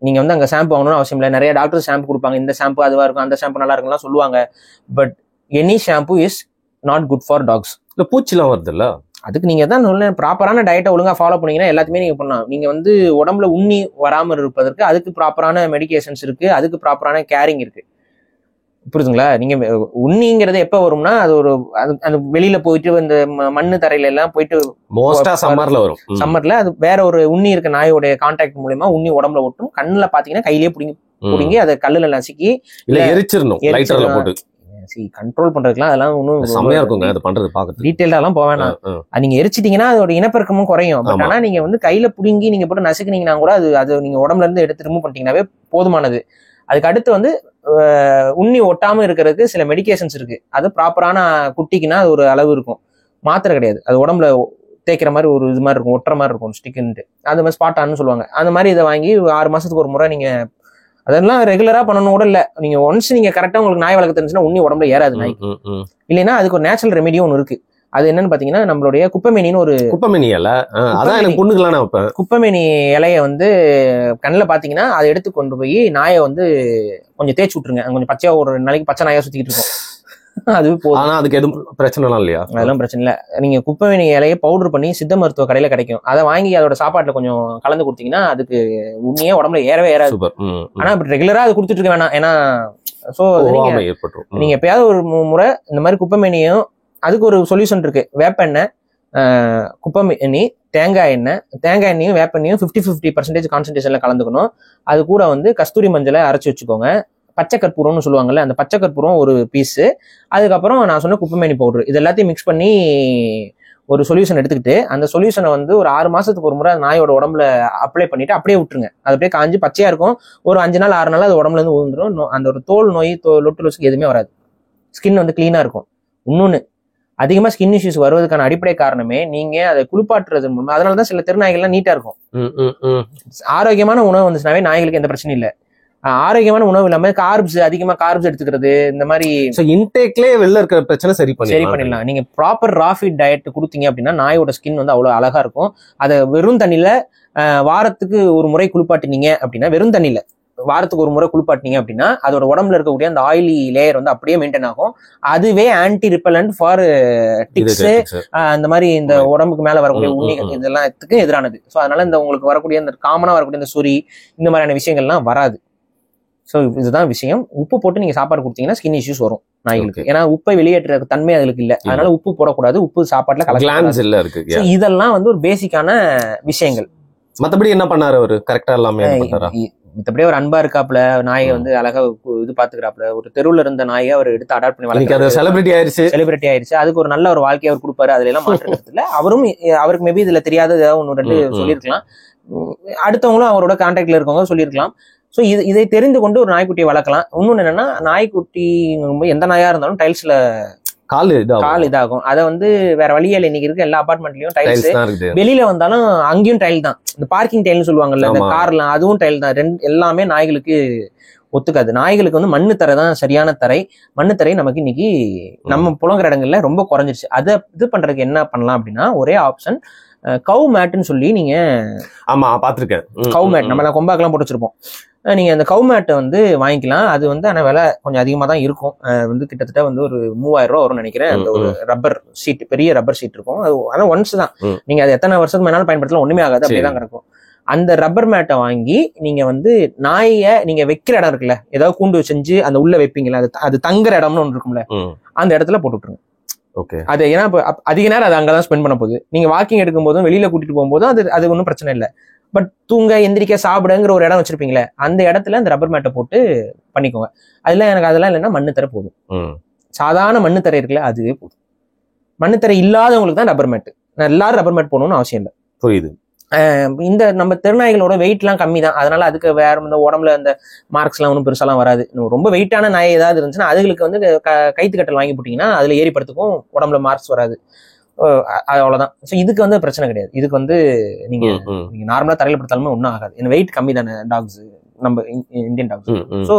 நீங்க வந்து அங்க ஷாம்பு வாங்கணும்னு அவசியம் இல்லை. நிறைய டாக்டர் ஷாம்பு கொடுப்பாங்க, இந்த ஷாம்பு அதுவா இருக்கும், அந்த ஷாம்பு நல்லா இருக்கும்லாம் சொல்லுவாங்க. But any shampoo is not good for dogs. இல்ல பூச்சிலாம் வருது இல்ல, அதுக்கு நீங்க தான் ப்ராப்பரான டயட்டை ஒழுங்கா ஃபாலோ பண்ணீங்கன்னா எல்லாத்தையுமே நீங்க பண்ணலாம். நீங்க வந்து உடம்புல உண்ணி வராமல் இருப்பதற்கு அதுக்கு ப்ராப்பரான மெடிகேஷன்ஸ் இருக்கு, அதுக்கு ப்ராப்பரான கேரிங் இருக்கு. புரியுதுங்களா? நீங்க உண்ணிங்கிறது எப்ப வரும்னா, அது ஒரு அந்த வெளியில போயிட்டு இந்த மண்ணு தரையில எல்லாம் போயிட்டு மோஸ்டா சம்மர்ல வரும். சம்மர்ல அது வேற ஒரு உண்ணி இருக்க நாயோட கான்டாக்ட் மூலமா உண்ணி உடம்புல ஒட்டும். கண்ணுல பாத்தீங்கன்னா கையிலேயே புடுங்கி அதை கல்லுல நசுக்கி இல்ல எரிச்சிடணும், லைட்டர்ல போட்டு கண்ட்ரோல் பண்றதுக்குலாம் அதெல்லாம் ஒன்றும் செமையா இருக்குங்க. அது பண்றது பாக்க டீடைல்டா எல்லாம் போவேனா. நீங்க எரிச்சிட்டீங்கன்னா அதோட இனப்பெருக்கமும் குறையும். பட் ஆனா நீங்க வந்து கையில புடுங்கி நீங்க போட்டு நசுக்குனீங்கன்னா கூட அது நீங்க உடம்புல இருந்து எடுத்து ரிமூவ் பண்ணிட்டீங்கன்னாவே போதுமானது. அதுக்கு அடுத்து வந்து உண்ணி ஒட்டாம இருக்கிறதுக்கு சில மெடிகேஷன்ஸ் இருக்கு. அது ப்ராப்பரான குட்டிக்குன்னா அது ஒரு அளவு இருக்கும், மாத்திரை கிடையாது. அது உடம்புல தேய்க்கிற மாதிரி ஒரு இது மாதிரி இருக்கும், ஒட்டுற மாதிரி இருக்கும் ஸ்டிக்குன்ட்டு. அந்த மாதிரி ஸ்பாட்டான்னு சொல்லுவாங்க. அந்த மாதிரி இதை வாங்கி 6 மாசத்துக்கு ஒரு முறை நீங்க அதெல்லாம் ரெகுலரா பண்ணணும் கூட இல்ல. நீங்க ஒன்ஸ் நீங்க கரெக்டா உங்களுக்கு நாய் வளர்க்க தெரிஞ்சுன்னா உண்ணி உடம்புல ஏறாது நாய்க்கு. இல்லைன்னா அதுக்கு ஒரு நேச்சுரல் ரெமெடியும் ஒன்று இருக்கு. அது என்னன்னு பாத்தீங்கன்னா, நம்மளுடைய குப்பைமேனின்னு ஒரு குப்பைமேனி இலை, அதான் எனக்கு பொண்ணுக்கலாம் வைப்பேன். குப்பைமேனி இலைய வந்து கண்ணில் பாத்தீங்கன்னா அதை எடுத்து கொண்டு போய் நாயை வந்து கொஞ்சம் தேய்ச்சி விட்டுருங்க. கொஞ்சம் பச்சையா ஒரு நாளைக்கு பச்சை நாயா சுத்திக்கிட்டு இருக்கும், அது போதும். ஆனா அதுக்கு எதுவும் பிரச்சனைலாம் இல்லையா? அதெல்லாம் பிரச்சனை இல்லை. நீங்க குப்பைமேனி இலையை பவுடர் பண்ணி சித்த மருத்துவ கடையில கிடைக்கும், அதை வாங்கி அதோட சாப்பாட்டுல கொஞ்சம் கலந்து கொடுத்தீங்கன்னா அதுக்கு உண்மையே உடம்புல ஏறவே ஏறாது. ஆனா இப்ப ரெகுலரா அது கொடுத்துட்டு இருக்க வேணாம். ஏன்னா நீங்க எப்பயாவது ஒரு முறை இந்த மாதிரி குப்பைமேனியும், அதுக்கு ஒரு சொல்யூஷன் இருக்கு. வேப்பெண்ணெய், குப்பைமேனி, தேங்காய் எண்ணெயும் வேப்பெண்ணையும் 50-50% கான்சன்ட்ரேஷன்ல கலந்துக்கணும். அது கூட வந்து கஸ்தூரி மஞ்சளை அரைச்சி வச்சுக்கோங்க. பச்சை கற்பூரம்னு சொல்லுவாங்கல்ல, அந்த பச்சை கற்பூரம் ஒரு பீஸு, அதுக்கப்புறம் நான் சொன்ன குப்பைமேனி பவுடர், இது எல்லாத்தையும் மிக்ஸ் பண்ணி ஒரு சொல்யூஷன் எடுத்துக்கிட்டு அந்த சொல்யூஷனை வந்து ஒரு 6 மாசத்துக்கு ஒரு முறை நாயோட உடம்புல அப்ளை பண்ணிட்டு அப்படியே விட்டுருங்க. அது அப்படியே காஞ்சி பச்சையா இருக்கும். ஒரு 5 நாள் 6 நாள் அது உடம்புல இருந்து ஊந்துடும். அந்த ஒரு தோல் நோய், லொட்டு லொசுக்கு எதுவுமே வராது. ஸ்கின் வந்து கிளீனா இருக்கும். இன்னொன்னு, அதிகமா ஸ்கின் இஷ்யூஸ் வருவதற்கான அடிப்படை காரணமே நீங்க அதை குளிப்பாட்டுறது மூலமா. அதனாலதான் சில தெருநாய்கள்லாம் நீட்டா இருக்கும். ஆரோக்கியமான உணவு வந்துச்சுனாவே நாய்களுக்கு எந்த பிரச்சனையும் இல்லை. ஆரோக்கியமான உணவு இல்லாம அதிகமா கார்ப்ஸ் எடுத்துக்கிறது, இந்த மாதிரி இன்டேக்லயே வெளில இருக்கிற பிரச்சனை சரி பண்ணிடலாம். நீங்க ப்ராப்பர் ரா ஃபீட் டயட் கொடுத்தீங்க அப்படின்னா நாயோட ஸ்கின் வந்து அவ்வளவு அழகா இருக்கும். அதை வெறும் தண்ணியில வாரத்துக்கு ஒரு முறை குளிப்பாட்டினீங்க அப்படின்னா, வெறும் தண்ணியில வாரத்துக்கு ஒரு முறை குளிப்பாட்டினீங்க அப்படின்னா அதோட உடம்புல இருக்கக்கூடிய அந்த ஆயிலி லேயர் வந்து அப்படியே மெயின்டைன் ஆகும். அதுவே ஆன்டி ரிப்பலண்ட் ஃபார் டிக்ஸ், அந்த மாதிரி இந்த உடம்புக்கு மேல வரக்கூடிய உண்ணிகள் இதெல்லாத்துக்கும் எதிரானது. ஸோ அதனால இந்த உங்களுக்கு வரக்கூடிய இந்த காமனா வரக்கூடிய இந்த சொறி, இந்த மாதிரியான விஷயங்கள்லாம் வராது. ஸோ இதுதான் விஷயம். உப்பு போட்டு நீங்க சாப்பாடு கொடுத்தீங்கன்னா ஸ்கின் இஷ்யூஸ் வரும் நாய்களுக்கு. ஏன்னா உப்பை வெளியேற்ற தன்மை அதுக்கு இல்லை, அதனால உப்பு போடக்கூடாது. உப்பு சாப்பாட்டுல கலந்து. இதெல்லாம் வந்து ஒரு பேசிக்கான விஷயங்கள். மத்தபடி என்ன பண்ணாரு அவரு? கரெக்டா எல்லாமே மத்தபடியே ஒரு அன்பா இருக்காப்ல, நாயை வந்து அழகா இது பாத்துக்கிறாப்ல. ஒரு தெருவுல இருந்த நாயை அவர் எடுத்து அடாப்ட் பண்ணி வளர்க்க செலிபிரிட்டி ஆயிருச்சு. அதுக்கு ஒரு நல்ல ஒரு வாழ்க்கையை அவர் கொடுப்பாரு, அதுல எல்லாம் மாற்றுறது இல்லை. அவருக்கு மேபி இதுல தெரியாத ஏதாவது 1-2 சொல்லியிருக்கலாம். அடுத்தவங்களும் அவரோட கான்டாக்ட்ல இருக்கவங்க சொல்லியிருக்கலாம். ஸோ இதை தெரிந்து கொண்டு ஒரு நாய்க்குட்டியை வளர்க்கலாம். இன்னொன்னு என்னன்னா, நாய்க்குட்டி எந்த நாயா இருந்தாலும் டைல்ஸ்ல கால் இதாகும். அதை வந்து வேற வழியால இன்னைக்கு இருக்க எல்லா அபார்ட்மெண்ட்லயும் டைல்ஸ், வெளியில வந்தாலும் அங்கேயும் டைல் தான். இந்த பார்க்கிங் டைல்னு சொல்லுவாங்கல்ல, இந்த கார்ல, அதுவும் டைல் தான். எல்லாமே நாய்களுக்கு ஒத்துக்காது. நாய்களுக்கு வந்து மண்ணு தரை தான் சரியான தரை. மண்ணு தரை நமக்கு இன்னைக்கு நம்ம புலங்குற இடங்கள்ல ரொம்ப குறைஞ்சிருச்சு. அதை இது பண்றதுக்கு என்ன பண்ணலாம் அப்படின்னா, ஒரே ஆப்ஷன் கவ் மேட்டுன்னு சொல்லி நீங்க ஆமா பாத்திருக்கேன். கவ் மேட் நம்ம கொம்பாக்கெல்லாம் போட்டு வச்சிருப்போம். நீங்க அந்த கவ் மேட்டை வந்து வாங்கிக்கலாம். அது வந்து ஆனா விலை கொஞ்சம் அதிகமா தான் இருக்கும். வந்து கிட்டத்தட்ட வந்து ஒரு 3000 ரூபா வரும்னு நினைக்கிறேன். அந்த ஒரு ரப்பர் ஷீட், பெரிய ரப்பர் ஷீட் இருக்கும். அது ஆனா ஒன்ஸ் தான், நீங்க அது எத்தனை வருஷத்துக்கு வேணாலும் பயன்படுத்தலாம், ஒண்ணுமே ஆகாது, அப்படியேதான் கிடக்கும். அந்த ரப்பர் மேட்டை வாங்கி நீங்க வந்து நாயை நீங்க வைக்கிற இடம் இருக்குல்ல, ஏதாவது கூண்டு செஞ்சு அந்த உள்ள வைப்பீங்களா, அது தங்குற இடம்னு ஒன்று இருக்கும்ல, அந்த இடத்துல போட்டு விட்டுருங்க. அது ஏன்னா அதிக நேரம் அது அங்கதான் ஸ்பெண்ட் பண்ண போகுது. நீங்க வாக்கிங் எடுக்கும் போதும் வெளியில கூட்டிட்டு போகும்போதும் அது ஒன்றும் பிரச்சனை இல்லை. பட் தூங்க எந்திரிக்க சாப்பிடுங்கிற ஒரு இடம் வச்சிருப்பீங்களே, அந்த இடத்துல அந்த ரப்பர் மேட்டை போட்டு பண்ணிக்கோங்க. அதுல எனக்கு அதெல்லாம் இல்லைன்னா மண்ணு தரை போதும். சாதாரண மண்ணு தரை இருக்குல்ல, அதுவே போதும். மண்ணு தரை இல்லாதவங்களுக்கு தான் ரப்பர் மேட்டு. எல்லாரும் ரப்பர் மேட் போடணும்னு அவசியம் இல்லை. புரியுது. இந்த நம்ம தெருநாய்களோட வெயிட் எல்லாம் கம்மி தான். அதனால அதுக்கு வேற இந்த உடம்புல அந்த மார்க்ஸ் எல்லாம் ஒன்றும் பெருசாலாம் வராது. ரொம்ப வெயிட்டான நாய் ஏதாவது இருந்துச்சுன்னா அதுகளுக்கு வந்து கைத்து கட்டல் வாங்கி போட்டீங்கன்னா அதுல ஏறி படுத்துக்கும், உடம்புல மார்க்ஸ் வராது, அவ்வளவுதான். ஸோ இதுக்கு வந்து பிரச்சனை கிடையாது. இதுக்கு வந்து நீங்க நார்மலா தரையில படுத்தாலுமே ஒன்றும் ஆகாது. ஏன்னா வெயிட் கம்மி தானே டாக்ஸ், நம்ம இந்தியன் டாக்ஸ். ஸோ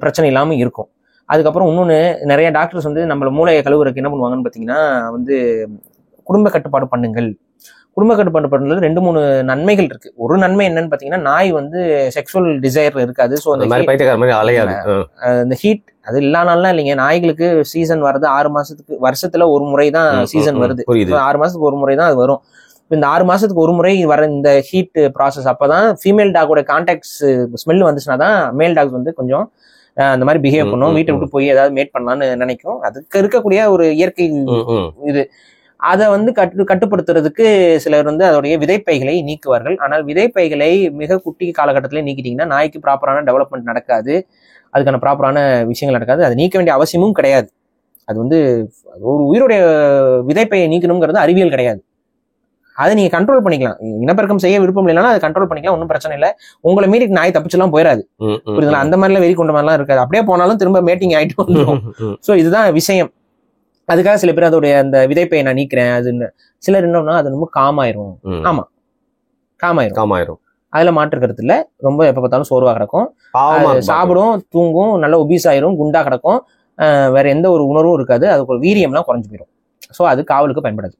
பிரச்சனை இல்லாம இருக்கும். அதுக்கப்புறம் இன்னொன்னு, நிறைய டாக்டர்ஸ் வந்து நம்மள மூளையை கழுவுறதுக்கு என்ன பண்ணுவாங்கன்னு பாத்தீங்கன்னா வந்து குடும்ப கட்டுப்பாடு பண்ணுங்கள். குடும்ப கட்டுப்பாடு பண்ணுறது 2-3 நன்மைகள் இருக்கு. ஒரு நன்மை என்னன்னு பாத்தீங்கன்னா, நாய் வந்து செக்ஷுவல் டிசைர் இருக்காது. ஸோ அந்த ஹீட் அது இல்லானாலாம் இல்லைங்க. நாய்களுக்கு சீசன் வர்றது 6 மாசத்துக்கு, வருஷத்துல ஒரு முறை தான் சீசன் வருது. 6 மாசத்துக்கு ஒரு முறை தான் அது வரும். இந்த 6 மாசத்துக்கு ஒரு முறை வர இந்த ஹீட் ப்ராசஸ் அப்பதான் ஃபீமேல் டாகோட கான்டாக்ட்ஸ் ஸ்மெல் வந்துச்சுன்னா தான் மேல் டாக்ஸ் வந்து கொஞ்சம் அந்த மாதிரி பிஹேவ் பண்ணும், வீட்டை விட்டு போய் ஏதாவது மேட் பண்ணலாம்னு நினைக்கும். அதுக்கு இருக்கக்கூடிய ஒரு இயற்கை இது. அதை வந்து கட்டுப்படுத்துறதுக்கு சிலர் வந்து அதோடைய விதைப்பைகளை நீக்குவார்கள். ஆனால் விதைப்பைகளை மிக குட்டி காலகட்டத்திலே நீக்கிட்டீங்கன்னா நாய்க்கு ப்ராப்பரான டெவலப்மெண்ட் நடக்காது, அதுக்கான ப்ராப்பரான விஷயங்கள் நடக்காது. அது நீக்க வேண்டிய அவசியமும் கிடையாது. அது வந்து ஒரு உயிருடைய விதைப்பையை நீக்கணுங்கிறது அறிவியல் கிடையாது. அதை நீங்க கண்ட்ரோல் பண்ணிக்கலாம். இனப்பெருக்கம் செய்ய விருப்பம் இல்லைன்னா அதை கண்ட்ரோல் பண்ணிக்கலாம், ஒன்றும் பிரச்சனை இல்லை. உங்களை மீறி நாய் தப்பிச்செல்லாம் போயிடாது, புரியுதுங்களா? அந்த மாதிரிலாம் வெறி கொண்ட மாதிரிலாம் இருக்காது. அப்படியே போனாலும் திரும்ப மேட்டிங் ஆயிட்டு வந்துடும். ஸோ இதுதான் விஷயம். அதுக்காக சில பேர் அதோடைய அந்த விதைப்பையை நான் நீக்கிறேன் அதுன்னு, சிலர் என்னன்னா அது ரொம்ப காமாயிரும். ஆமா, காமாயிரும், அதுல மாற்று கருத்து இல்ல. ரொம்ப எப்ப பார்த்தாலும் சோர்வா கிடக்கும், சாப்பிடும், தூங்கும், நல்ல ஒபீஸ் ஆயிரும், குண்டா கிடக்கும், வேற எந்த ஒரு உணர்வும் இருக்காது, அதுக்கு ஒரு வீரியம்லாம் குறைஞ்சு போயிடும். ஸோ அது காவலுக்கு பயன்படாது,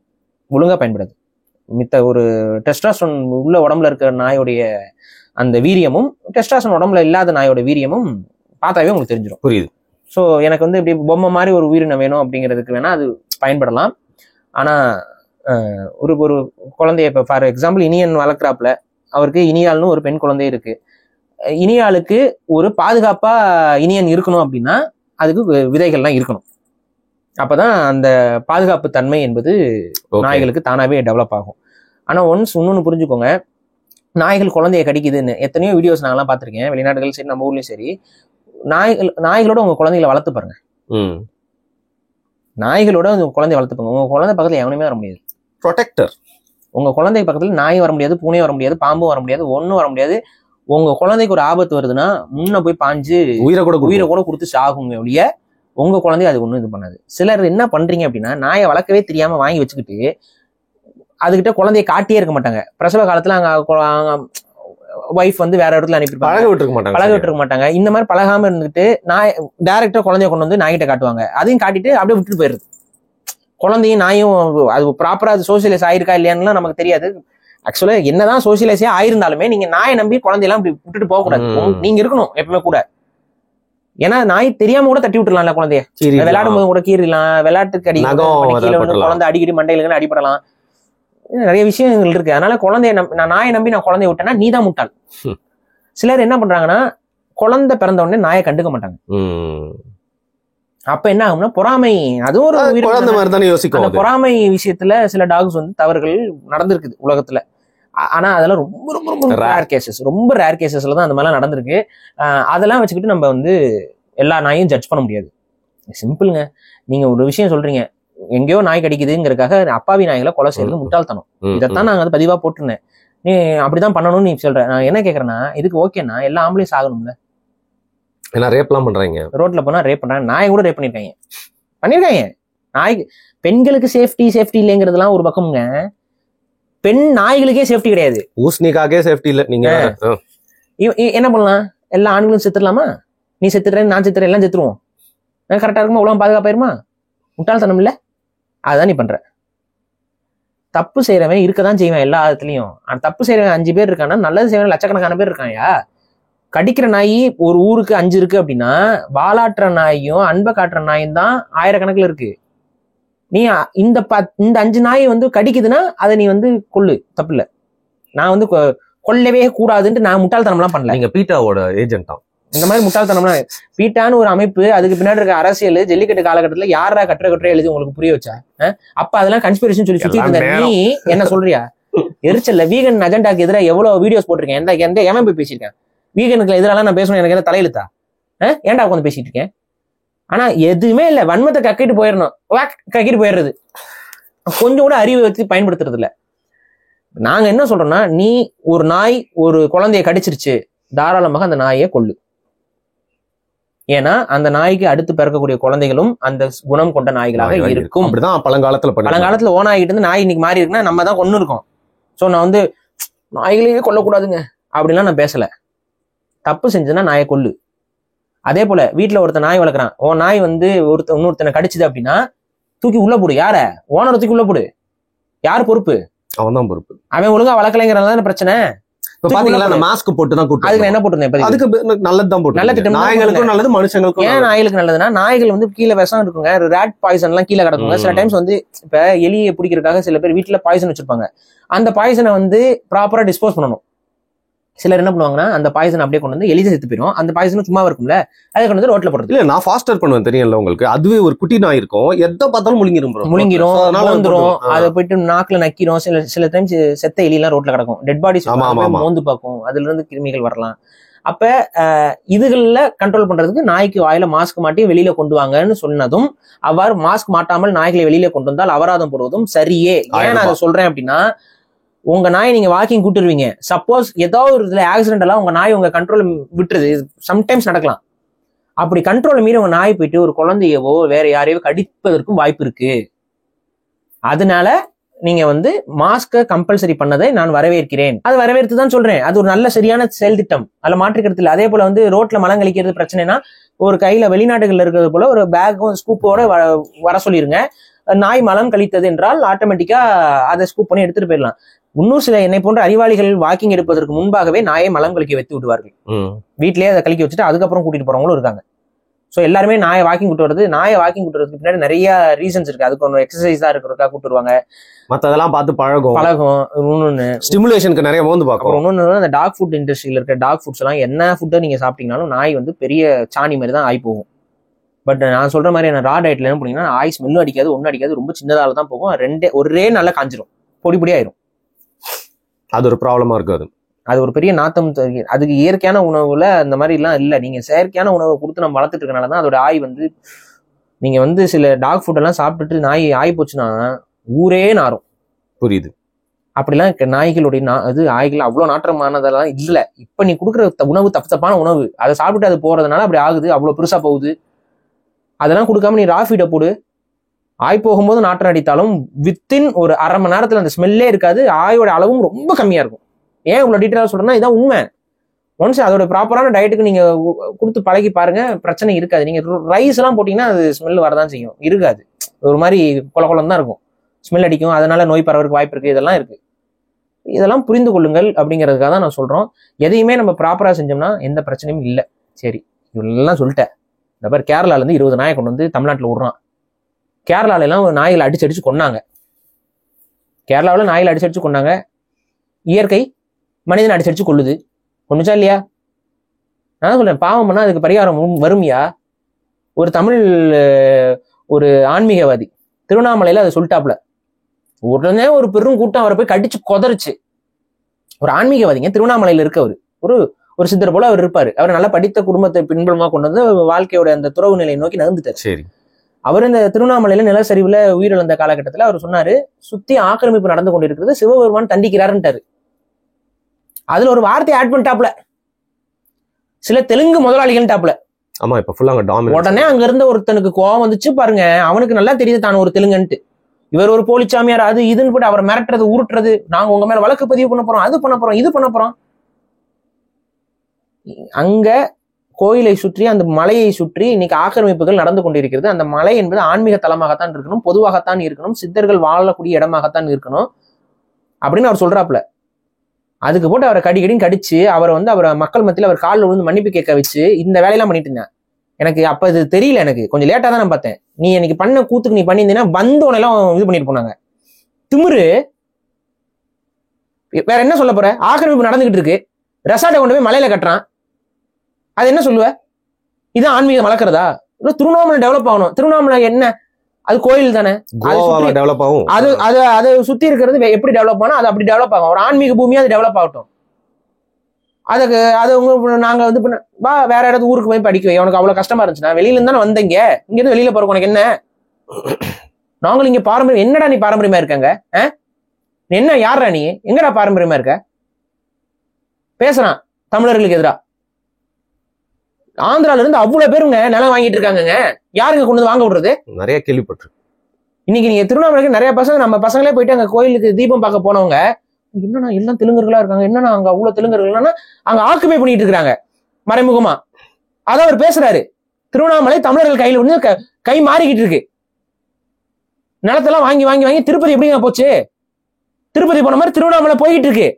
ஒழுங்கா பயன்படாது. மித்த ஒரு டெஸ்டாஸ்டரோன் உள்ள உடம்புல இருக்கிற நாயோடைய அந்த வீரியமும் டெஸ்டாஸ்டரோன் உடம்புல இல்லாத நாயோட வீரியமும் பார்த்தாவே உங்களுக்கு தெரிஞ்சிடும். புரியுது. ஸோ எனக்கு வந்து இப்படி பொம்மை மாதிரி ஒரு உயிரினம் வேணும் அப்படிங்கிறதுக்கு வேணா அது பயன்படலாம். ஆனா ஒரு ஒரு குழந்தைய இப்போ ஃபார் எக்ஸாம்பிள் இனியன் வளர்க்குறாப்புல, அவருக்கு இனியால்னு ஒரு பெண் குழந்தை இருக்கு. இனியாளுக்கு ஒரு பாதுகாப்பா இனியன் இருக்கணும் அப்படின்னா அதுக்கு விதைகள்லாம் இருக்கணும். அப்பதான் அந்த பாதுகாப்பு தன்மை என்பது நாய்களுக்கு தானாவே டெவலப் ஆகும். ஆனா ஒன்ஸ் இன்னொன்னு புரிஞ்சுக்கோங்க, நாய்கள் குழந்தைய கடிக்குதுன்னு எத்தனையோ வீடியோஸ் நாங்கெல்லாம் பார்த்திருக்கேன், வெளிநாடுகள் சரி நம்ம ஊர்லயும் சரி. நாய்களோட உங்க குழந்தைகளை வளர்த்து பாருங்க, நாய்களோட உங்க குழந்தைய வளர்த்து பாருங்க. உங்க குழந்தை பக்கத்துல எவனுமே வர முடியாது, ப்ரொடெக்டர். உங்க குழந்தை பக்கத்துல நாய் வர முடியாது, பூனையும் வர முடியாது, பாம்பும் வர முடியாது, ஒன்னும் வர முடியாது. உங்க குழந்தைக்கு ஒரு ஆபத்து வருதுன்னா முன்ன போய் பாஞ்சு உயிரை கூட கொடுத்து சாகுங்க ஒழிய உங்க குழந்தைய அது ஒண்ணும் இது பண்ணாது. சிலர் என்ன பண்றீங்க அப்படின்னா, நாயை வளர்க்கவே தெரியாம வாங்கி வச்சுக்கிட்டு அதுகிட்ட குழந்தைய காட்டியே இருக்க மாட்டாங்க. பிரசவ காலத்துல அங்க வைஃப் வந்து வேற இடத்துல அனுப்பியிருப்பாங்க, பழக விட்டுருக்க மாட்டாங்க. இந்த மாதிரி பழகாம இருந்துட்டு நாய் டைரக்டா குழந்தைய கொண்டு வந்து நாய்கிட்ட காட்டுவாங்க. அதையும் காட்டிட்டு அப்படியே விட்டுட்டு போயிருது. குழந்தையும் நாயும் அது ப்ராப்பரா அது சோசியலைஸ் ஆயிருக்கா இல்லையான்னு நமக்கு தெரியாது. ஆக்சுவலா என்னதான் சோசியலைஸே ஆயிருந்தாலுமே நீங்க நாயை நம்பி குழந்தையெல்லாம் இப்படி விட்டுட்டு போக கூடாது. நீங்க இருக்கணும் எப்பவுமே கூட. ஏன்னா நாய் தெரியாம கூட தட்டி விட்டுலாம்ல குழந்தைய, விளையாடும் போது கூட கீறிடலாம், விளையாட்டுக்கு அடி கீழே வந்து குழந்தை அடிக்கடி மண்டையில அடிபடலாம், நிறைய விஷயங்கள் இருக்கு. அதனால நான் நாயை நம்பி நான் குழந்தைய விட்டேன்னா நீ தான் முட்டாள். சிலர் என்ன பண்றாங்கன்னா, குழந்தை பிறந்த உடனே நாயை கண்டுக்க மாட்டாங்க. அப்ப என்ன ஆகும்னா பொறாமை, அதுவும் ஒரு பொறாமை விஷயத்துல சில டாக்ஸ் வந்து தவறுகள் நடந்திருக்குது உலகத்துல. ஆனா அதெல்லாம் ரொம்ப ரொம்ப ரொம்ப ரேர் கேசஸ், ரொம்ப ரேர் கேசஸ்ல தான் அந்த மாதிரிலாம் நடந்திருக்கு. அதெல்லாம் வச்சுக்கிட்டு நம்ம வந்து எல்லா நாயும் ஜட்ஜ் பண்ண முடியாது. சிம்பிளுங்க. நீங்க ஒரு விஷயம் சொல்றீங்க, எங்கேயோ நாய் கடிக்குதுங்கிறதுக்காக அப்பாவி நாய்களை கொலை செய்யறது முட்டாள்தனம். இதைத்தான் நாங்க அது பதிவா போட்டுருந்தேன். நீ அப்படிதான் பண்ணணும்னு நீ சொல்ற. நான் என்ன கேக்குறேன்னா, இதுக்கு ஓகேன்னா எல்லா ஆம்பளையும் சாகணும்ல. ரேப்லாம் பண்றாங்க, ரோட்ல போனா ரேப் பண்றாங்க, நாயை கூட ரேப் பண்ணிருக்காங்க. நாய் பெண்களுக்கு சேஃப்டி இல்லைங்கிறதுலாம் ஒரு பக்கம்ங்க. பெண் நாய்களுக்கே சேஃப்டி கிடையாது, ஊஸ்னிக்காகவே சேஃப்டி இல்ல. நீங்க என்ன பண்ணலாம், எல்லா ஆண்களும் செத்துடலாமா? நீ செத்துறேன், நான் செத்துறேன், எல்லாம் செத்துருவோம். கரெக்டா இருக்குமா? உலகம் பாதுகாப்பாயிருமா? முட்டாள்தனம் இல்ல? அதுதான் நீ பண்ற. தப்பு செய்யறவன் இருக்கதான் செய்வான் எல்லா இடத்துலயும். தப்பு செய்யறவன் 5 பேர் இருக்கான்னா நல்லது செய்யறவன் லட்சக்கணக்கான பேர் இருக்காயா. கடிக்கிற நாய் ஒரு ஊருக்கு 5 இருக்கு அப்படின்னா வாலாட்டுற நாயும் அன்பை காட்டுற நாயும் தான் ஆயிரக்கணக்கில் இருக்கு. நீ இந்த 5 நாயை வந்து கடிக்குதுன்னா அதை நீ வந்து கொல்லு, தப்பு இல்லை. நான் வந்து கொல்லவே கூடாதுன்ட்டு நான் முட்டாள்தனம்லாம் பண்ணல. நீங்க பீட்டாவோட ஏஜென்ட் தான். இந்த மாதிரி முட்டாள்தனம்லாம் பீட்டான்னு ஒரு அமைப்பு, அதுக்கு பின்னாடி இருக்க அரசியல், ஜல்லிக்கட்டு காலகட்டத்துல யாரா கட்டுரை எழுதி உங்களுக்கு புரிய வச்சா? அப்ப அதெல்லாம் கன்ஸ்பிரேஷன் சொல்லி சுத்திட்டு இருந்த நீ என்ன சொல்றியா? எரிச்சல்ல வீகன் அஜெண்டாக்கு எதிராக எவ்வளவு வீடியோஸ் போட்டிருக்கேன். எந்த எவன் போய் பேசியிருக்கேன்? வீகனுக்கு எதிராக நான் பேசணும், எனக்கு என்ன தலையெழுத்தா? ஏன்டா உட்காந்து பேசிட்டு இருக்கேன்? ஆனா எதுவுமே இல்லை, வன்மத்தை கக்கிட்டு போயிடணும், கக்கிட்டு போயிடுறது. கொஞ்சம் கூட அறிவை வச்சு பயன்படுத்துறது இல்லை. நாங்க என்ன சொல்றோம்னா, நீ ஒரு நாய் ஒரு குழந்தைய கடிச்சிருச்சு, தாராளமாக அந்த நாயை கொல்லு. ஏன்னா அந்த நாய்க்கு அடுத்து பிறக்கக்கூடிய குழந்தைகளும் அந்த குணம் கொண்ட நாய்களாக இருக்கும். அப்படிதான் பழங்காலத்துல ஓநாய்கிட்ட இருந்து நாய் இன்னைக்கு மாறி இருக்குன்னா நம்ம தான் கொண்டு இருக்கோம். சோ நான் வந்து நாய்களையே கொல்லக்கூடாதுங்க அப்படின்லாம் நான் பேசல. தப்பு செஞ்சதுன்னா நாயை கொல்லு. அதே போல வீட்டுல ஒருத்தன் நாய் வளர்க்குறான், நாய் வந்து இன்னொருத்தனை கடிச்சுது அப்படின்னா தூக்கி உள்ள போடு. யார? ஓனரை தூக்கி உள்ள போடு. யார் பொறுப்பு? அவன் தான் பொறுப்பு. அவன் ஒழுங்கா வளர்க்கலைங்கிறதான பிரச்சனை. மாஸ்க் போட்டு தான் கூட்டு. அதுக்கு என்ன போட்டுருந்தேன்? அதுக்கு நல்லதுதான் போட்டு. நல்ல திட்டம். நாய்களுக்கும் நல்லது, மனுஷங்களுக்கும். ஏன் நாய்களுக்கு நல்லதுன்னா, நாய்கள் வந்து கீழே விஷம் இருக்குங்க, ரேட் பாய்சன் எல்லாம் கீழே கிடக்குங்க. சில டைம்ஸ் வந்து இப்ப எலியை பிடிக்கிறதுக்காக சில பேர் வீட்டுல பாய்சன் வச்சிருப்பாங்க. அந்த பாய்சனை வந்து ப்ராப்பரா டிஸ்போஸ் பண்ணணும். சிலர் என்ன பண்ணுவாங்கன்னா அந்த பாய்சன் அப்படியே கொண்டு வந்து எலிதை செத்து போயிடும். அந்த பாய்சனும் சும்மா இருக்கும்ல, அதை கொண்டு வந்து ரோட்ல போடுறது. இல்ல, நான் ஃபாஸ்டர் பண்ணுவேன், தெரியும்ல உங்களுக்கு. அதுவே ஒரு குட்டி நாய் இருக்கும், எதை பார்த்தாலும் முழுங்கிரும், அதை போயிட்டு நாக்குல நக்கிரும். சில டைம்ஸ் செத்த எலி எல்லாம் ரோட்ல கிடக்கும், டெட் பாடிஸ் மோந்து பார்க்கும், அதுல இருந்து கிருமிகள் வரலாம். அப்ப இதுகள்ல கண்ட்ரோல் பண்றதுக்கு நாய்க்கு வாயில மாஸ்க் மாட்டி வெளியில கொண்டு வாங்கன்னு சொன்னதும், அவ்வாறு மாஸ்க் மாட்டாமல் நாய்களை வெளியில கொண்டு வந்தால் அபராதம் போடுவதும் சரியே. ஏன் நான் அதை சொல்றேன் அப்படின்னா, உங்க நாயை நீங்க வாக்கிங் கூட்டுருவீங்க, சப்போஸ் ஏதாவது ஒரு இதுல ஆக்சிடென்ட் எல்லாம் உங்க நாய் உங்க கண்ட்ரோல் விட்டுருது, சம்டைம்ஸ் நடக்கலாம். அப்படி கண்ட்ரோல் மீறி உங்க நாய் போயிட்டு ஒரு குழந்தையவோ வேற யாரையோ கடிப்பதற்கும் வாய்ப்பு இருக்கு. அதனால நீங்க வந்து மாஸ்கை கம்பல்சரி பண்ணதை நான் வரவேற்கிறேன். அது வரவேற்று தான் சொல்றேன். அது ஒரு நல்ல சரியான செயல் திட்டம், அதுல மாற்றுக்கிறது இல்லை. அதே போல வந்து ரோட்ல மலம் கழிக்கிறது பிரச்சனைனா, ஒரு கையில வெளிநாடுகள்ல இருக்கிறது போல ஒரு பேக்கும் ஸ்கூப்போட வர சொல்லிருங்க. நாய் மலம் கழித்தது என்றால் ஆட்டோமேட்டிக்கா அதை ஸ்கூப் பண்ணி எடுத்துட்டு போயிடலாம். இன்னும் சில என்னை போன்ற அறிவாளிகள் வாக்கிங் எடுப்பதற்கு முன்பாகவே நாயை மலம் கழிக்க வைத்து விடுவார்கள். வீட்லயே அதை கழிக்க வச்சுட்டு அதுக்கப்புறம் கூட்டிட்டு போறவங்களும் இருக்காங்க. ஸோ எல்லாருமே நாயை வாக்கிங் கூட்டு வருது. நாயை வாக்கிங் கூட்டு வரதுக்கு பின்னாடி நிறைய ரீசன்ஸ் இருக்கு. அதுக்கு ஒன்று எக்ஸசைஸா இருக்கிறதுக்காக கூட்டு வருவாங்க, மற்றதெல்லாம் பார்த்து பழகும். இன்னொன்னு ஸ்டிமுலேஷனுக்கு நிறைய வந்து பார்க்கும். இன்னொன்னு அந்த டாக் ஃபுட் இண்டஸ்ட்ரியில இருக்க டாக் ஃபுட்ஸ் எல்லாம் என்ன ஃபுட்டை நீங்க சாப்பிட்டீங்கன்னாலும் நாய் வந்து பெரிய சாணி மாதிரி தான் ஆகி போகும். பட் நான் சொல்ற மாதிரி என்ன ரா டயட்ல என்ன பண்ணீங்கன்னா, ஆய் ஸ்மெல்லும் அடிக்காது, ஒன்னும் அடிக்காது, ரொம்ப சின்னதால தான் போகும். ஒரே நல்லா காஞ்சிரும், பொடி பொடி ஆயிரும். அது ஒரு ப்ராப்ளமா இருக்காது. அது ஒரு பெரிய நாத்தம். அதுக்கு இயற்கையான உணவுல அந்த மாதிரி எல்லாம் இல்லை. நீங்க செயற்கையான உணவை கொடுத்து நம்ம வளர்த்துட்டு இருக்கனாலதான் அதோட ஆய் வந்து, நீங்க வந்து சில டாக் ஃபுட் எல்லாம் சாப்பிட்டுட்டு நாய் ஆய் போச்சுன்னா ஊரே நாரும். புரியுது. அப்படிலாம் நாய்களுடைய ஆய்கள் அவ்வளவு நாற்றமானதெல்லாம் இல்ல. இப்ப நீ கொடுக்குற உணவு தப்பான உணவு, அதை சாப்பிட்டு அது போறதுனால அப்படி ஆகுது, அவ்வளவு பெருசா போகுது. அதெல்லாம் கொடுக்காம நீ ரா ஃபீடை போடு. ஆய் போகும்போது நாற்றம் அடித்தாலும் வித்தின் ஒரு அரை மணி நேரத்துல அந்த ஸ்மெல்லே இருக்காது, ஆயோட அளவும் ரொம்ப கம்மியா இருக்கும். ஏன் இவ்வளவு டீட்டெயிலா சொல்றேன்னா இதான் உண்மை. ஒன்ஸ் அதோட ப்ராப்பரான டயட்டுக்கு நீங்க கொடுத்து பழகி பாருங்க, பிரச்சனை இருக்காது. நீங்க ரைஸ் எல்லாம் போட்டீங்கன்னா அது ஸ்மெல் வரதான் செய்யும், இருக்காது, ஒரு மாதிரி குளம் தான் இருக்கும், ஸ்மெல் அடிக்கும், அதனால நோய் பரவறதுக்கு வாய்ப்பு இருக்கு. இதெல்லாம் இருக்கு. இதெல்லாம் புரிந்து கொள்ளுங்கள் அப்படிங்கிறதுக்காக தான் நான் சொல்றோம். எதையுமே நம்ம ப்ராப்பரா செஞ்சோம்னா எந்த பிரச்சனையும் இல்லை. சரி, இவெல்லாம் சொல்லிட்டேன். இந்த மாதிரி கேரளால இருந்து 20 நாயை கொண்டு வந்து தமிழ்நாட்டில் விடுறான். கேரளால எல்லாம் நாய்களை அடிச்சு கொன்னாங்க. கேரளாவில் நாய்களை அடிச்சு கொன்னாங்க. இயற்கை மனிதனை அடிச்சு கொள்ளுது, கொண்டுச்சா இல்லையா? நான் சொல்றேன், பாவம் பண்ணா அதுக்கு பரிகாரம் வரும்யா. ஒரு தமிழ் ஒரு ஆன்மீகவாதி திருவண்ணாமலையில அதை சொல்லிட்டாப்ல. உடனே ஒரு பெரும் கூட்டம் அவரை போய் கடிச்சு கொதறிச்சு. ஒரு ஆன்மீகவாதிங்க, திருவண்ணாமலையில இருக்கவர், ஒரு சித்தர் போல அவர் இருப்பாரு. அவர் நல்லா படித்த குடும்பத்தை பின்புலமா கொண்டு வந்து வாழ்க்கையோட அந்த துறவு நிலையை நோக்கி நகர்ந்துட்டார். சரி. அவர் இந்த திருவண்ணாமலையில நிலச்சரிவுல உயிரிழந்த காலகட்டத்துல அவர் சொன்னாரு, சுத்தி ஆக்கிரமிப்பு நடந்து கொண்டிருக்கிறது, சிவபெருமான் தண்டிக்கிறாருன்ட்டாரு. அதுல ஒரு வார்த்தையை ஆட் பண்ணிட்டாப்ல, சில தெலுங்கு முதலாளிகள் டாப்ல. ஆமா, இப்ப ஃபுல்லா அங்க டாமினன்ஸ். உடனே அங்க இருந்த ஒருத்தனுக்கு கோவம் வந்துச்சு பாருங்க. அவனுக்கு நல்லா தெரியுது தான் ஒரு தெலுங்குன்ட்டு. இவர் ஒரு போலிச்சாமியார் அது இதுன்னு போட்டு அவரை மிரட்டுறது, உருட்டுறது, நாங்க உங்க மேல வழக்கு பதிவு பண்ண போறோம், அது பண்ண போறோம், இது பண்ண போறோம். அங்க கோயிலை சுற்றி அந்த மலையை சுற்றி இன்னைக்கு ஆக்கிரமிப்புகள் நடந்து கொண்டிருக்கிறது. அந்த மலை என்பது ஆன்மீக தலமாகத்தான் இருக்கணும், பொதுவாகத்தான் இருக்கணும், சித்தர்கள் வாழக்கூடிய இடமாகத்தான் இருக்கணும் அப்படின்னு அவர் சொல்றாப்புல. அதுக்கு போட்டு அவரை கடிக்கடின்னு கடிச்சு அவரை மக்கள் மத்தியில் அவர் காலில் விழுந்து மன்னிப்பு கேட்க வச்சு இந்த வேலையெல்லாம் பண்ணிட்டு இருந்தேன். எனக்கு அப்ப இது தெரியல, எனக்கு கொஞ்சம் லேட்டா தான் நான் பார்த்தேன். நீ எனக்கு பண்ண கூத்துக்கு நீ பண்ணியிருந்தீங்கன்னா வந்தோன்னெல்லாம் இது பண்ணிட்டு போனாங்க. திமிரு. வேற என்ன சொல்ல போற? ஆக்கிரமிப்பு நடந்துகிட்டு இருக்கு, ரெசார்ட்டை கொண்டு போய் மலையில கட்டுறான், அது என்ன சொல்லுவ? இதான் ஆன்மீகம் வளர்க்கறதா? திருவண்ணாமலை டெவலப் ஆகணும். திருவண்ணாமலை என்ன, அது கோயில் தானே, அது சுத்தி இருக்கிறது எப்படி டெவலப் ஆகணும், அது அப்படி டெவலப் ஆகும். ஒரு ஆன்மீக பூமியா அது டெவலப் ஆகட்டும். அதுக்கு அது நாங்க வா வேற இடத்து ஊருக்கு போய் படிக்க வை. உனக்கு அவ்வளவு கஷ்டமா இருந்துச்சுன்னா வெளியில இருந்தானே வந்தீங்க, இங்க இருந்து வெளியில போறோம், உனக்கு என்ன? நாங்களும் இங்க பாரம்பரியம். என்னடா நீ பாரம்பரியமா இருக்காங்க? என்ன யாரா நீ? எங்கடா பாரம்பரியமா இருக்க? பேசுறான் தமிழர்களுக்கு எதிரா. ஆந்திரால இருந்து அவ்வளவு பேருங்க நிலம் வாங்கிட்டு இருக்காங்க. யாருங்க கொண்டு வந்து வாங்க விடுறது? நிறைய கேள்விப்பட்டு. இன்னைக்கு நீங்க திருவண்ணாமலைக்கு நிறைய பசங்க, நம்ம பசங்களே போயிட்டு அங்க கோயிலுக்கு தீபம் பார்க்க போனவங்க, என்னன்னா எல்லாம் தெலுங்கர்களா இருக்காங்க, என்னன்னா அங்க அவ்வளவு தெலுங்கர்கள்னா அங்க ஆக்குபை பண்ணிட்டு இருக்காங்க மறைமுகமா. அதான் அவர் பேசுறாரு. திருவண்ணாமலை தமிழர்கள் கையில வந்து கை மாறிக்கிட்டு இருக்கு. நிலத்தெல்லாம் வாங்கி வாங்கி வாங்கி திருப்பதி எப்படிங்க போச்சு? திருப்பதி போன மாதிரி திருவண்ணாமலை போய்கிட்டு இருக்கு.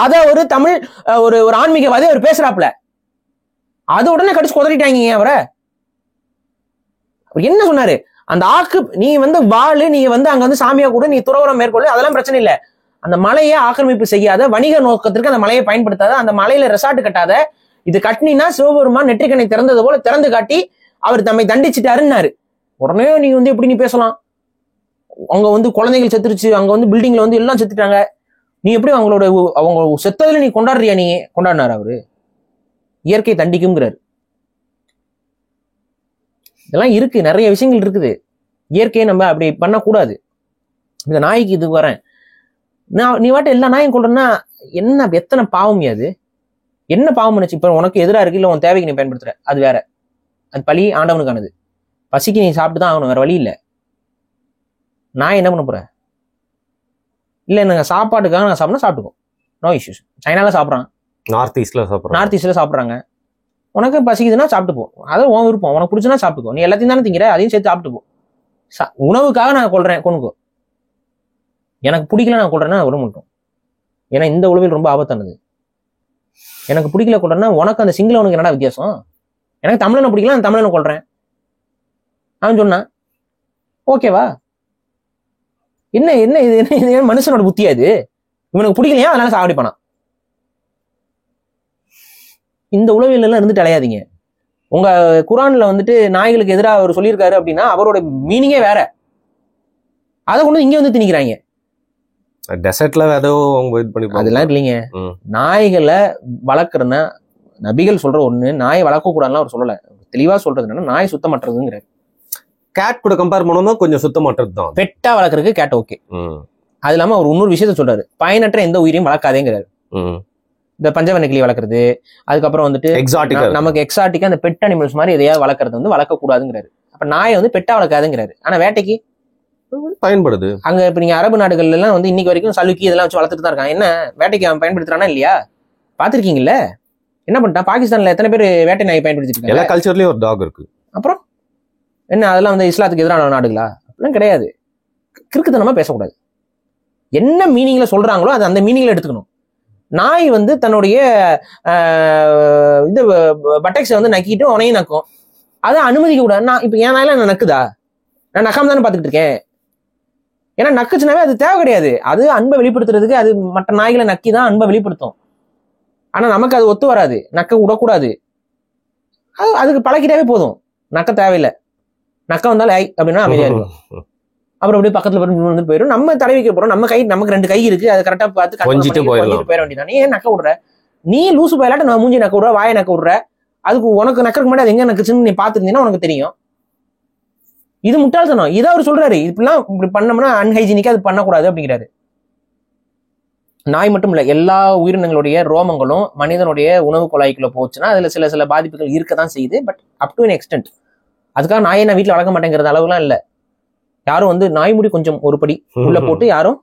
அத ஒரு தமிழ் ஒரு ஆன்மீகவாதி அவர் பேசுறாப்ல. அது உடனே கடிச்சு குதறிட்டாங்க அவரை. என்ன சொன்னாரு? அந்த நீ வாழு, நீ அங்க சாமியா கூட நீ துறவரம் மேற்கொள்ளு, அதெல்லாம் பிரச்சனை இல்லை. அந்த மலையை ஆக்கிரமிப்பு செய்யாத, வணிக நோக்கத்திற்கு அந்த மலையை பயன்படுத்தாத, அந்த மலையில ரெசார்ட் கட்டாத. இது கட்டினா சிவபெருமான் நெற்றிக்கணை திறந்தது போல திறந்து காட்டி அவர் தம்மை தண்டிச்சுட்டாருன்னாரு. உடனே நீ எப்படி நீ பேசலாம்? அங்க குழந்தைகள் செத்துருச்சு, அங்க பில்டிங்ல எல்லாம் செத்துட்டாங்க, நீ எப்படி அவங்க செத்ததுல நீ கொண்டாடுறியா? நீ கொண்டாடினாரு அவரு. இயற்கை தண்டிக்கும்ங்கிறாரு. இதெல்லாம் இருக்கு, நிறைய விஷயங்கள் இருக்குது. இயற்கையை நம்ம அப்படி பண்ணக்கூடாது. இந்த நாய்க்கு இது வரேன், நீ வாட்ட எல்லா நாயும் கொள்றன்னா என்ன, எத்தனை பாவம் அது? என்ன பாவம் பண்ணுச்சு? இப்ப உனக்கு எதிராக இருக்கு, இல்ல உன் தேவைக்கு நீ பயன்படுத்துற, அது வேற. அது பழி ஆண்டவனுக்கானது. பசிக்கு நீ சாப்பிட்டு தான் ஆகணும், வேற வழி இல்லை. நான் என்ன பண்ண போற? இல்ல நாங்க சாப்பாட்டுக்காக நான் சாப்பிடணும், சாப்பிட்டுக்கோ, நோ இஷ்யூஸ். சைனால சாப்பிட்றான், நார்த் ஈஸ்ட்ல சாப்பிட்றாங்க. உனக்கு பசிக்குதுன்னா சாப்பிட்டு போ, அதை உன் விருப்பம். உனக்கு பிடிச்சுன்னா சாப்பிட்டுக்கோ, நீ எல்லாத்தையும் தானே திங்கிற, அதையும் சேர்த்து சாப்பிட்டு போ. உணவுக்காக நான் கொள்றேன், கொண்டுக்கோ. எனக்கு பிடிக்கல நான் கொள்றேன்னா விட மாட்டோம். ஏன்னா இந்த உளவில் ரொம்ப ஆபத்தானது. எனக்கு பிடிக்கல கொள்றேன்னா உனக்கு அந்த சிங்களவனுக்கு என்னடா வித்தியாசம்? எனக்கு தமிழனை பிடிக்கல, நான் தமிழனை கொள்றேன் அவன் சொன்னான், ஓகேவா? என்ன என்ன இது என்ன மனுஷனோட புத்தியா இது? இவனுக்கு பிடிக்கலையா அதனால சாவடிப்பானா? இந்த உளவியல் எல்லாம் இருந்துட்டு அலையாதீங்க. உங்க குரான்ல நாய்களுக்கு எதிராக அவர் சொல்லியிருக்காரு அப்படின்னா அவரோட மீனிங்கே வேற. அதை கொண்டு இங்க திணிக்கிறாங்க. டெசர்ட்ல ஏதோ இது பண்ணி அதெல்லாம் இல்லைங்க. நாய்களை வளர்க்குறதுன்னா நபிகள் சொல்ற ஒண்ணு, நாயை வளர்க்க கூடாதுலாம் அவர் சொல்லல. தெளிவா சொல்றது என்னன்னா நாய் சுத்தமற்றதுங்கிற. கேட் கூட கம்பேர் பண்ணோம்னா கொஞ்சம் சுத்தமற்றது தான். பெட்டா வளர்க்கறதுக்கு கேட் ஓகே. அது இல்லாம அவர் இன்னொரு விஷயத்த சொல்றாரு, பயனற்ற எந்த உயிரையும் வளர்க்காதேங்கிறாரு. இந்த பஞ்சவர்ண கிளி வளர்க்கறது, அதுக்கப்புறம் நமக்கு எக்ஸாட்டிக்கா அந்த பெட் அனிமல்ஸ் மாதிரி எதையாவது வளர்க்கறது வளர்க்க கூடாதுங்கிறாரு. அப்ப நாயை பெட்டா வளர்க்காதுங்கிறாரு. ஆனா வேட்டைக்கு பயன்படுது. அங்க இப்ப நீங்க அரபு நாடுகள்ல எல்லாம் இன்னைக்கு வரைக்கும் சலுக்கி இதெல்லாம் வச்சு வளர்த்துட்டு தான் இருக்கான். என்ன வேட்டைக்கு அவன் பயன்படுத்துறானா இல்லையா? பாத்திருக்கீங்கல்ல என்ன பண்ணிட்டான்? பாகிஸ்தான்ல எத்தனை பேர் வேட்டை நாயை பயன்படுத்திட்டு இருக்காங்க. எல்லா கல்ச்சர்லயும் ஒரு டாக் இருக்கு. அப்புறம் என்ன அதெல்லாம் இஸ்லாத்துக்கு எதிரான நாடுகளா? அப்படிலாம் கிடையாது. கிறுக்குத்தனமா பேசக்கூடாது. என்ன மீனிங்ல சொல்றாங்களோ அது அந்த மீனிங்ல எடுத்துக்கணும். நாய் தன்னுடைய இது பட்டெக்ஸை நக்கிட்டு உனையும் நக்கும், அதை அனுமதிக்க கூடாது. நான் இப்ப என் நாயில என்ன நக்குதா? நான் நக்காம தானே பாத்துக்கிட்டு இருக்கேன். ஏன்னா நக்குச்சுனாவே அது தேவை கிடையாது. அது அன்பை வெளிப்படுத்துறதுக்கு அது மற்ற நாய்களை நக்கி தான் அன்பை வெளிப்படுத்தும். ஆனா நமக்கு அது ஒத்து வராது, நக்க விடக்கூடாது. அதுக்கு பழக்கிட்டாவே போதும், நக்க தேவையில்லை. நக்க வந்தாலும் ஐ அப்படின்னா அமைதியா இருக்கும். அப்புறம் அப்படியே பக்கத்துல போயிடும். நம்ம தடவிக்க போறோம், நம்ம கை, நமக்கு 2 கை இருக்கு, அதை கரெக்டா பார்த்து போயிட வேண்டியதான். ஏன் நக்க விடுற? நீ லூசு போயிலாட்ட நான் மூஞ்சி நக்க விடுற, வாயை நக்க விடுற. அதுக்கு உனக்கு நக்கறதுக்கு முன்னாடி அது எங்க நக்குச்சுன்னு நீ பாத்துருந்தீங்கன்னா உனக்கு தெரியும். இது முட்டாள்தனம். இதை அவர் சொல்றாரு, இப்படிலாம் இப்படி பண்ணோம்னா அன்ஹைஜீனிக்கா அது பண்ணக்கூடாது அப்படிங்கிறாரு. நாய் மட்டும் இல்ல, எல்லா உயிரினங்களுடைய ரோமங்களும் மனிதனுடைய உணவு குழாய்க்குள்ள போச்சுன்னா அதுல சில பாதிப்புகள் இருக்கதான் செய்யுது. But up to an extent. அதுக்காக நாயை நான் வீட்டுல வளர்க்க மாட்டேங்கிறது அளவுலாம் இல்ல. யாரும் நாய் முடி கொஞ்சம் ஒரு படி உள்ள போட்டு யாரும்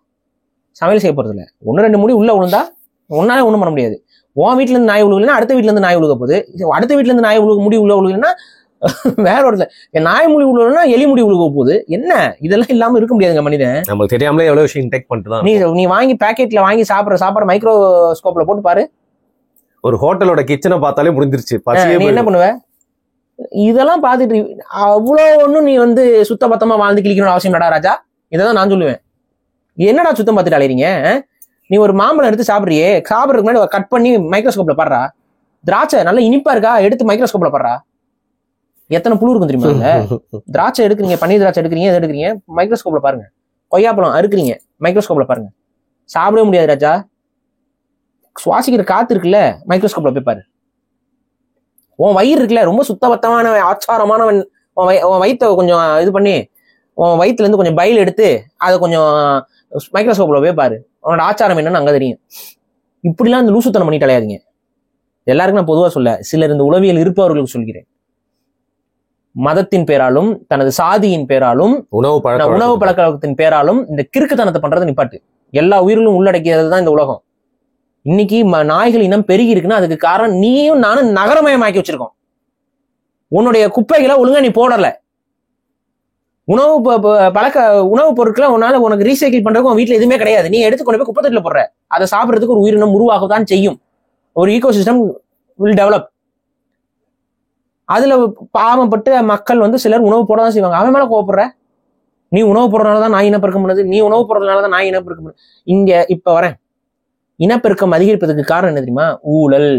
சமையல் செய்ய போறது இல்ல. 1-2 முடி உள்ள விழுந்தா ஒன்னாலே ஒண்ணும் பண்ண முடியாது. உன் வீட்டுல இருந்து நாய் உழுகுலன்னா அடுத்த வீட்டுல இருந்து நாய் உழுக போகுது. அடுத்த வீட்டுல இருந்து நாய் முடி உழுகுலன்னா வேற ஒரு நாய் முடி உழுகுனா எலி முடி உழுக போகுது. என்ன இதெல்லாம் இல்லாம இருக்க முடியாதுங்க மனிதன். நம்மளுக்கு தெரியாமலே எவ்வளவு விஷயம் இன்டேக் பண்ணிட்டு தான். நீ வாங்கி பாக்கெட்ல வாங்கி சாப்பிடுற சாப்பாடு மைக்ரோஸ்கோப்ல போட்டு பாரு. ஒரு ஹோட்டலோட கிச்சனை பார்த்தாலே முடிஞ்சிருச்சு. நீ என்ன பண்ணுவ? இதெல்லாம் பார்த்துட்டு அவ்வளவு ஒண்ணும் நீ வந்து சுத்த பத்தமா வாழ்ந்து கிளிக்கணும்னு அவசியம் நடா ராஜா. இதான் நான் சொல்லுவேன். என்னடா சுத்தம் பார்த்துட்டு அலையறீங்க? நீ ஒரு மாம்பழம் எடுத்து சாப்பிடுறியே, சாப்பிட்றதுக்கு முன்னாடி கட் பண்ணி மைக்ரோஸ்கோப்ல பாடுறா. திராட்சை நல்லா இனிப்பா இருக்கா, எடுத்து மைக்ரோஸ்கோப்ல பாடுறா. எத்தனை புழு இருக்கும் தெரியுமா? திராட்சை எடுக்கிறீங்க, பன்னீர் திராட்சை எடுக்கிறீங்க, எது எடுக்கிறீங்க, மைக்ரோஸ்கோப்ல பாருங்க. கொய்யாப்பழம் அறுக்கிறீங்க, மைக்ரோஸ்கோப்ல பாருங்க. சாப்பிடவே முடியாது ராஜா. சுவாசிக்கிற காத்து இருக்குல்ல, மைக்ரோஸ்கோப்ல போய் பாரு. உன் வயிறு இருக்குல்ல, ரொம்ப சுத்தபத்தமான ஆச்சாரமானவன். உன் வயிற்ற கொஞ்சம் இது பண்ணி, உன் வயிற்றுல இருந்து கொஞ்சம் பயில் எடுத்து அதை கொஞ்சம் மைக்ரோஸ்கோப்ல போய் பாரு. உன்னோட ஆச்சாரம் என்னன்னு அங்க தெரியும். இப்படிலாம் இந்த லூசுத்தனம் பண்ணிட்டு அலையாதீங்க. எல்லாருக்கும் நான் பொதுவா சொல்ல, சிலர் இந்த உளவியல் இருப்பவர்களுக்கு சொல்கிறேன். மதத்தின் பேராலும் தனது சாதியின் பேராலும் உணவு பழக்கத்தின் பேராலும் இந்த கிறுக்குத்தனத்தை பண்றதை நிப்பாட்டு. எல்லா உயிர்களும் உள்ளடக்கியது தான் இந்த உலகம். இன்னைக்கு நாய்கள் இனம் பெருகி இருக்குன்னா அதுக்கு காரணம் நீயும் நானும் நகரமயமாக்கி வச்சிருக்கோம். உன்னுடைய குப்பைகளை ஒழுங்கா நீ போடல. உணவு பொருட்களை உனக்கு ரீசைக்கிள் பண்றதுக்கு உன் வீட்டுல எதுவுமே கிடையாது. நீ எடுத்து கொண்டு போய் குப்பை தொட்டில போடுற. அதை சாப்பிடறதுக்கு ஒரு உயிரினம் உருவாகத்தான் செய்யும். ஒரு ஈகோ சிஸ்டம் வில் டெவலப். அதுல பாவப்பட்டு மக்கள் வந்து சிலர் உணவு போட தான் செய்வாங்க. அவன் மேல கோவப்படுற? நீ உணவு போடுறதுனாலதான் நாய் இனப்பெருக்கம் பண்ணுது, நீ உணவு போடுறதுனாலதான் நாய் இனப்பெருக்கம் பண்ணுது. இங்க இப்ப வரேன், இனப்பெருக்கம் அதிகரிப்பதற்கு காரணம் என்ன தெரியுமா? ஊழல்.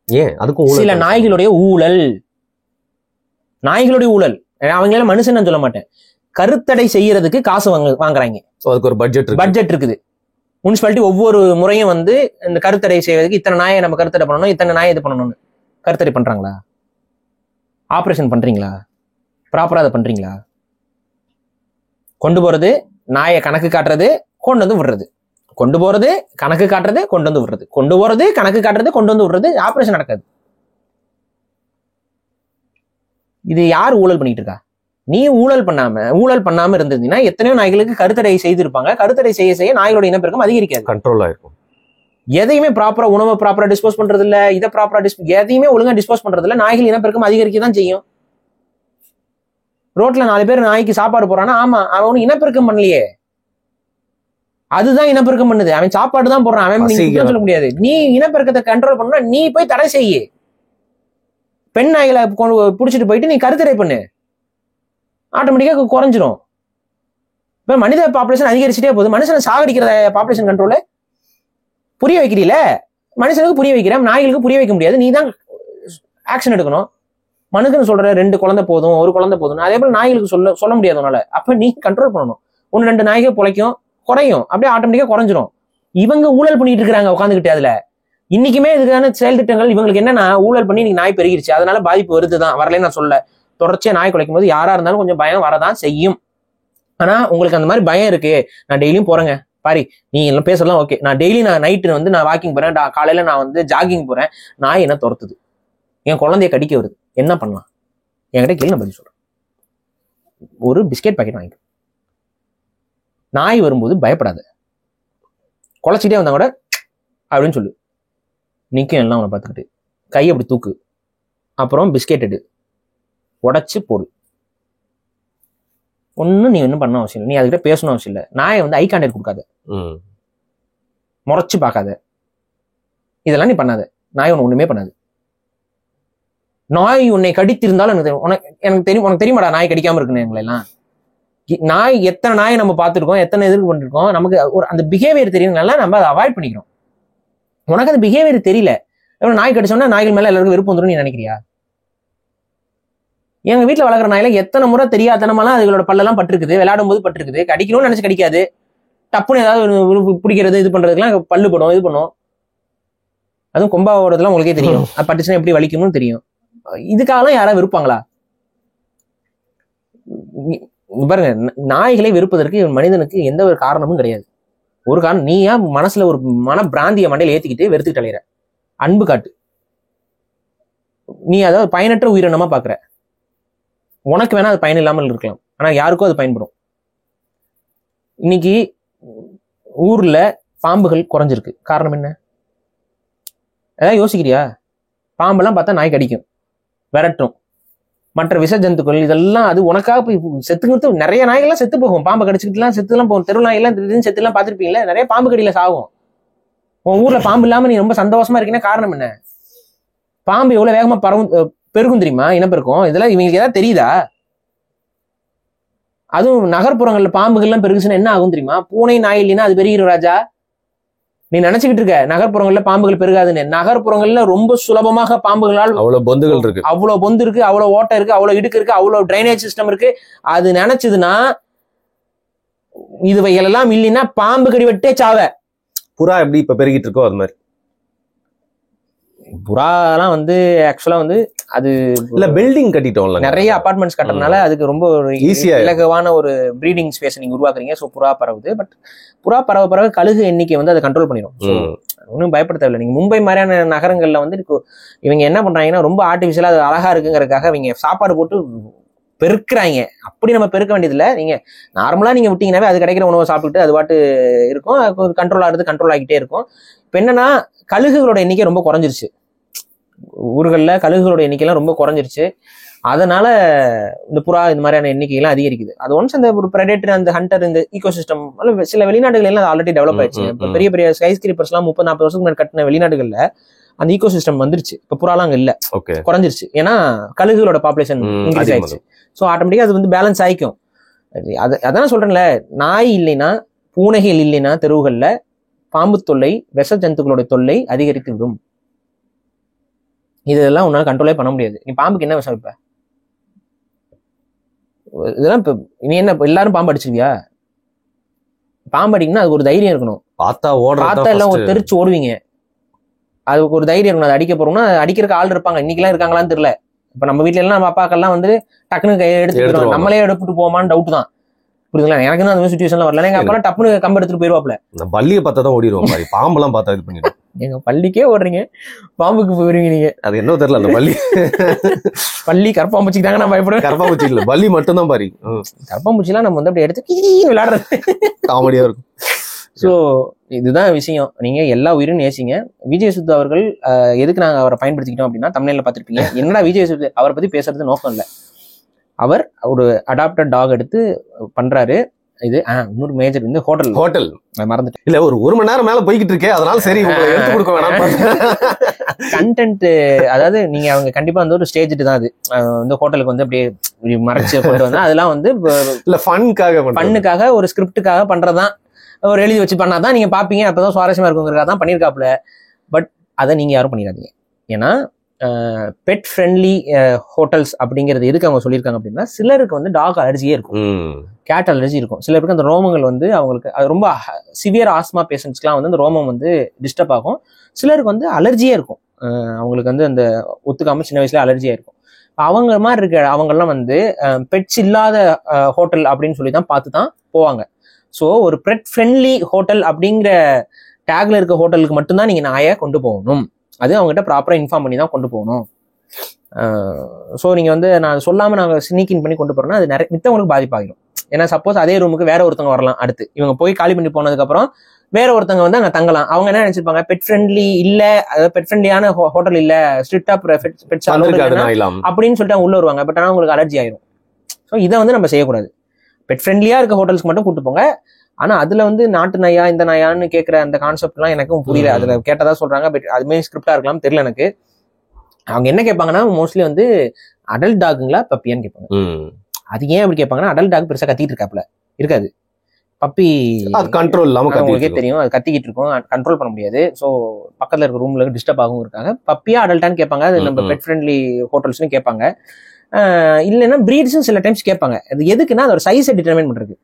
ஏன் அதுக்கும் சில நாய்களுடைய ஊழல். நாய்களுடைய ஊழல். அவங்களால மனுஷன் நான் சொல்ல மாட்டேன். கருத்தடை செய்யறதுக்கு காசு வாங்குறாங்க. அதுக்கு ஒரு பட்ஜெட் இருக்குது. முனிசிபாலிட்டி ஒவ்வொரு முறையும் வந்து இந்த கருத்தடை செய்வதற்கு இத்தனை நாயை நம்ம கருத்தடை பண்ணணும், இத்தனை நாயை இது பண்ணணும்னு. கருத்தடை பண்றாங்களா? ஆபரேஷன் பண்றீங்களா? ப்ராப்பரா அதை பண்றீங்களா? கொண்டு போறது, நாயை கணக்கு காட்டுறது, கொண்டு வந்து விடுறது. கொண்டு போறது, கணக்கு காட்டுறது, கொண்டு வந்து விடுறது. கொண்டு போறது, கணக்கு காட்டுறது, கொண்டு வந்து விடுறது. ஆபரேஷன் நடக்காது. இது யார் ஊழல் பண்ணிட்டு இருக்கா? நீ ஊழல் பண்ணாம இருந்தீங்கன்னா எத்தனையோ நாய்களுக்கு கருத்தடை செய்திருப்பாங்க. கருத்தடை செய்ய நாய்களோட இனப்பெருக்கம் அதிகரிக்காது, கண்ட்ரோல் ஆயிருக்கும். எதையுமே ப்ராப்பரா உணவை ப்ராப்பரா டிஸ்போஸ் பண்றது இல்ல, இதை ப்ராப்பரா எதையுமே ஒழுங்கா டிஸ்போஸ் பண்றது இல்ல. நாய்கள் இனப்பெருக்கம் அதிகரிக்க தான் செய்யும். ரோட்ல 4 பேர் நாய்க்கு சாப்பாடு போறானா, ஆமா, அவன் இனப்பெருக்கம் பண்ணலையே, அதுதான் இனப்பெருக்கம் பண்ணுது. அவன் சாப்பாடு தான் போடுறான். அவன் சொல்ல முடியாது. நீ இனப்பெருக்கத்தை கண்ட்ரோல் பண்ணா நீ போய் தடை செய்ய. பெண் நாய்களை புடிச்சிட்டு போயிட்டு நீ கருத்தடை பண்ணு, ஆட்டோமேட்டிக்கா குறைஞ்சிரும். இப்ப மனித பாப்புலேஷன் அதிகரிச்சுட்டே போகுது. மனுஷனை சாகடிக்கிற பாப்புலேஷன் கண்ட்ரோல புரிய வைக்கிறீல. மனுஷனுக்கு புரிய வைக்கிறேன், நாய்களுக்கு புரிய வைக்க முடியாது. நீ தான் ஆக்ஷன் எடுக்கணும். மனுஷன் சொல்ற 2 குழந்தை போதும், 1 குழந்தை போதும், அதே போல நாய்களுக்கு சொல்ல முடியாது உன்னால. அப்ப நீ கண்ட்ரோல் பண்ணணும். 1-2 நாய்கள் பிழைக்கும், குறையும், அப்படியே ஆட்டோமேட்டிக்கா குறைஞ்சிரும். இவங்க ஊழல் பண்ணிட்டு இருக்காங்க உட்காந்துக்கிட்டு. அதுல இன்னைக்குமே இதுக்கான செயல் திட்டங்கள் இவங்களுக்கு என்னன்னா, ஊழல் பண்ணி இன்னைக்கு நாய் பெருகிருச்சு, அதனால பாதிப்பு வருதுதான். வரலன்னு நான் சொல்ல. தொடர்ச்சியா நாய் குலைக்கும் போது யாரா இருந்தாலும் கொஞ்சம் பயம் வரதான் செய்யும். ஆனா உங்களுக்கு அந்த மாதிரி பயம் இருக்கு. நான் டெய்லியும் போறேங்க பாரி, நீ எல்லாம் பேசலாம் ஓகே. நான் டெய்லி நைட்டு வந்து நான் வாக்கிங் போறேன், காலையில நான் வந்து ஜாகிங் போறேன், நாய் என்ன துரத்துது, என் குழந்தைய கடிக்க வருது, என்ன பண்ணலாம் என்கிட்ட கேள்வி, நான் பதில் சொல்றேன். ஒரு பிஸ்கெட் பாக்கெட் வாங்கிக்க. நாய் வரும்போது பயப்படாத, குலைச்சிட்டே வந்தா கூட அப்படின்னு சொல்லு. நிற்கும் எல்லாம் அவனை பார்த்துக்கிட்டு. கையை அப்படி தூக்கு, அப்புறம் பிஸ்கெட் எடு, உடச்சு போடு. ஒன்னும் நீ ஒன்றும் பண்ண அவசியம் இல்லை, நீ அதுக்கிட்ட பேசணும் அவசியம் இல்லை. நாயை வந்து ஐ கான்டாக்ட் கொடுக்காத, முறைச்சு பார்க்காத, இதெல்லாம் நீ பண்ணாத. நாய் ஒன்று ஒண்ணுமே பண்ணாது. நாய் உன்னை கடித்திருந்தாலும் எனக்கு தெரியும். உனக்கு தெரியுமாடா நாய் கடிக்காம இருக்குன்னு? எங்களெல்லாம் நாய் எத்தனை நாயை நம்ம பார்த்துருக்கோம், எத்தனை எதிர்ப்பு பண்ணிருக்கோம். நமக்கு ஒரு அந்த பிஹேவியர் தெரியுதுனால நம்ம அதை அவாய்ட் பண்ணிக்கிறோம். உனக்கு அந்த பிஹேவியர் தெரியல. நாய் கடிச்சோம்னா நாய்கள் மேல எல்லாருக்கும் விருப்பம் வந்துடும் நீ நினைக்கிறியா? எங்க வீட்டுல வளர்க்குற நாயில எத்தனை முறை தெரியாதனமெல்லாம் அதுகளோட பல்லெல்லாம் பட்டிருக்குது, விளையாடும் போது பட்டிருக்குது. கடிக்கணும்னு நினைச்சு கடிக்காது, டப்புன்னு ஏதாவது பிடிக்கிறது இது பண்றதுக்குலாம் பல்லு படும், இது பண்ணும். அதுவும் கொம்பா ஓடுறதுலாம் உங்களுக்கே தெரியும், அது பட்டுச்சுன்னா எப்படி வலிக்கணும்னு தெரியும். இதுக்காகலாம் யாராவது விருப்பாங்களா? பாருங்க, நாய்களை வெறுப்பதற்கு மனிதனுக்கு எந்த ஒரு காரணமும் கிடையாது. ஒரு காரணம், நீ ஏன் மனசுல ஒரு மன பிராந்திய மண்டையில ஏத்திக்கிட்டு வெறுத்துக்கிட்டு அலையிற? அன்பு காட்டு. நீ அதாவது பயனற்ற உயிரினமா பாக்குற. உனக்கு வேணா அது பயன் இல்லாமல் இருக்கலாம், ஆனா யாருக்கும் அது பயன்படும். இன்னைக்கு ஊர்ல பாம்புகள் குறைஞ்சிருக்கு. காரணம் என்ன? ஏதாவது யோசிக்கிறியா? பாம்பெல்லாம் பார்த்தா நாய் கடிக்கும், விரட்டும், மற்ற விஷ ஜந்துக்கள் இதெல்லாம் அது உனக்காக போய் செத்துக்கிறது. நிறைய நாய்கள்லாம் செத்து போகும், பாம்பை கடிச்சுக்கிட்டுலாம் செத்துலாம் போகும். தெரு நாயெல்லாம் திடீர்னு செத்துலாம் பார்த்துருப்பீங்களா? நிறைய பாம்பு கடியில சாகும். உன் ஊர்ல பாம்பு இல்லாம நீ ரொம்ப சந்தோஷமா இருக்கீங்கன்னா காரணம் என்ன? பாம்பு எவ்வளவு வேகமா பெருகும் தெரியுமா? இனப்பெருக்கும். இதெல்லாம் இவங்களுக்கு ஏதாவது தெரியுதா? அதுவும் நகர்ப்புறங்கள்ல பாம்புகள்லாம் பெருகுச்சுன்னா என்ன ஆகும் தெரியுமா? பூனை நாய் இல்லைன்னா அது பெருகிற ராஜா. நீ நினைச்சுக்கிட்டு இருக்க நகர்ப்புறங்கள்ல பாம்புகள் பெருகாதுன்னு. நகர்ப்புறங்கள்ல ரொம்ப சுலபமாக பாம்புகளால் அவ்வளவு பொந்துகள் இருக்கு, அவ்வளவு பொந்து இருக்கு, அவ்வளவு ஓட்டை இருக்கு, அவ்வளவு இடுக்கு இருக்கு, அவ்வளவு டிரைனேஜ் சிஸ்டம் இருக்கு. அது நினைச்சதுன்னா இதுவைகளெல்லாம் இல்லைன்னா பாம்பு கடி வெட்டே சாவ. புறா எப்படி இப்ப பெருகிட்டு இருக்கோ அது மாதிரி. புறாலாம் வந்து ஆக்சுவலா வந்து அது இல்ல பில்டிங் கட்டிட்டோம்ல, நிறைய அபார்ட்மெண்ட்ஸ் கட்டுறதுனால அதுக்கு ரொம்ப ஒரு ஈஸியா இலகுவான ஒரு ப்ரீடிங் ஸ்பேஸ் நீங்க உருவாக்குறீங்க. ஸோ புறா பரவுது. பட் புறா பரவ கழுகு எண்ணிக்கை வந்து அதை கண்ட்ரோல் பண்ணிடும். ஒன்றும் பயப்பட தேவையில்லை. நீங்க மும்பை மாதிரியான நகரங்கள்ல வந்து இவங்க என்ன பண்றாங்கன்னா ரொம்ப ஆர்டிபிஷியலா அது அழகா இருக்குங்கிறதுக்காக இவங்க சாப்பாடு போட்டு பெருக்குறாங்க. அப்படி நம்ம பெருக்க வேண்டியதில்லை. நீங்க நார்மலா நீங்க விட்டீங்கன்னாவே அது கிடைக்கிற உணவை சாப்பிட்டுட்டு அது பாட்டு இருக்கும், கண்ட்ரோல் ஆகுறது, கண்ட்ரோல் ஆகிட்டே இருக்கும். இப்போ என்னன்னா கழுகுகளோட எண்ணிக்கை ரொம்ப குறைஞ்சிருச்சு. ஊர்களில் கழுகுகளோட எண்ணிக்கைலாம் ரொம்ப குறைஞ்சிருச்சு. அதனால இந்த புறா இந்த மாதிரியான எண்ணிக்கைலாம் அதிகரிக்குது. அது ஒன்ஸ் அந்த ஒரு பிரெடேட்டர், அந்த ஹண்டர், இந்த ஈகோசிஸ்டம் சில வெளிநாடுகள் எல்லாம் ஆல்ரெடி டெவலப் ஆயிடுச்சு. இப்போ பெரிய பெரிய ஸ்கை ஸ்கிரீப்பர்ஸ் எல்லாம் 30-40 வருஷத்துக்கு முன்னாடி கட்டின வெளிநாடுகள்ல அந்த ஈகோசிஸ்டம் வந்துருச்சு. இப்போ புறாலாம் அங்க இல்ல, குறைஞ்சிருச்சு. ஏன்னா கழுகுகளோட பாப்புலேஷன் இன்க்ரீஸ் ஆயிடுச்சு. ஸோ ஆட்டோமேட்டிக்கா அது வந்து பேலன்ஸ் ஆயிக்கும். அதான் சொல்றேன்ல, நாய் இல்லைன்னா, பூனைகள் இல்லைன்னா தெருவுகள்ல பாம்பு தொல்லை, விஷ ஜந்துக்களோட தொல்லை அதிகரித்து விடும். இதெல்லாம் உன்னால கண்ட்ரோலே பண்ண முடியாது. நீ பாம்புக்கு என்ன விஷம்? இப்ப இதெல்லாம் இப்ப நீ என்ன எல்லாரும் பாம்பு அடிச்சிருவியா? பாம்பு அடிக்கணும்னா அதுக்கு ஒரு தைரியம் இருக்கணும். பார்த்தா எல்லாம் ஒரு தெரிச்சு ஓடுவீங்க. அதுக்கு ஒரு தைரியம் இருக்கணும். அது அடிக்க போறோம்னா அடிக்கிறதுக்கு ஆள் இருப்பாங்க. இன்னைக்கெல்லாம் இருக்காங்களான்னு தெரியல. இப்ப நம்ம வீட்டுல எல்லாம் நம்ம அப்பாக்கெல்லாம் வந்து டக்குனு கையை எடுத்துக்கிறோம். நம்மளே எடுத்துட்டு போமான்னு டவுட் தான். புரியுதுங்களா? எனக்கு தான் அந்த சுச்சுவேஷன்ல வரல. எங்க அப்பா டப்புனு கம்பு எடுத்துட்டு போயிருவாப்ல. பள்ளியை பார்த்தா தான் ஓடிடுவோம், பாம்பெல்லாம் பார்த்தா இது பண்ணிடுவோம். எங்க பள்ளிக்கே ஓடுறீங்க, பாம்புக்கு போயிருவீங்க நீங்க. அது என்ன தெரியல. அந்த பள்ளி கரப்பாம்பூச்சிக்கு தாங்க நான் பயப்படுவேன். கரப்பாம்பூச்சி இல்ல, பள்ளி மட்டும் தான் பாரு. கரப்பாம்பூச்சிலாம் நம்ம வந்து அப்படி எடுத்து விளையாடுறது காமெடியா இருக்கும். ஸோ இதுதான் விஷயம். நீங்க எல்லா உயிரும் நேசிங்க. விஜய் சித்து அவர்கள் எதுக்கு நாங்க அவரை பயன்படுத்திக்கிட்டோம் அப்படின்னா, தமிழ்ல பார்த்திருப்பீங்க. என்னடா விஜய் சித்து அவரை பத்தி பேசுறது நோக்கம் இல்லை. அவர் ஒரு அடாப்டட் டாக் எடுத்து பண்றாரு. இது இன்னொரு மேஜர் வந்து ஹோட்டல் மறந்துட்டேன். இல்ல ஒரு மணி நேரம் மேல போய்கிட்டு இருக்கே, அதனால சரி எடுத்து கொடுக்க வேணாம். கண்டென்ட் அதாவது நீங்க அவங்க கண்டிப்பா வந்து ஒரு ஸ்டேஜ் தான். அது வந்து ஹோட்டலுக்கு வந்து அப்படியே மறைச்சு கொண்டு வந்தா அதெல்லாம் வந்து இல்ல ஃபன்னுக்காக ஒரு ஸ்கிரிப்டுக்காக பண்றதுதான். ஒரு எழுதி வச்சு பண்ணாதான் நீங்க பாப்பீங்க, அப்பதான் சுவாரஸ்யமா இருக்குங்கிறதா தான் பண்ணிருக்காப்ல. பட் அதை நீங்க யாரும் பண்ணிடாதீங்க. ஏன்னா பெட் ஃப்ரெண்ட்லி ஹோட்டல்ஸ் அப்படிங்கிறது எதுக்கு அவங்க சொல்லியிருக்காங்க அப்படின்னா, சிலருக்கு வந்து டாக் அலர்ஜியே இருக்கும், கேட் அலர்ஜி இருக்கும். சிலருக்கு அந்த ரோமங்கள் வந்து அவங்களுக்கு அது ரொம்ப சிவியர் ஆஸ்மா பேஷண்ட்ஸ்க்குலாம் வந்து அந்த ரோமம் வந்து டிஸ்டர்ப் ஆகும். சிலருக்கு வந்து அலர்ஜியே இருக்கும், அவங்களுக்கு வந்து அந்த ஒத்துக்காம சின்ன வயசுல அலர்ஜியா இருக்கும். அவங்க மாதிரி இருக்க அவங்கெல்லாம் வந்து பெட்ஸ் இல்லாத ஹோட்டல் அப்படின்னு சொல்லி தான் பார்த்து தான் போவாங்க. ஸோ ஒரு பெட் ஃப்ரெண்ட்லி ஹோட்டல் அப்படிங்கிற டேக்ல இருக்க ஹோட்டலுக்கு மட்டும்தான் நீங்க நாயை கொண்டு போகணும். அது அவங்ககிட்ட ப்ராப்பரா இன்ஃபார்ம் பண்ணி தான் கொண்டு போகணும். ஸோ நீங்க வந்து நான் சொல்லாம நாங்கள் ஸ்னீக்கிங் பண்ணி கொண்டு போறோம்னா அது நிறைய மித்தவங்களுக்கு பாதிப்பாகிடும். ஏன்னா சப்போஸ் அதே ரூமுக்கு வேற ஒருத்தவங்க வரலாம். அடுத்து இவங்க போய் காலி பண்ணி போனதுக்கு அப்புறம் வேற ஒருத்தவங்க வந்து அங்க தங்கலாம். அவங்க என்ன நினைச்சிருப்பாங்க, பெட் ஃப்ரெண்ட்லி இல்ல, அதாவது பெட் ஃப்ரெண்ட்லியான ஹோட்டல் இல்ல, ஸ்ட்ரிக்டா பெட்ஸ் அப்படின்னு சொல்லிட்டு அவங்க உள்ள வருவாங்க. பட் ஆனால் உங்களுக்கு அலர்ஜி ஆயிரும். ஸோ இதை வந்து நம்ம செய்யக்கூடாது. பெட் ஃப்ரெண்ட்லியா இருக்க ஹோட்டல்ஸ்க்கு மட்டும் கூட்டு போங்க. ஆனா அதுல வந்து நாட்டு நாயா இந்த நாயான்னு கேட்கிற அந்த கான்செப்ட் எல்லாம் எனக்கும் புரியல. அதுல கேட்டதா சொல்றாங்க, பட் அதுமே ஸ்கிரிப்டா இருக்கலாம், தெரியல எனக்கு. அவங்க என்ன கேட்பாங்கன்னா மோஸ்ட்லி வந்து அடல்ட் டாகுங்களா பப்பியான்னு கேட்பாங்க. அது ஏன் அப்படி கேட்பாங்கன்னா, அடல்ட் டாக் பெருசா கத்திட்டு இருக்காப்ல இருக்காது, பப்பி கண்ட்ரோல் இல்லாம உங்களுக்கே தெரியும், அது கத்திக்கிட்டு இருக்கும், கண்ட்ரோல் பண்ண முடியாது. ஸோ பக்கத்துல இருக்க ரூம்ல டிஸ்டர்ப் ஆகும் இருக்காங்க. பப்பியா அடல்ட்டான்னு கேட்பாங்க. அது நம்ம பெட் ஃப்ரெண்ட்லி ஹோட்டல்ஸ்னு கேட்பாங்க. இல்லைன்னா பிரீட்ஸும் சில டைம்ஸ் கேட்பாங்க. அது எதுக்குன்னா அது ஒரு சைஸை டிட்டர்மைன் பண்றது.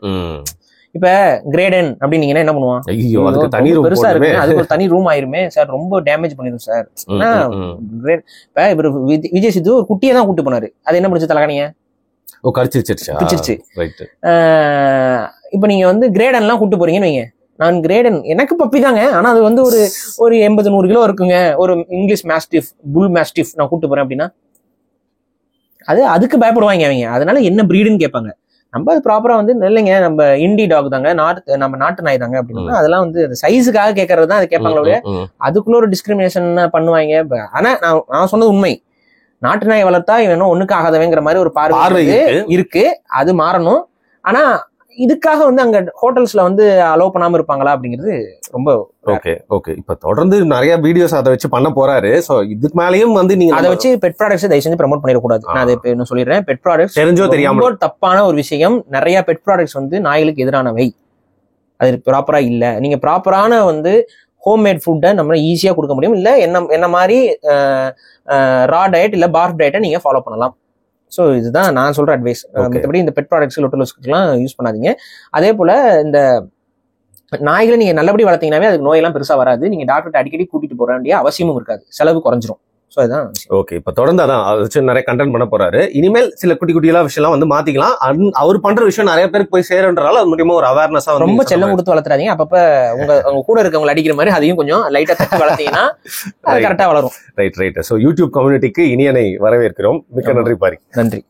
இப்ப கிரேடன் அப்படின்னீங்கன்னா என்ன பண்ணுவான், பெருசா இருக்கு, அதுக்கு ஒரு தனி ரூம் ஆயிருமே சார், ரொம்ப டேமேஜ் பண்ணிடும் சார். இப்ப இவர் விஜய் சித்து ஒரு குட்டியை தான் கூட்டு போனாரு, அது என்ன பண்ணுச்சு, தலைகாணிய பிடிச்சிருச்சு. இப்ப நீங்க வந்து கிரேடன்லாம் கூட்டு போறீங்கன்னு வைங்க, நான் கிரேடன் எனக்கு பப்பி தாங்க, ஆனா அது வந்து ஒரு 80-100 கிலோ இருக்குங்க, ஒரு இங்கிலீஷ் மாஸ்டிஃப், புல் மாஸ்டிஃப் நான் கூட்டு போறேன் அப்படின்னா அதுக்கு பயப்படுவாங்க அவங்க. அதனால என்ன பிரீடுன்னு கேட்பாங்க. நம்ம அது ப்ராப்பரா வந்து இல்லைங்க நம்ம இண்டி டாக் தாங்க, நம்ம நாட்டு நாய் தாங்க அப்படின்னா அதெல்லாம் வந்து சைஸுக்காக கேட்கறது தான் அது கேட்பாங்களே, அதுக்குள்ள ஒரு டிஸ்கிரிமினேஷன் பண்ணுவாங்க. ஆனா நான் சொன்னது உண்மை. நாட்டு நாயை வளர்த்தா இவன் ஒண்ணுக்கு ஆகாதவங்கிற மாதிரி ஒரு பார்வை இருக்கு, அது மாறணும். ஆனா இதுக்காக வந்து அங்க ஹோட்டல்ஸ்ல வந்து அலோவ் பண்ணாம இருப்பாங்களா அப்படிங்கிறது ரொம்ப ஓகே. இப்ப தொடர்ந்து நிறைய வீடியோஸ் அதை வச்சு பண்ண போறாரு. சோ இதுக்கு மேலயும் வந்து நீங்க அதை வச்சு பெட் ப்ராடக்ட்ஸ் தயவு செஞ்சு ப்ரமோட் பண்ணிடக்கூடாது. நான் அதை இப்ப சொல்லிடுறேன். பெட் ப்ராடக்ட்ஸ் தெரிஞ்சோ தெரியாம ரொம்ப தப்பான ஒரு விஷயம். நிறைய பெட் ப்ராடக்ட்ஸ் வந்து நாய்களுக்கு எதிரானவை, அது ப்ராப்பரா இல்ல. நீங்க ப்ராப்பரான வந்து ஹோம்மேட் ஃபுட்டை நம்ம ஈஸியா கொடுக்க முடியும். இல்ல என்ன மாதிரி ரா டயட் இல்ல பார்ஃப் டயட்டை நீங்க ஃபாலோ பண்ணலாம். ஸோ இதுதான் நான் சொல்ற அட்வைஸ். மற்றபடி இந்த பெட் ப்ராடக்ட்ஸ் லொட்டலோஸ்க்குலாம் யூஸ் பண்ணாதீங்க. அதே போல இந்த நாய்களை நீங்க நல்லபடி வளர்த்தீங்கன்னாவே அதுக்கு நோயெல்லாம் பெருசா வராது. நீங்க டாக்டர்கிட்ட அடிக்கடி கூட்டிட்டு போற வேண்டிய அவசியமும் இருக்காது, செலவு குறைஞ்சிரும். ஸோ அதுதான் ஓகே. இப்ப தொடர்ந்து அதான் அதை வச்சு நிறைய கண்டென்ட் பண்ண போறாரு. இனிமேல் சில குட்டி குட்டியெல்லாம் விஷயம்லாம் வந்து மாத்திக்கலாம். அவர் பண்ற விஷயம் நிறைய பேருக்கு போய் சேருன்றதால அது மூலியமா ஒரு அவேர்னஸா ரொம்ப செல்லம் கொடுத்து வளர்த்துறாதீங்க. அப்பப்ப உங்க கூட இருக்கவங்களை அடிக்கிற மாதிரி அதையும் கொஞ்சம் லைட்டா தட்டி வளர்த்தீங்கன்னா அது கரெக்டா வளரும். ரைட். ஸோ யூடியூப் கம்யூனிட்டிக்கு இனியனை வரவேற்கிறோம். மிக்க நன்றி பாரி. நன்றி.